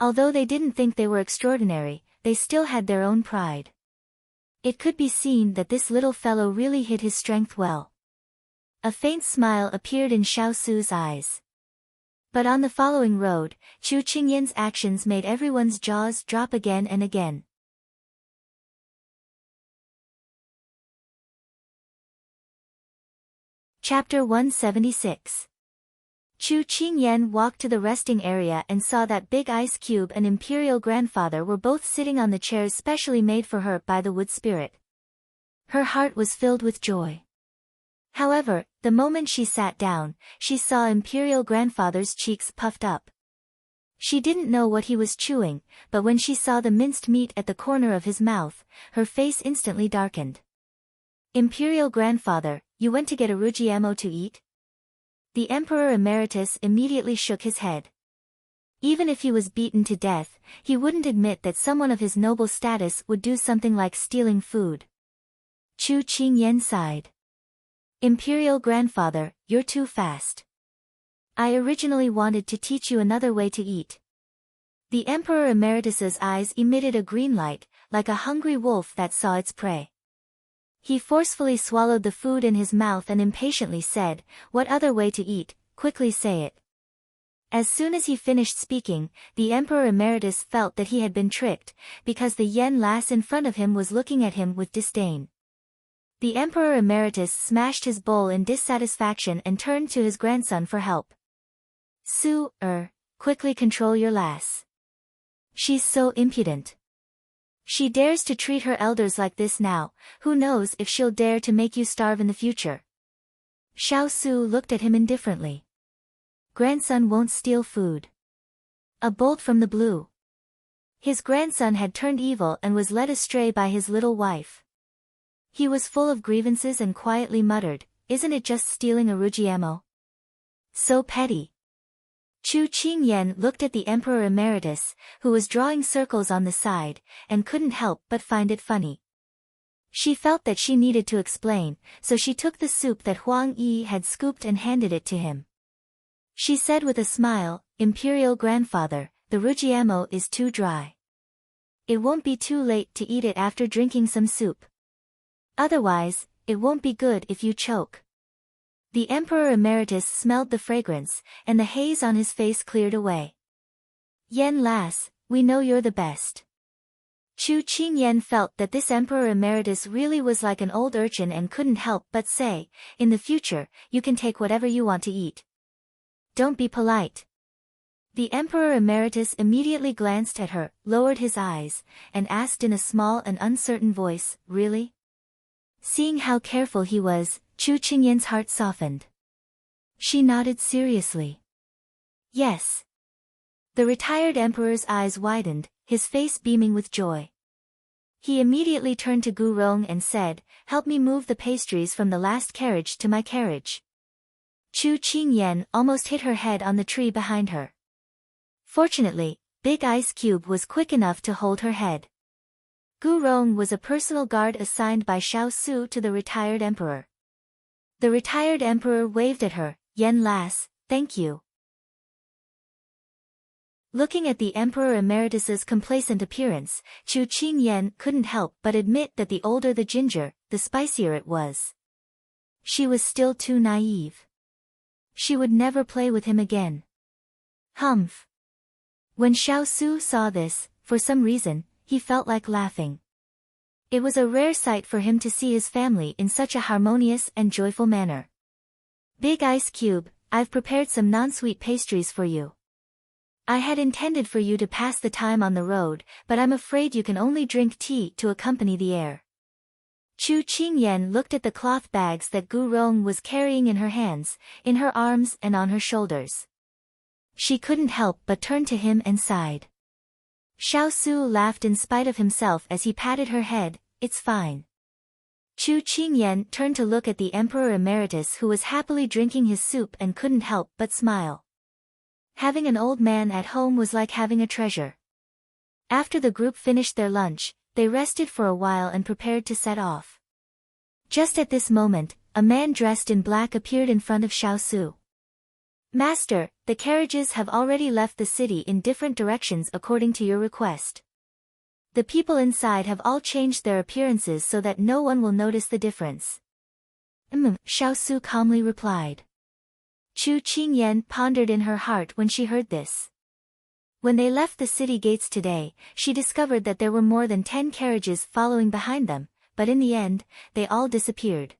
Although they didn't think they were extraordinary, they still had their own pride. It could be seen that this little fellow really hid his strength well. A faint smile appeared in Xiao Su's eyes. But on the following road, Chu Qingyan's actions made everyone's jaws drop again and again. Chapter 176. Chu Qingyan walked to the resting area and saw that Big Ice Cube and Imperial Grandfather were both sitting on the chairs specially made for her by the wood spirit. Her heart was filled with joy. However, the moment she sat down, she saw Imperial Grandfather's cheeks puffed up. She didn't know what he was chewing, but when she saw the minced meat at the corner of his mouth, her face instantly darkened. Imperial Grandfather, you went to get a Rujiamo to eat? The Emperor Emeritus immediately shook his head. Even if he was beaten to death, he wouldn't admit that someone of his noble status would do something like stealing food. Chu Qingyan sighed. Imperial Grandfather, you're too fast. I originally wanted to teach you another way to eat. The Emperor Emeritus's eyes emitted a green light, like a hungry wolf that saw its prey. He forcefully swallowed the food in his mouth and impatiently said, "What other way to eat? Quickly say it." As soon as he finished speaking, the Emperor Emeritus felt that he had been tricked, because the Yen lass in front of him was looking at him with disdain. The Emperor Emeritus smashed his bowl in dissatisfaction and turned to his grandson for help. Su, quickly control your lass. She's so impudent. She dares to treat her elders like this now, who knows if she'll dare to make you starve in the future. Xiao Su looked at him indifferently. Grandson won't steal food. A bolt from the blue. His grandson had turned evil and was led astray by his little wife. He was full of grievances and quietly muttered, "Isn't it just stealing a Rujiamo? So petty." Chu Qingyan looked at the Emperor Emeritus, who was drawing circles on the side, and couldn't help but find it funny. She felt that she needed to explain, so she took the soup that Huang Yi had scooped and handed it to him. She said with a smile, "Imperial Grandfather, the Rujiamo is too dry. It won't be too late to eat it after drinking some soup. Otherwise, it won't be good if you choke." The Emperor Emeritus smelled the fragrance, and the haze on his face cleared away. "Yen lass, we know you're the best." Chu Qingyan felt that this Emperor Emeritus really was like an old urchin and couldn't help but say, "In the future, you can take whatever you want to eat. Don't be polite." The Emperor Emeritus immediately glanced at her, lowered his eyes, and asked in a small and uncertain voice, "Really?" Seeing how careful he was, Chu Qingyan's heart softened. She nodded seriously. "Yes." The retired emperor's eyes widened, his face beaming with joy. He immediately turned to Gu Rong and said, "Help me move the pastries from the last carriage to my carriage." Chu Qingyan almost hit her head on the tree behind her. Fortunately, Big Ice Cube was quick enough to hold her head. Gu Rong was a personal guard assigned by Xiao Su to the retired emperor. The retired emperor waved at her, "Yen lass, thank you." Looking at the Emperor Emeritus's complacent appearance, Chu Qingyan couldn't help but admit that the older the ginger, the spicier it was. She was still too naive. She would never play with him again. Humph. When Xiao Su saw this, for some reason, he felt like laughing. It was a rare sight for him to see his family in such a harmonious and joyful manner. "Big Ice Cube, I've prepared some non-sweet pastries for you. I had intended for you to pass the time on the road, but I'm afraid you can only drink tea to accompany the air." Chu Qingyan looked at the cloth bags that Gu Rong was carrying in her hands, in her arms and on her shoulders. She couldn't help but turn to him and sighed. Xiao Su laughed in spite of himself as he patted her head, "It's fine." Chu Qingyan turned to look at the Emperor Emeritus, who was happily drinking his soup and couldn't help but smile. Having an old man at home was like having a treasure. After the group finished their lunch, they rested for a while and prepared to set off. Just at this moment, a man dressed in black appeared in front of Xiao Su. Master, the carriages have already left the city in different directions according to your request. The people inside have all changed their appearances so that no one will notice the difference. Xiaosu calmly replied. Chu Qingyan pondered in her heart when she heard this. When they left the city gates today, she discovered that there were more than 10 carriages following behind them, but in the end, they all disappeared.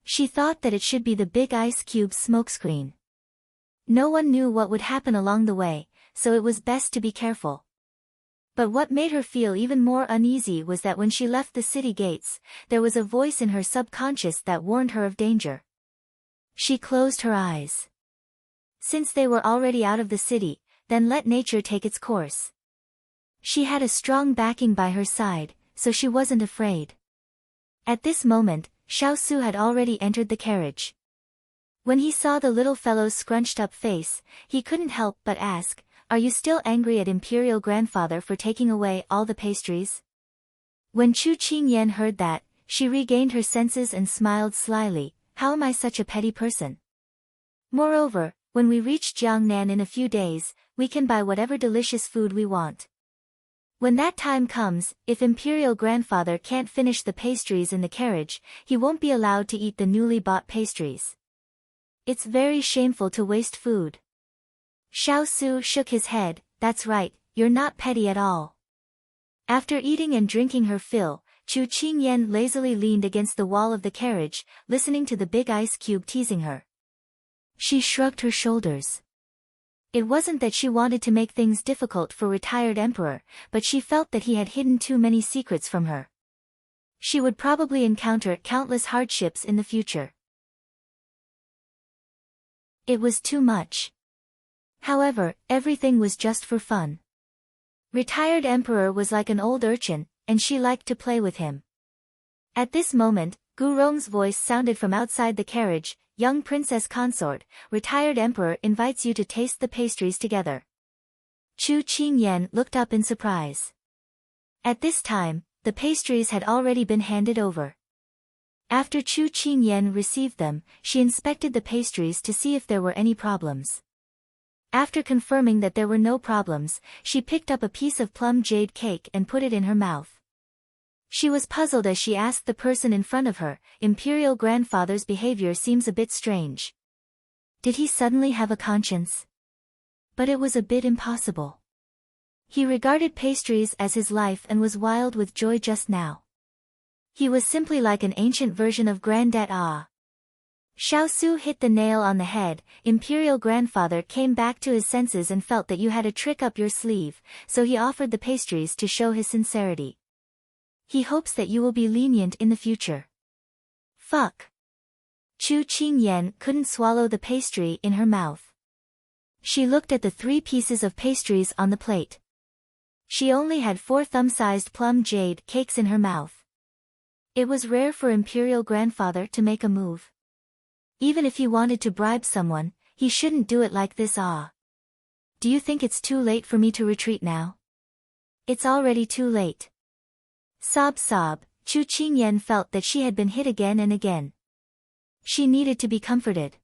She thought that it should be the big ice cube smokescreen. No one knew what would happen along the way, so it was best to be careful. But what made her feel even more uneasy was that when she left the city gates, there was a voice in her subconscious that warned her of danger. She closed her eyes. Since they were already out of the city, then let nature take its course. She had a strong backing by her side, so she wasn't afraid. At this moment, Xiaosu had already entered the carriage. When he saw the little fellow's scrunched-up face, he couldn't help but ask, "Are you still angry at Imperial Grandfather for taking away all the pastries?" When Chu Qingyan heard that, she regained her senses and smiled slyly. "How am I such a petty person? Moreover, when we reach Jiangnan in a few days, we can buy whatever delicious food we want. When that time comes, if Imperial Grandfather can't finish the pastries in the carriage, he won't be allowed to eat the newly bought pastries. It's very shameful to waste food." Xiaosu shook his head. "That's right, you're not petty at all." After eating and drinking her fill, Chu Qingyan lazily leaned against the wall of the carriage, listening to the big ice cube teasing her. She shrugged her shoulders. It wasn't that she wanted to make things difficult for retired emperor, but she felt that he had hidden too many secrets from her. She would probably encounter countless hardships in the future. It was too much. However, everything was just for fun. Retired emperor was like an old urchin, and she liked to play with him. At this moment, Gu Rong's voice sounded from outside the carriage. "Young Princess Consort, retired emperor invites you to taste the pastries together." Chu Qingyan looked up in surprise. At this time, the pastries had already been handed over. After Chu Qingyan received them, she inspected the pastries to see if there were any problems. After confirming that there were no problems, she picked up a piece of plum jade cake and put it in her mouth. She was puzzled as she asked the person in front of her, "Imperial Grandfather's behavior seems a bit strange. Did he suddenly have a conscience?" But it was a bit impossible. He regarded pastries as his life and was wild with joy just now. He was simply like an ancient version of Granddad Ah. Xiaosu hit the nail on the head. Imperial Grandfather came back to his senses and felt that you had a trick up your sleeve, so he offered the pastries to show his sincerity. He hopes that you will be lenient in the future. Fuck. Chu Qingyan couldn't swallow the pastry in her mouth. She looked at the 3 pieces of pastries on the plate. She only had 4 thumb-sized plum jade cakes in her mouth. It was rare for Imperial Grandfather to make a move. Even if he wanted to bribe someone, he shouldn't do it like this. Ah. Do you think it's too late for me to retreat now? It's already too late. Sob sob, Chu Qingyan felt that she had been hit again and again. She needed to be comforted.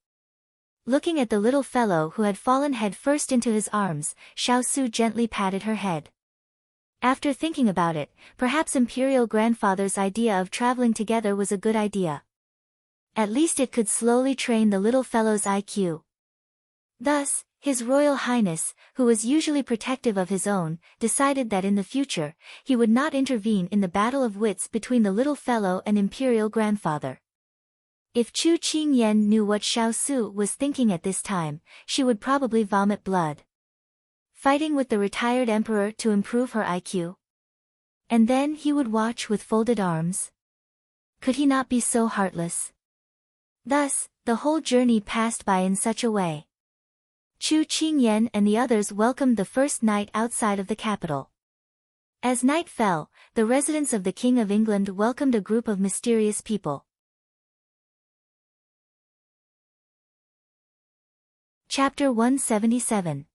Looking at the little fellow who had fallen head first into his arms, Xiaosu gently patted her head. After thinking about it, perhaps Imperial Grandfather's idea of traveling together was a good idea. At least it could slowly train the little fellow's IQ. Thus, His Royal Highness, who was usually protective of his own, decided that in the future, he would not intervene in the battle of wits between the little fellow and Imperial Grandfather. If Chu Qingyan knew what Xiaosu was thinking at this time, she would probably vomit blood. Fighting with the retired emperor to improve her IQ? And then he would watch with folded arms? Could he not be so heartless? Thus, the whole journey passed by in such a way. Chu Qingyan and the others welcomed the first night outside of the capital. As night fell, the residence of the King of England welcomed a group of mysterious people. Chapter 177.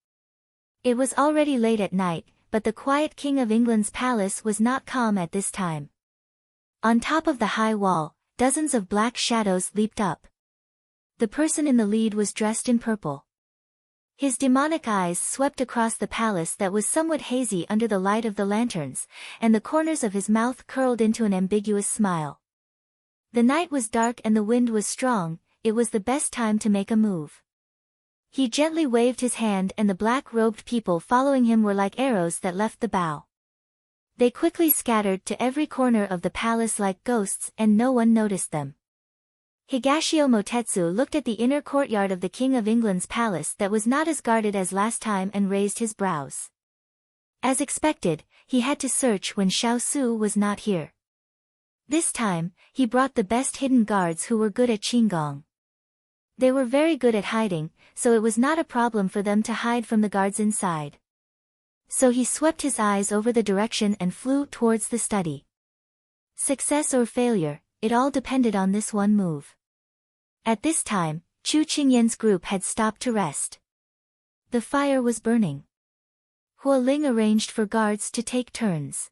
It was already late at night, but the quiet King of England's palace was not calm at this time. On top of the high wall, dozens of black shadows leaped up. The person in the lead was dressed in purple. His demonic eyes swept across the palace that was somewhat hazy under the light of the lanterns, and the corners of his mouth curled into an ambiguous smile. The night was dark and the wind was strong. It was the best time to make a move. He gently waved his hand and the black-robed people following him were like arrows that left the bow. They quickly scattered to every corner of the palace like ghosts and no one noticed them. Higashio Motetsu looked at the inner courtyard of the King of England's palace that was not as guarded as last time and raised his brows. As expected, he had to search when Xiao Su was not here. This time, he brought the best hidden guards who were good at qinggong. They were very good at hiding, so it was not a problem for them to hide from the guards inside. So he swept his eyes over the direction and flew towards the study. Success or failure, it all depended on this one move. At this time, Chu Qingyan's group had stopped to rest. The fire was burning. Hua Ling arranged for guards to take turns.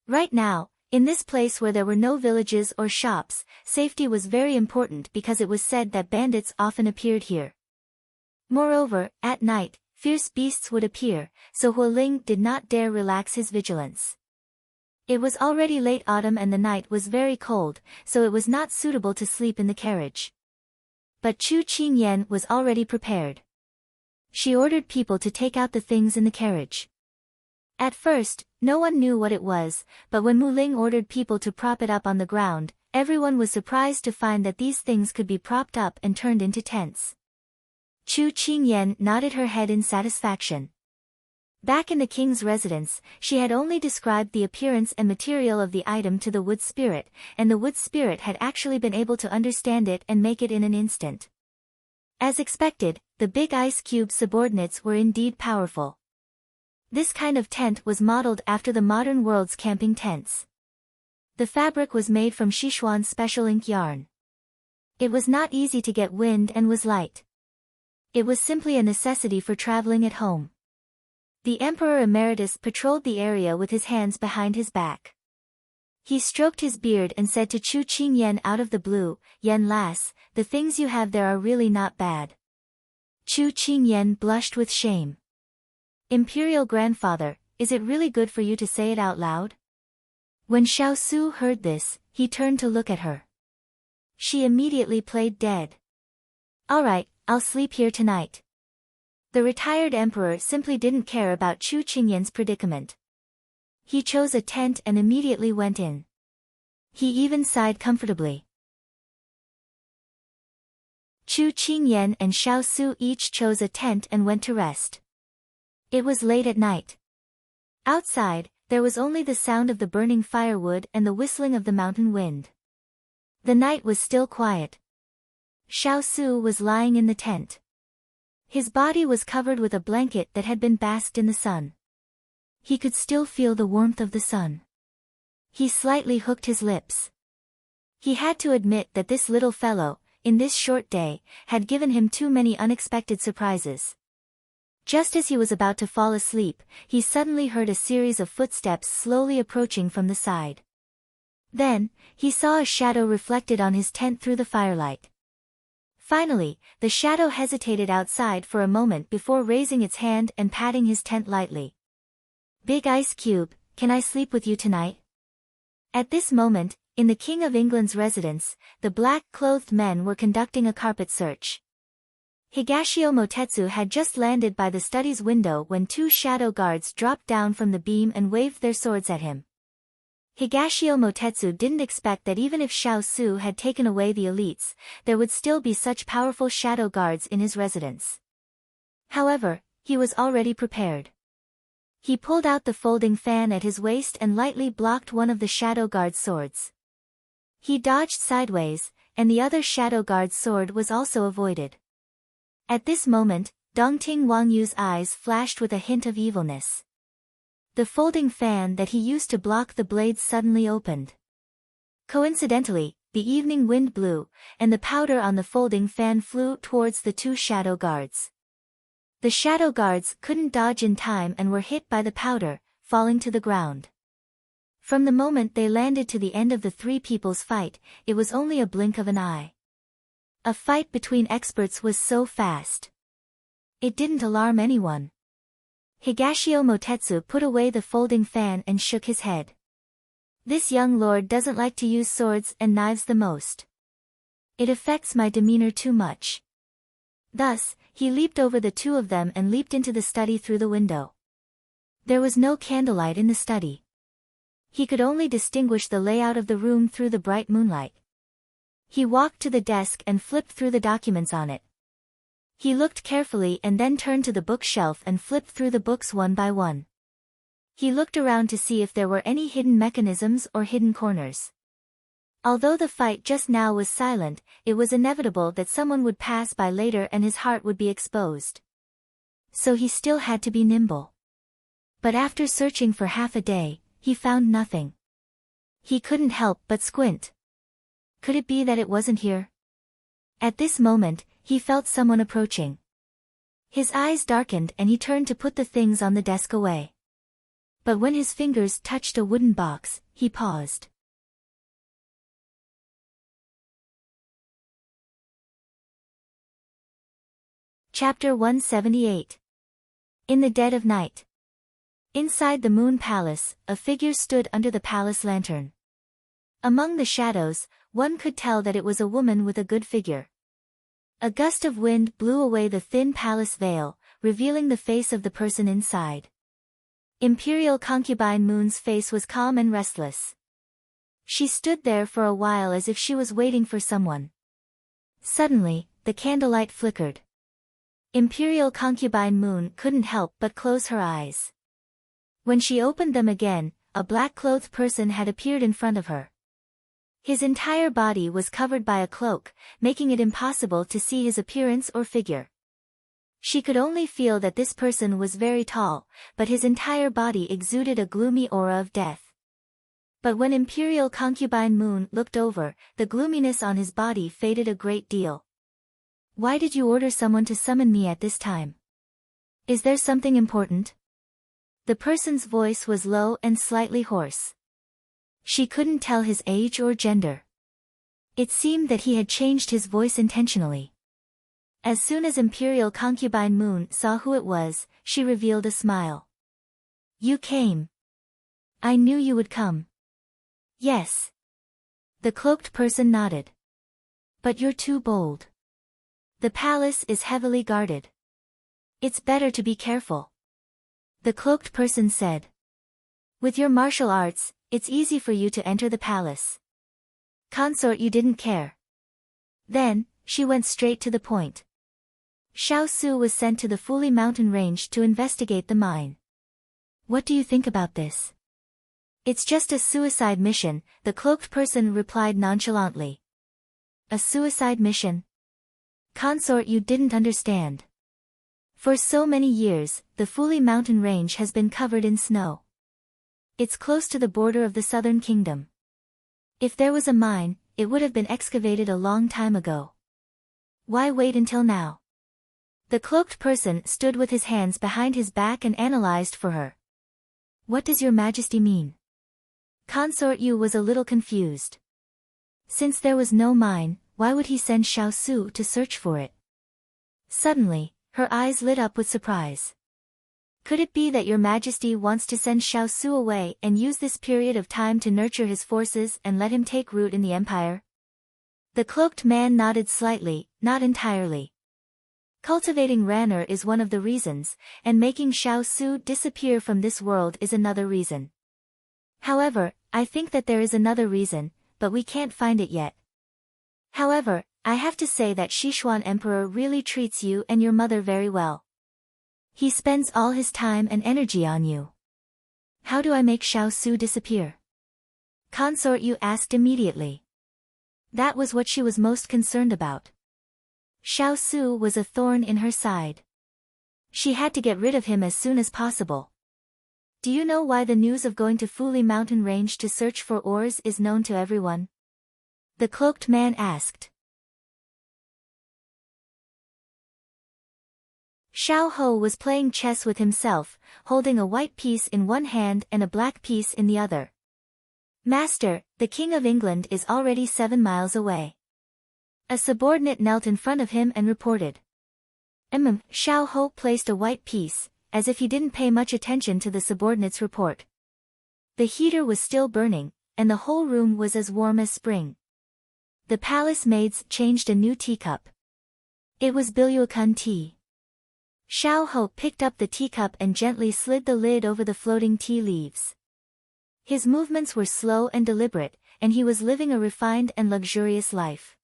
Right now, in this place where there were no villages or shops, safety was very important because it was said that bandits often appeared here. Moreover, at night, fierce beasts would appear, so Hua Ling did not dare relax his vigilance. It was already late autumn and the night was very cold, so it was not suitable to sleep in the carriage. But Chu Qingyan was already prepared. She ordered people to take out the things in the carriage. At first, no one knew what it was, but when Mu Ling ordered people to prop it up on the ground, everyone was surprised to find that these things could be propped up and turned into tents. Chu Qingyan nodded her head in satisfaction. Back in the king's residence, she had only described the appearance and material of the item to the wood spirit, and the wood spirit had actually been able to understand it and make it in an instant. As expected, the big ice cube subordinates were indeed powerful. This kind of tent was modeled after the modern world's camping tents. The fabric was made from Sichuan special ink yarn. It was not easy to get wind and was light. It was simply a necessity for traveling at home. The Emperor Emeritus patrolled the area with his hands behind his back. He stroked his beard and said to Chu Qingyan out of the blue, "Yen lass, the things you have there are really not bad." Chu Qingyan blushed with shame. "Imperial grandfather, is it really good for you to say it out loud?" When Xiao Su heard this, he turned to look at her. She immediately played dead. "All right, I'll sleep here tonight." The retired emperor simply didn't care about Chu Qingyan's predicament. He chose a tent and immediately went in. He even sighed comfortably. Chu Qingyan and Xiao Su each chose a tent and went to rest. It was late at night. Outside, there was only the sound of the burning firewood and the whistling of the mountain wind. The night was still quiet. Xiao Su was lying in the tent. His body was covered with a blanket that had been basked in the sun. He could still feel the warmth of the sun. He slightly hooked his lips. He had to admit that this little fellow, in this short day, had given him too many unexpected surprises. Just as he was about to fall asleep, he suddenly heard a series of footsteps slowly approaching from the side. Then, he saw a shadow reflected on his tent through the firelight. Finally, the shadow hesitated outside for a moment before raising its hand and patting his tent lightly. "Big Ice Cube, can I sleep with you tonight?" At this moment, in the King of England's residence, the black-clothed men were conducting a carpet search. Higashio Motetsu had just landed by the study's window when two shadow guards dropped down from the beam and waved their swords at him. Higashio Motetsu didn't expect that even if Xiao Su had taken away the elites, there would still be such powerful shadow guards in his residence. However, he was already prepared. He pulled out the folding fan at his waist and lightly blocked one of the shadow guard's swords. He dodged sideways, and the other shadow guard's sword was also avoided. At this moment, Dongting Wangyu's eyes flashed with a hint of evilness. The folding fan that he used to block the blades suddenly opened. Coincidentally, the evening wind blew, and the powder on the folding fan flew towards the two shadow guards. The shadow guards couldn't dodge in time and were hit by the powder, falling to the ground. From the moment they landed to the end of the three people's fight, it was only a blink of an eye. A fight between experts was so fast. It didn't alarm anyone. Higashio Motetsu put away the folding fan and shook his head. This young lord doesn't like to use swords and knives the most. It affects my demeanor too much. Thus, he leaped over the two of them and leaped into the study through the window. There was no candlelight in the study. He could only distinguish the layout of the room through the bright moonlight. He walked to the desk and flipped through the documents on it. He looked carefully and then turned to the bookshelf and flipped through the books one by one. He looked around to see if there were any hidden mechanisms or hidden corners. Although the fight just now was silent, it was inevitable that someone would pass by later and his heart would be exposed. So he still had to be nimble. But after searching for half a day, he found nothing. He couldn't help but squint. Could it be that it wasn't here? At this moment, he felt someone approaching. His eyes darkened and he turned to put the things on the desk away. But when his fingers touched a wooden box, he paused. Chapter 178. In the dead of night. Inside the Moon Palace, a figure stood under the palace lantern. Among the shadows, one could tell that it was a woman with a good figure. A gust of wind blew away the thin palace veil, revealing the face of the person inside. Imperial concubine Moon's face was calm and restless. She stood there for a while as if she was waiting for someone. Suddenly, the candlelight flickered. Imperial concubine Moon couldn't help but close her eyes. When she opened them again, a black-clothed person had appeared in front of her. His entire body was covered by a cloak, making it impossible to see his appearance or figure. She could only feel that this person was very tall, but his entire body exuded a gloomy aura of death. But when Imperial concubine Moon looked over, the gloominess on his body faded a great deal. Why did you order someone to summon me at this time? Is there something important? The person's voice was low and slightly hoarse. She couldn't tell his age or gender. It seemed that he had changed his voice intentionally. As soon as Imperial concubine Moon saw who it was, she revealed a smile. You came. I knew you would come. Yes. The cloaked person nodded. But you're too bold. The palace is heavily guarded. It's better to be careful. The cloaked person said. With your martial arts, it's easy for you to enter the palace. Consort, you didn't care. Then, she went straight to the point. Xiao Su was sent to the Fuli mountain range to investigate the mine. What do you think about this? It's just a suicide mission, the cloaked person replied nonchalantly. A suicide mission? Consort, you didn't understand. For so many years, the Fuli mountain range has been covered in snow. It's close to the border of the southern kingdom. If there was a mine, it would have been excavated a long time ago. Why wait until now? The cloaked person stood with his hands behind his back and analyzed for her. What does your majesty mean? Consort Yu was a little confused. Since there was no mine, why would he send Xiao Su to search for it? Suddenly, her eyes lit up with surprise. Could it be that your majesty wants to send Xiao Su away and use this period of time to nurture his forces and let him take root in the empire? The cloaked man nodded slightly, not entirely. Cultivating Ranner is one of the reasons, and making Xiao Su disappear from this world is another reason. However, I think that there is another reason, but we can't find it yet. However, I have to say that Sichuan Emperor really treats you and your mother very well. He spends all his time and energy on you. How do I make Xiao Su disappear? Consort Yu asked immediately. That was what she was most concerned about. Xiao Su was a thorn in her side. She had to get rid of him as soon as possible. Do you know why the news of going to Fuli mountain range to search for ores is known to everyone? The cloaked man asked. Xiao Ho was playing chess with himself, holding a white piece in one hand and a black piece in the other. Master, the King of England is already 7 miles away. A subordinate knelt in front of him and reported. Xiao Ho placed a white piece, as if he didn't pay much attention to the subordinate's report. The heater was still burning, and the whole room was as warm as spring. The palace maids changed a new teacup. It was Biluakun tea. Xiao Ho picked up the teacup and gently slid the lid over the floating tea leaves. His movements were slow and deliberate, and he was living a refined and luxurious life.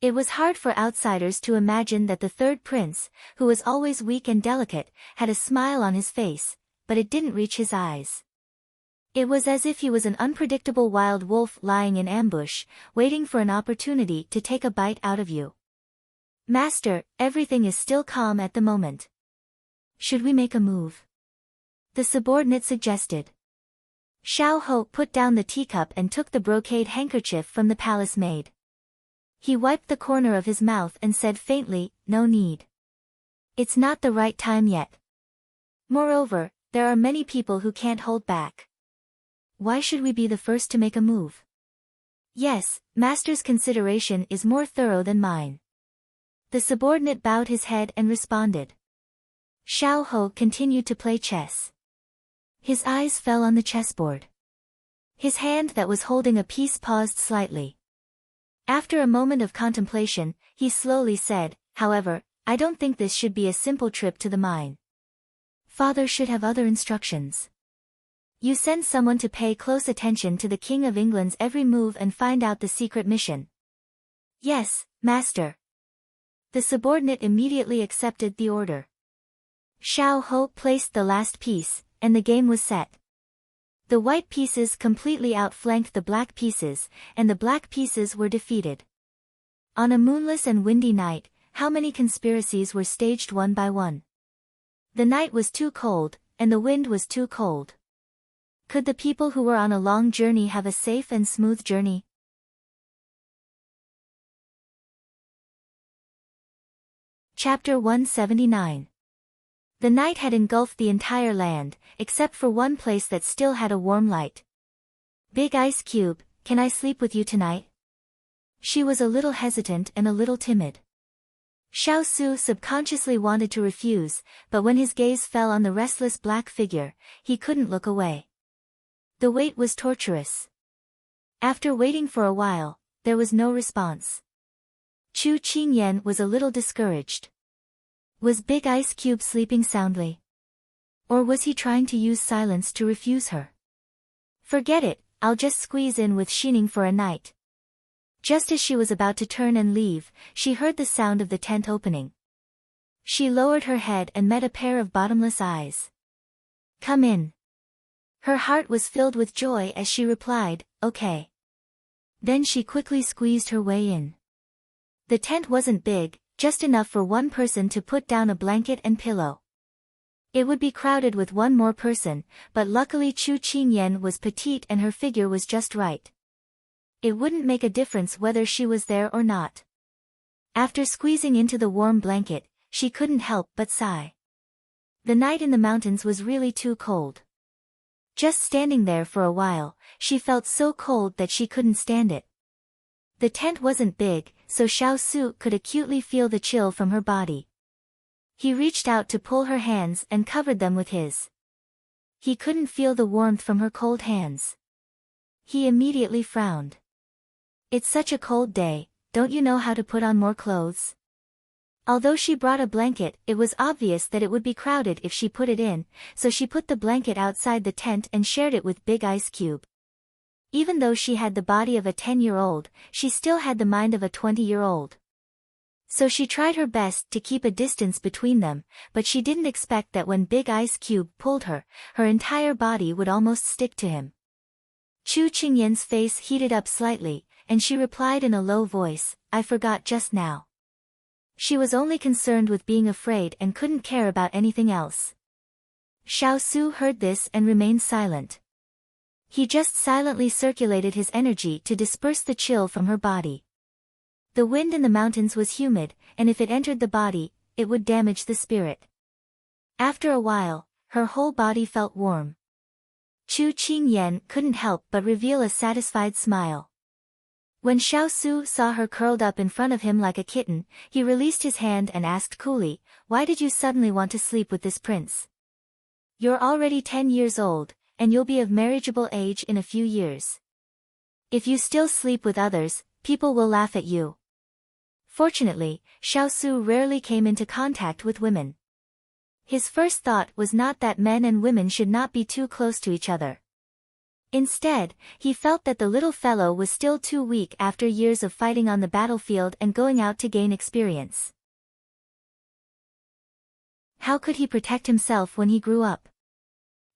It was hard for outsiders to imagine that the third prince, who was always weak and delicate, had a smile on his face, but it didn't reach his eyes. It was as if he was an unpredictable wild wolf lying in ambush, waiting for an opportunity to take a bite out of you. Master, everything is still calm at the moment. Should we make a move? The subordinate suggested. Xiao Ho put down the teacup and took the brocade handkerchief from the palace maid. He wiped the corner of his mouth and said faintly, "No need. It's not the right time yet. Moreover, there are many people who can't hold back. Why should we be the first to make a move? Yes, master's consideration is more thorough than mine." The subordinate bowed his head and responded. Xiao Ho continued to play chess. His eyes fell on the chessboard. His hand that was holding a piece paused slightly. After a moment of contemplation, he slowly said, "However, I don't think this should be a simple trip to the mine. Father should have other instructions. You send someone to pay close attention to the King of England's every move and find out the secret mission." "Yes, master." The subordinate immediately accepted the order. Xiao Ho placed the last piece, and the game was set. The white pieces completely outflanked the black pieces, and the black pieces were defeated. On a moonless and windy night, how many conspiracies were staged one by one? The night was too cold, and the wind was too cold. Could the people who were on a long journey have a safe and smooth journey? Chapter 179. The night had engulfed the entire land, except for one place that still had a warm light. "Big Ice Cube, can I sleep with you tonight?" She was a little hesitant and a little timid. Xiao Su subconsciously wanted to refuse, but when his gaze fell on the restless black figure, he couldn't look away. The wait was torturous. After waiting for a while, there was no response. Chu Qingyan was a little discouraged. Was Big Ice Cube sleeping soundly? Or was he trying to use silence to refuse her? "Forget it, I'll just squeeze in with Xining for a night." Just as she was about to turn and leave, she heard the sound of the tent opening. She lowered her head and met a pair of bottomless eyes. "Come in." Her heart was filled with joy as she replied, "Okay." Then she quickly squeezed her way in. The tent wasn't big, just enough for one person to put down a blanket and pillow. It would be crowded with one more person, but luckily Chu Qingyan was petite and her figure was just right. It wouldn't make a difference whether she was there or not. After squeezing into the warm blanket, she couldn't help but sigh. The night in the mountains was really too cold. Just standing there for a while, she felt so cold that she couldn't stand it. The tent wasn't big, so Xiao Su could acutely feel the chill from her body. He reached out to pull her hands and covered them with his. He couldn't feel the warmth from her cold hands. He immediately frowned. "It's such a cold day, don't you know how to put on more clothes?" Although she brought a blanket, it was obvious that it would be crowded if she put it in, so she put the blanket outside the tent and shared it with Big Ice Cube. Even though she had the body of a 10-year-old, she still had the mind of a 20-year-old. So she tried her best to keep a distance between them, but she didn't expect that when Big Ice Cube pulled her, her entire body would almost stick to him. Chu Qingyan's face heated up slightly, and she replied in a low voice, "I forgot just now." She was only concerned with being afraid and couldn't care about anything else. Xiao Su heard this and remained silent. He just silently circulated his energy to disperse the chill from her body. The wind in the mountains was humid, and if it entered the body, it would damage the spirit. After a while, her whole body felt warm. Chu Qingyan couldn't help but reveal a satisfied smile. When Xiao Su saw her curled up in front of him like a kitten, he released his hand and asked coolly, "Why did you suddenly want to sleep with this prince? You're already 10 years old, and you'll be of marriageable age in a few years. If you still sleep with others, people will laugh at you." Fortunately, Xiao Su rarely came into contact with women. His first thought was not that men and women should not be too close to each other. Instead, he felt that the little fellow was still too weak after years of fighting on the battlefield and going out to gain experience. How could he protect himself when he grew up?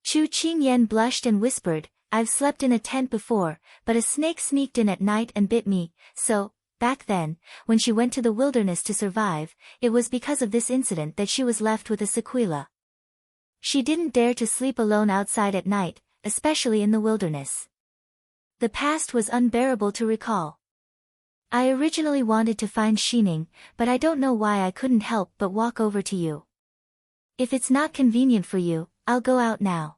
Chu Qingyan blushed and whispered, "I've slept in a tent before, but a snake sneaked in at night and bit me, so, back then, when she went to the wilderness to survive, it was because of this incident that she was left with a sequela. She didn't dare to sleep alone outside at night, especially in the wilderness. The past was unbearable to recall. I originally wanted to find Xining, but I don't know why I couldn't help but walk over to you. If it's not convenient for you, I'll go out now."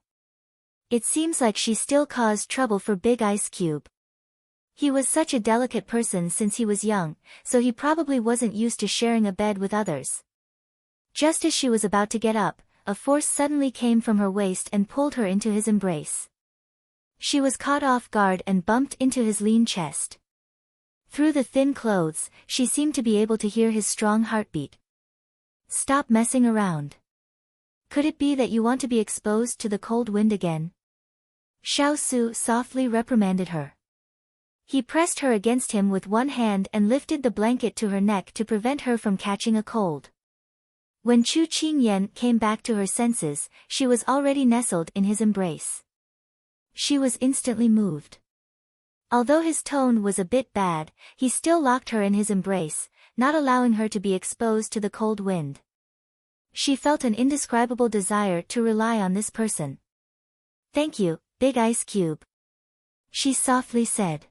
It seems like she still caused trouble for Big Ice Cube. He was such a delicate person since he was young, so he probably wasn't used to sharing a bed with others. Just as she was about to get up, a force suddenly came from her waist and pulled her into his embrace. She was caught off guard and bumped into his lean chest. Through the thin clothes, she seemed to be able to hear his strong heartbeat. "Stop messing around. Could it be that you want to be exposed to the cold wind again?" Xiao Su softly reprimanded her. He pressed her against him with one hand and lifted the blanket to her neck to prevent her from catching a cold. When Chu Qingyan came back to her senses, she was already nestled in his embrace. She was instantly moved. Although his tone was a bit bad, he still locked her in his embrace, not allowing her to be exposed to the cold wind. She felt an indescribable desire to rely on this person. "Thank you, Big Ice Cube," she softly said.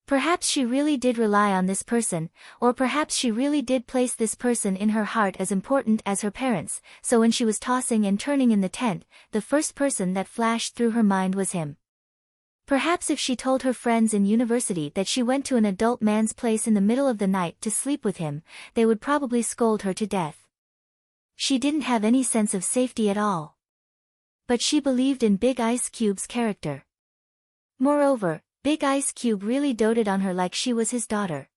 Perhaps she really did rely on this person, or perhaps she really did place this person in her heart as important as her parents, so when she was tossing and turning in the tent, the first person that flashed through her mind was him. Perhaps if she told her friends in university that she went to an adult man's place in the middle of the night to sleep with him, they would probably scold her to death. She didn't have any sense of safety at all. But she believed in Big Ice Cube's character. Moreover, Big Ice Cube really doted on her like she was his daughter.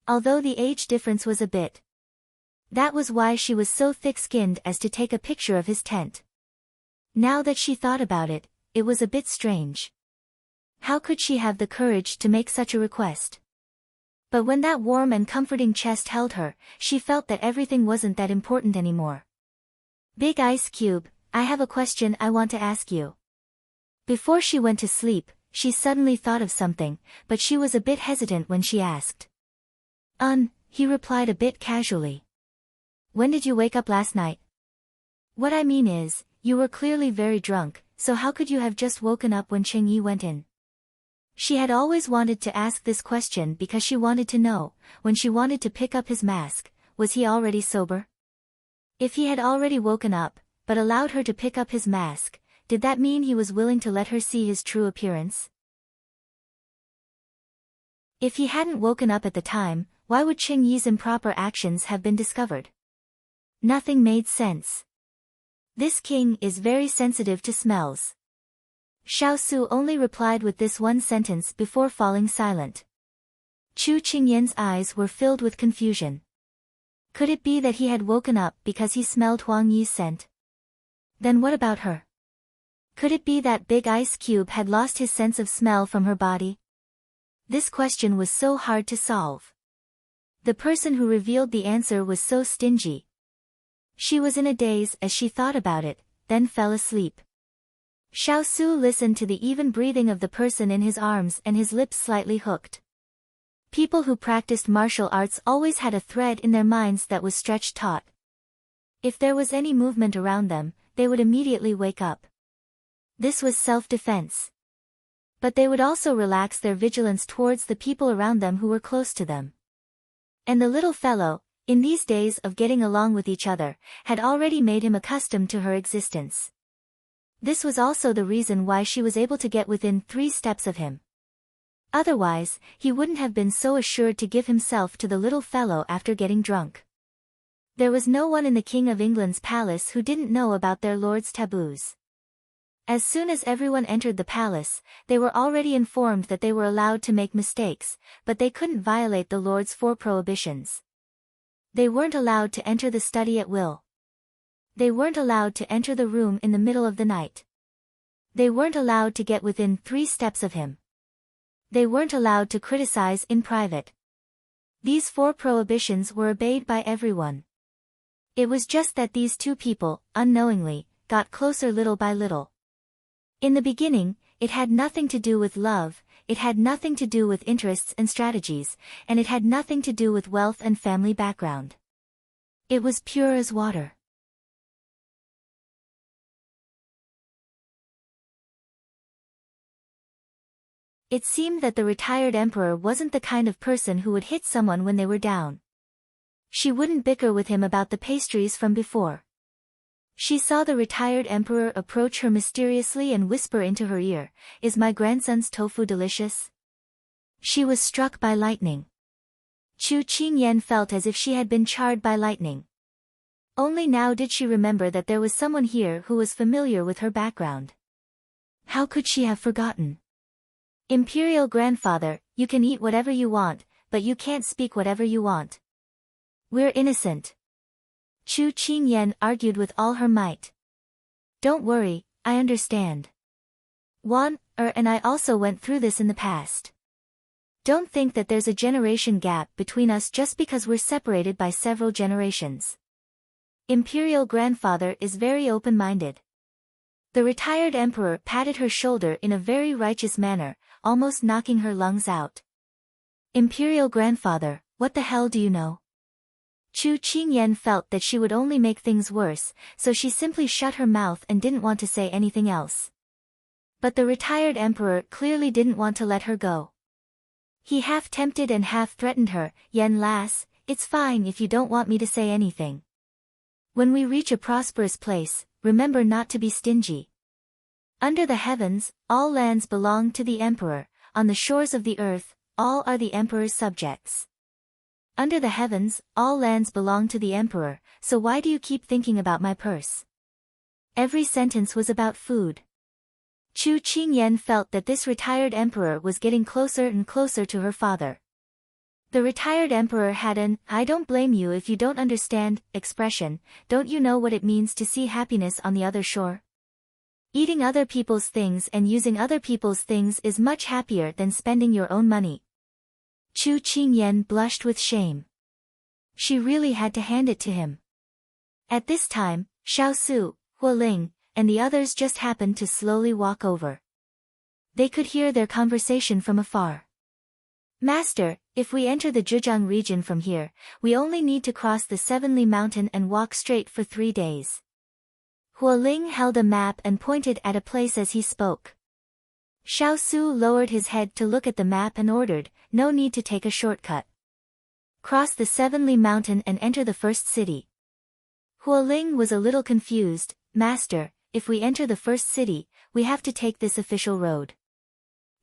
Although the age difference was a bit. That was why she was so thick-skinned as to take a picture of his tent. Now that she thought about it, it was a bit strange. How could she have the courage to make such a request? But when that warm and comforting chest held her, she felt that everything wasn't that important anymore. "Big Ice Cube, I have a question I want to ask you." Before she went to sleep, she suddenly thought of something, but she was a bit hesitant when she asked. He replied a bit casually. "When did you wake up last night?" "What I mean is, you were clearly very drunk, so how could you have just woken up when Cheng Yi went in?" She had always wanted to ask this question because she wanted to know, when she wanted to pick up his mask, was he already sober? If he had already woken up, but allowed her to pick up his mask, did that mean he was willing to let her see his true appearance? If he hadn't woken up at the time, why would Cheng Yi's improper actions have been discovered? Nothing made sense. This king is very sensitive to smells. Xiao Su only replied with this one sentence before falling silent. Chu Qingyan's eyes were filled with confusion. Could it be that he had woken up because he smelled Huang Yi's scent? Then what about her? Could it be that Big Ice Cube had lost his sense of smell from her body? This question was so hard to solve. The person who revealed the answer was so stingy. She was in a daze as she thought about it, then fell asleep. Xiao Su listened to the even breathing of the person in his arms and his lips slightly hooked. People who practiced martial arts always had a thread in their minds that was stretched taut. If there was any movement around them, they would immediately wake up. This was self-defense. But they would also relax their vigilance towards the people around them who were close to them. And the little fellow, in these days of getting along with each other, had already made him accustomed to her existence. This was also the reason why she was able to get within 3 steps of him. Otherwise, he wouldn't have been so assured to give himself to the little fellow after getting drunk. There was no one in the King of England's palace who didn't know about their lord's taboos. As soon as everyone entered the palace, they were already informed that they were allowed to make mistakes, but they couldn't violate the lord's 4 prohibitions. They weren't allowed to enter the study at will. They weren't allowed to enter the room in the middle of the night. They weren't allowed to get within 3 steps of him. They weren't allowed to criticize in private. These 4 prohibitions were obeyed by everyone. It was just that these 2 people, unknowingly, got closer little by little. In the beginning, it had nothing to do with love, it had nothing to do with interests and strategies, and it had nothing to do with wealth and family background. It was pure as water. It seemed that the retired emperor wasn't the kind of person who would hit someone when they were down. She wouldn't bicker with him about the pastries from before. She saw the retired emperor approach her mysteriously and whisper into her ear, "Is my grandson's tofu delicious?" She was struck by lightning. Chu Qingyan felt as if she had been charred by lightning. Only now did she remember that there was someone here who was familiar with her background. How could she have forgotten? Imperial grandfather, you can eat whatever you want, but you can't speak whatever you want. We're innocent. Chu Qingyan argued with all her might. Don't worry, I understand. And I also went through this in the past. Don't think that there's a generation gap between us just because we're separated by several generations. Imperial grandfather is very open-minded. The retired emperor patted her shoulder in a very righteous manner, almost knocking her lungs out. Imperial grandfather, what the hell do you know? Chu Qingyan felt that she would only make things worse, so she simply shut her mouth and didn't want to say anything else. But the retired emperor clearly didn't want to let her go. He half tempted and half threatened her, "Yen lass, it's fine if you don't want me to say anything. When we reach a prosperous place, remember not to be stingy. Under the heavens, all lands belong to the emperor, on the shores of the earth, all are the emperor's subjects. Under the heavens, all lands belong to the emperor, so why do you keep thinking about my purse?" Every sentence was about food. Chu Qingyan felt that this retired emperor was getting closer and closer to her father. The retired emperor had an "I don't blame you if you don't understand" expression. Don't you know what it means to see happiness on the other shore? Eating other people's things and using other people's things is much happier than spending your own money. Chu Qingyan blushed with shame. She really had to hand it to him. At this time, Xiao Su, Hualing, and the others just happened to slowly walk over. They could hear their conversation from afar. "Master, if we enter the Zhejiang region from here, we only need to cross the Sevenly Mountain and walk straight for 3 days." Hualing held a map and pointed at a place as he spoke. Xiao Su lowered his head to look at the map and ordered, "No need to take a shortcut. Cross the Sevenly Mountain and enter the first city." Hualing was a little confused. "Master, if we enter the first city, we have to take this official road.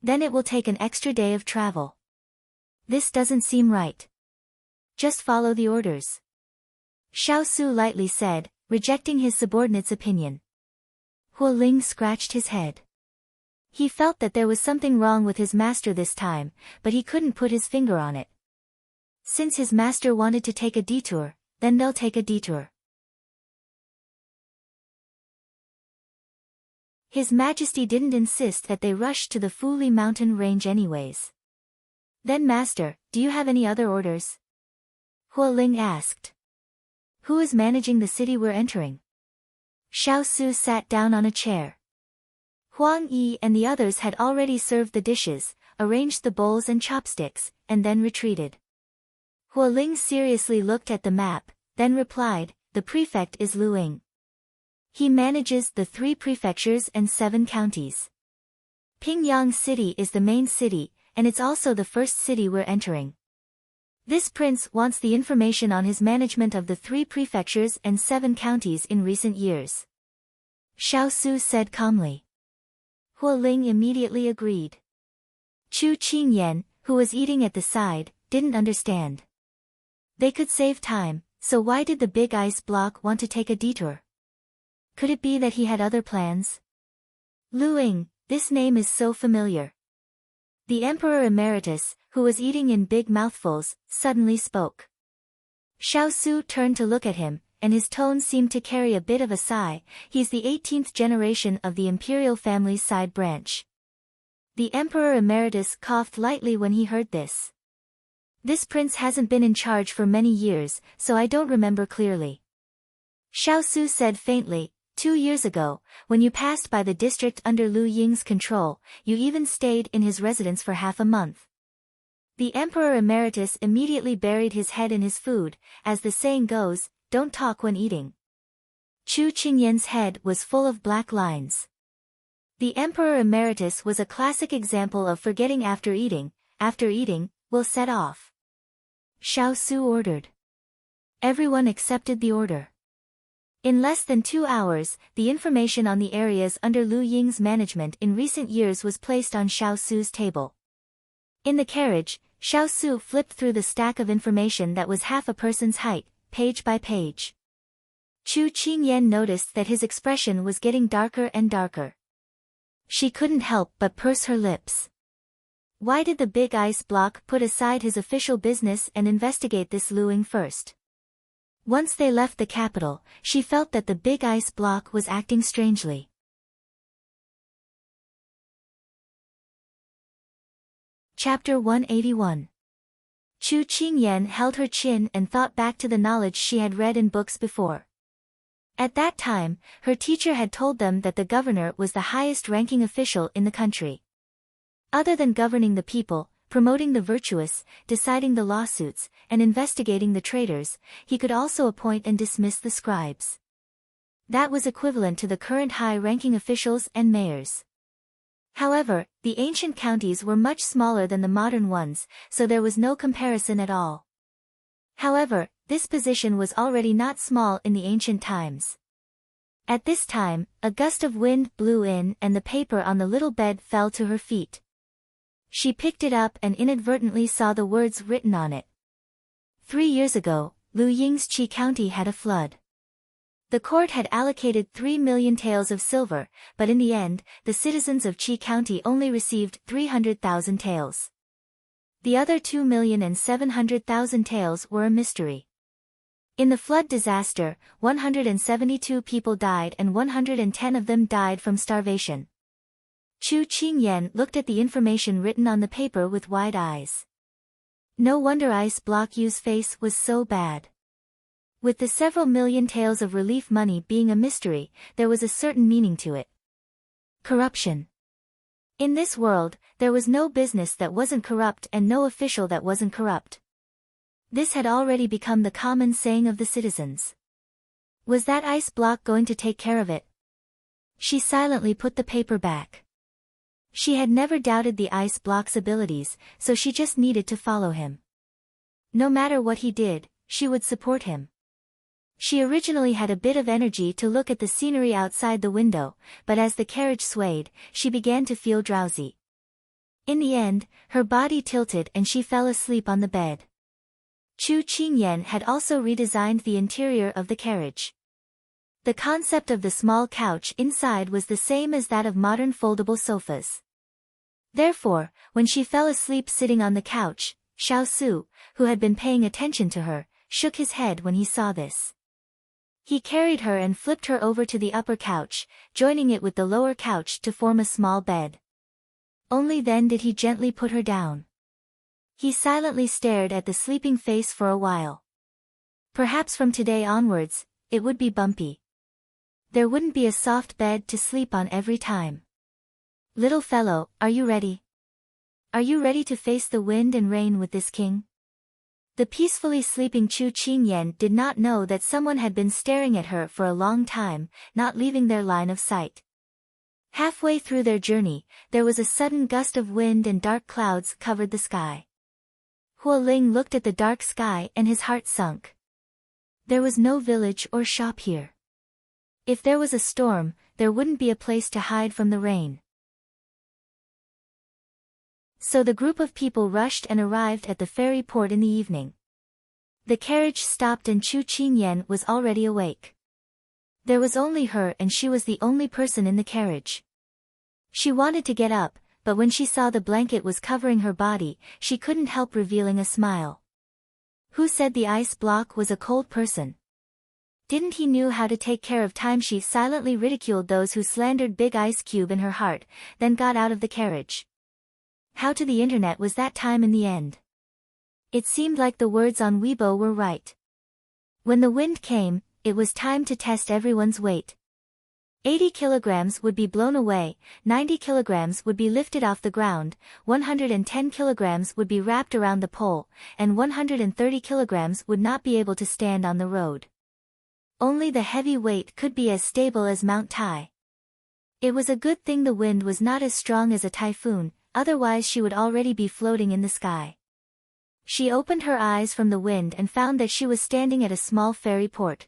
Then it will take an extra day of travel. This doesn't seem right. Just follow the orders." Xiao Su lightly said, rejecting his subordinate's opinion. Hualing scratched his head. He felt that there was something wrong with his master this time, but he couldn't put his finger on it. Since his master wanted to take a detour, then they'll take a detour. His Majesty didn't insist that they rush to the Fuli mountain range anyways. "Then master, do you have any other orders?" Hualing asked. "Who is managing the city we're entering?" Xiao Su sat down on a chair. Huang Yi and the others had already served the dishes, arranged the bowls and chopsticks, and then retreated. Hualing seriously looked at the map, then replied, "The prefect is Luing. He manages the 3 prefectures and 7 counties. Pingyang City is the main city, and it's also the first city we're entering. This prince wants the information on his management of the 3 prefectures and 7 counties in recent years." Xiao Su said calmly. Hualing immediately agreed. Chu Qingyan, who was eating at the side, didn't understand. They could save time, so why did the big ice block want to take a detour? Could it be that he had other plans? Lu Ying, this name is so familiar. The Emperor Emeritus, who was eating in big mouthfuls, suddenly spoke. Xiao Su turned to look at him, and his tone seemed to carry a bit of a sigh. He's the 18th generation of the imperial family's side branch. The Emperor Emeritus coughed lightly when he heard this. This prince hasn't been in charge for many years, so I don't remember clearly. Xiao Su said faintly, 2 years ago, when you passed by the district under Lu Ying's control, you even stayed in his residence for half a month. The Emperor Emeritus immediately buried his head in his food, as the saying goes, don't talk when eating. Chu Qingyan's head was full of black lines. The Emperor Emeritus was a classic example of forgetting after eating, we'll set off. Xiao Su ordered. Everyone accepted the order. In less than 2 hours, the information on the areas under Lu Ying's management in recent years was placed on Xiao Su's table. In the carriage, Xiao Su flipped through the stack of information that was half a person's height, page by page. Chu Qingyan noticed that his expression was getting darker and darker. She couldn't help but purse her lips. Why did the big ice block put aside his official business and investigate this Lu Ying first? Once they left the capital, she felt that the big ice block was acting strangely. Chapter 181. Chu Qingyan held her chin and thought back to the knowledge she had read in books before. At that time, her teacher had told them that the governor was the highest-ranking official in the country. Other than governing the people, promoting the virtuous, deciding the lawsuits, and investigating the traitors, he could also appoint and dismiss the scribes. That was equivalent to the current high-ranking officials and mayors. However, the ancient counties were much smaller than the modern ones, so there was no comparison at all. However, this position was already not small in the ancient times. At this time, a gust of wind blew in and the paper on the little bed fell to her feet. She picked it up and inadvertently saw the words written on it. 3 years ago, Lu Ying's Qi County had a flood. The court had allocated 3 million taels of silver, but in the end, the citizens of Qi County only received 300,000 taels. The other 2,700,000 taels were a mystery. In the flood disaster, 172 people died and 110 of them died from starvation. Chu Qingyan looked at the information written on the paper with wide eyes. No wonder Ice Block Yu's face was so bad. With the several million taels of relief money being a mystery, there was a certain meaning to it. Corruption. In this world, there was no business that wasn't corrupt and no official that wasn't corrupt. This had already become the common saying of the citizens. Was that ice block going to take care of it? She silently put the paper back. She had never doubted the ice block's abilities, so she just needed to follow him. No matter what he did, she would support him. She originally had a bit of energy to look at the scenery outside the window, but as the carriage swayed, she began to feel drowsy. In the end, her body tilted and she fell asleep on the bed. Chu Qingyan had also redesigned the interior of the carriage. The concept of the small couch inside was the same as that of modern foldable sofas. Therefore, when she fell asleep sitting on the couch, Xiao Su, who had been paying attention to her, shook his head when he saw this. He carried her and flipped her over to the upper couch, joining it with the lower couch to form a small bed. Only then did he gently put her down. He silently stared at the sleeping face for a while. Perhaps from today onwards, it would be bumpy. There wouldn't be a soft bed to sleep on every time. Little fellow, are you ready? Are you ready to face the wind and rain with this king? The peacefully sleeping Chu Qingyan did not know that someone had been staring at her for a long time, not leaving their line of sight. Halfway through their journey, there was a sudden gust of wind and dark clouds covered the sky. Huo Ling looked at the dark sky and his heart sunk. There was no village or shop here. If there was a storm, there wouldn't be a place to hide from the rain. So the group of people rushed and arrived at the ferry port in the evening. The carriage stopped and Chu Qingyan was already awake. There was only her and she was the only person in the carriage. She wanted to get up, but when she saw the blanket was covering her body, she couldn't help revealing a smile. Who said the ice block was a cold person? Didn't he knew how to take care of time? She silently ridiculed those who slandered Big Ice Cube in her heart, then got out of the carriage. How to the internet was that time in the end? It seemed like the words on Weibo were right. When the wind came, it was time to test everyone's weight. 80 kilograms would be blown away, 90 kilograms would be lifted off the ground, 110 kilograms would be wrapped around the pole, and 130 kilograms would not be able to stand on the road. Only the heavy weight could be as stable as Mount Tai. It was a good thing the wind was not as strong as a typhoon, otherwise she would already be floating in the sky. She opened her eyes from the wind and found that she was standing at a small ferry port.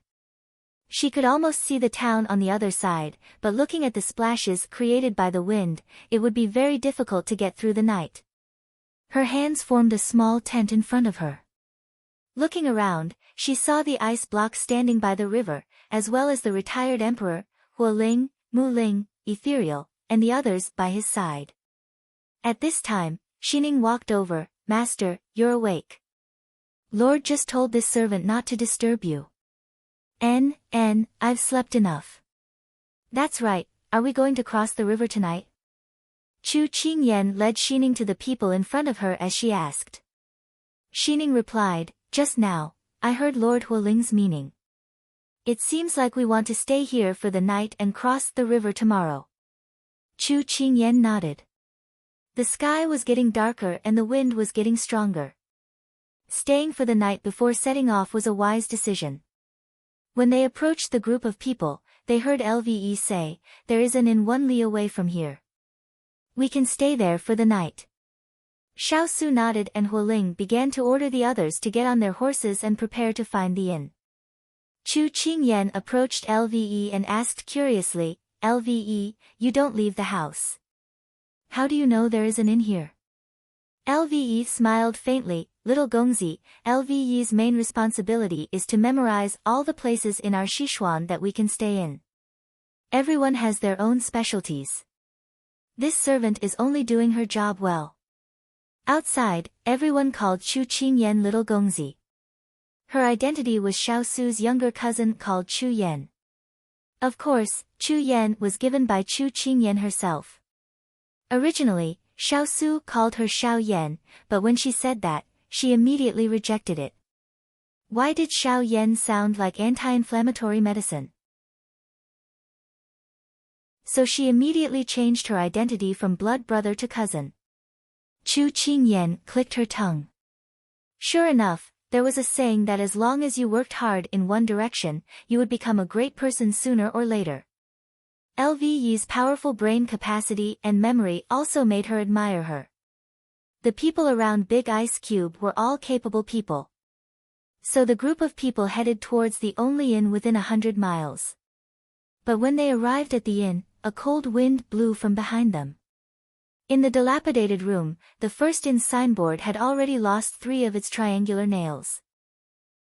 She could almost see the town on the other side, but looking at the splashes created by the wind, it would be very difficult to get through the night. Her hands formed a small tent in front of her. Looking around, she saw the ice block standing by the river, as well as the retired emperor, Huoling, Muling, Ethereal, and the others by his side. At this time, Xining walked over. "Master, you're awake. Lord just told this servant not to disturb you." I've slept enough." "That's right, are we going to cross the river tonight?" Chu Qingyan led Xining to the people in front of her as she asked. Xining replied, "Just now, I heard Lord Huoling's meaning. It seems like we want to stay here for the night and cross the river tomorrow." Chu Qingyan nodded. The sky was getting darker and the wind was getting stronger. Staying for the night before setting off was a wise decision. When they approached the group of people, they heard Lve say, "There is an inn 1 li away from here. We can stay there for the night." Xiao Su nodded and Huoling began to order the others to get on their horses and prepare to find the inn. Chu Qingyan approached Lve and asked curiously, "Lve, you don't leave the house. How do you know there is an inn here?" Lve smiled faintly, "Little Gongzi, Lve's main responsibility is to memorize all the places in our Sichuan that we can stay in. Everyone has their own specialties. This servant is only doing her job well." Outside, everyone called Chu Qingyan Little Gongzi. Her identity was Xiao Su's younger cousin called Chu Yan. Of course, Chu Yan was given by Chu Qingyan herself. Originally, Xiao Su called her Xiao Yan, but when she said that, she immediately rejected it. Why did Xiao Yan sound like anti-inflammatory medicine? So she immediately changed her identity from blood brother to cousin. Chu Qingyan clicked her tongue. Sure enough, there was a saying that as long as you worked hard in one direction, you would become a great person sooner or later. Lve's powerful brain capacity and memory also made her admire her. The people around Big Ice Cube were all capable people. So the group of people headed towards the only inn within 100 miles. But when they arrived at the inn, a cold wind blew from behind them. In the dilapidated room, the first inn signboard had already lost 3 of its triangular nails.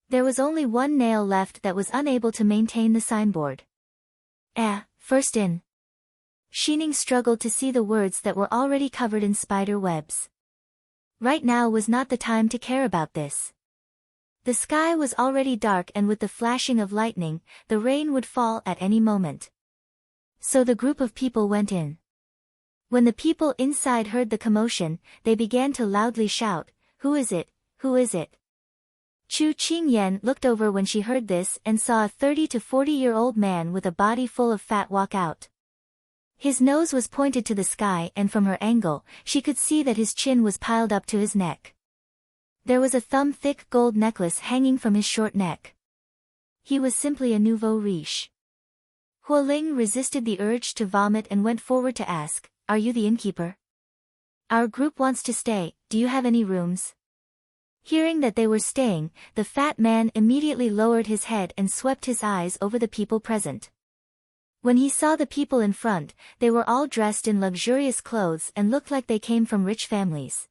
There was only 1 nail left that was unable to maintain the signboard. First inn. Xining struggled to see the words that were already covered in spider webs. Right now was not the time to care about this. The sky was already dark and with the flashing of lightning, the rain would fall at any moment. So the group of people went in. When the people inside heard the commotion, they began to loudly shout, "Who is it? Who is it?" Chu Qingyan looked over when she heard this and saw a 30 to 40-year-old man with a body full of fat walk out. His nose was pointed to the sky and from her angle, she could see that his chin was piled up to his neck. There was a thumb-thick gold necklace hanging from his short neck. He was simply a nouveau riche. Huoling resisted the urge to vomit and went forward to ask, "Are you the innkeeper? Our group wants to stay, do you have any rooms?" Hearing that they were staying, the fat man immediately lowered his head and swept his eyes over the people present. When he saw the people in front, they were all dressed in luxurious clothes and looked like they came from rich families.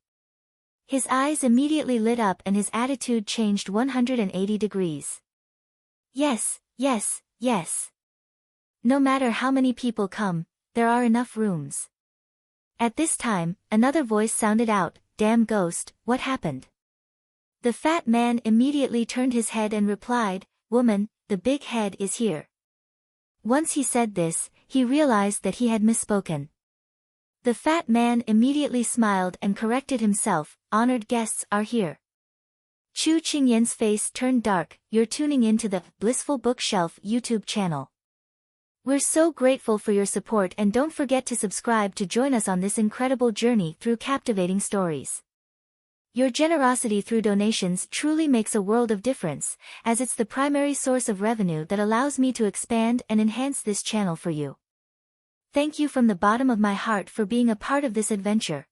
His eyes immediately lit up and his attitude changed 180 degrees. Yes, yes, yes. No matter how many people come, there are enough rooms. At this time, another voice sounded out, "Damn ghost, what happened?" The fat man immediately turned his head and replied, "Woman, the big head is here." Once he said this, he realized that he had misspoken. The fat man immediately smiled and corrected himself, "Honored guests are here." Chu Qingyan's face turned dark. "You're tuning into the Blissful Bookshelf YouTube channel. We're so grateful for your support and don't forget to subscribe to join us on this incredible journey through captivating stories. Your generosity through donations truly makes a world of difference, as it's the primary source of revenue that allows me to expand and enhance this channel for you. Thank you from the bottom of my heart for being a part of this adventure.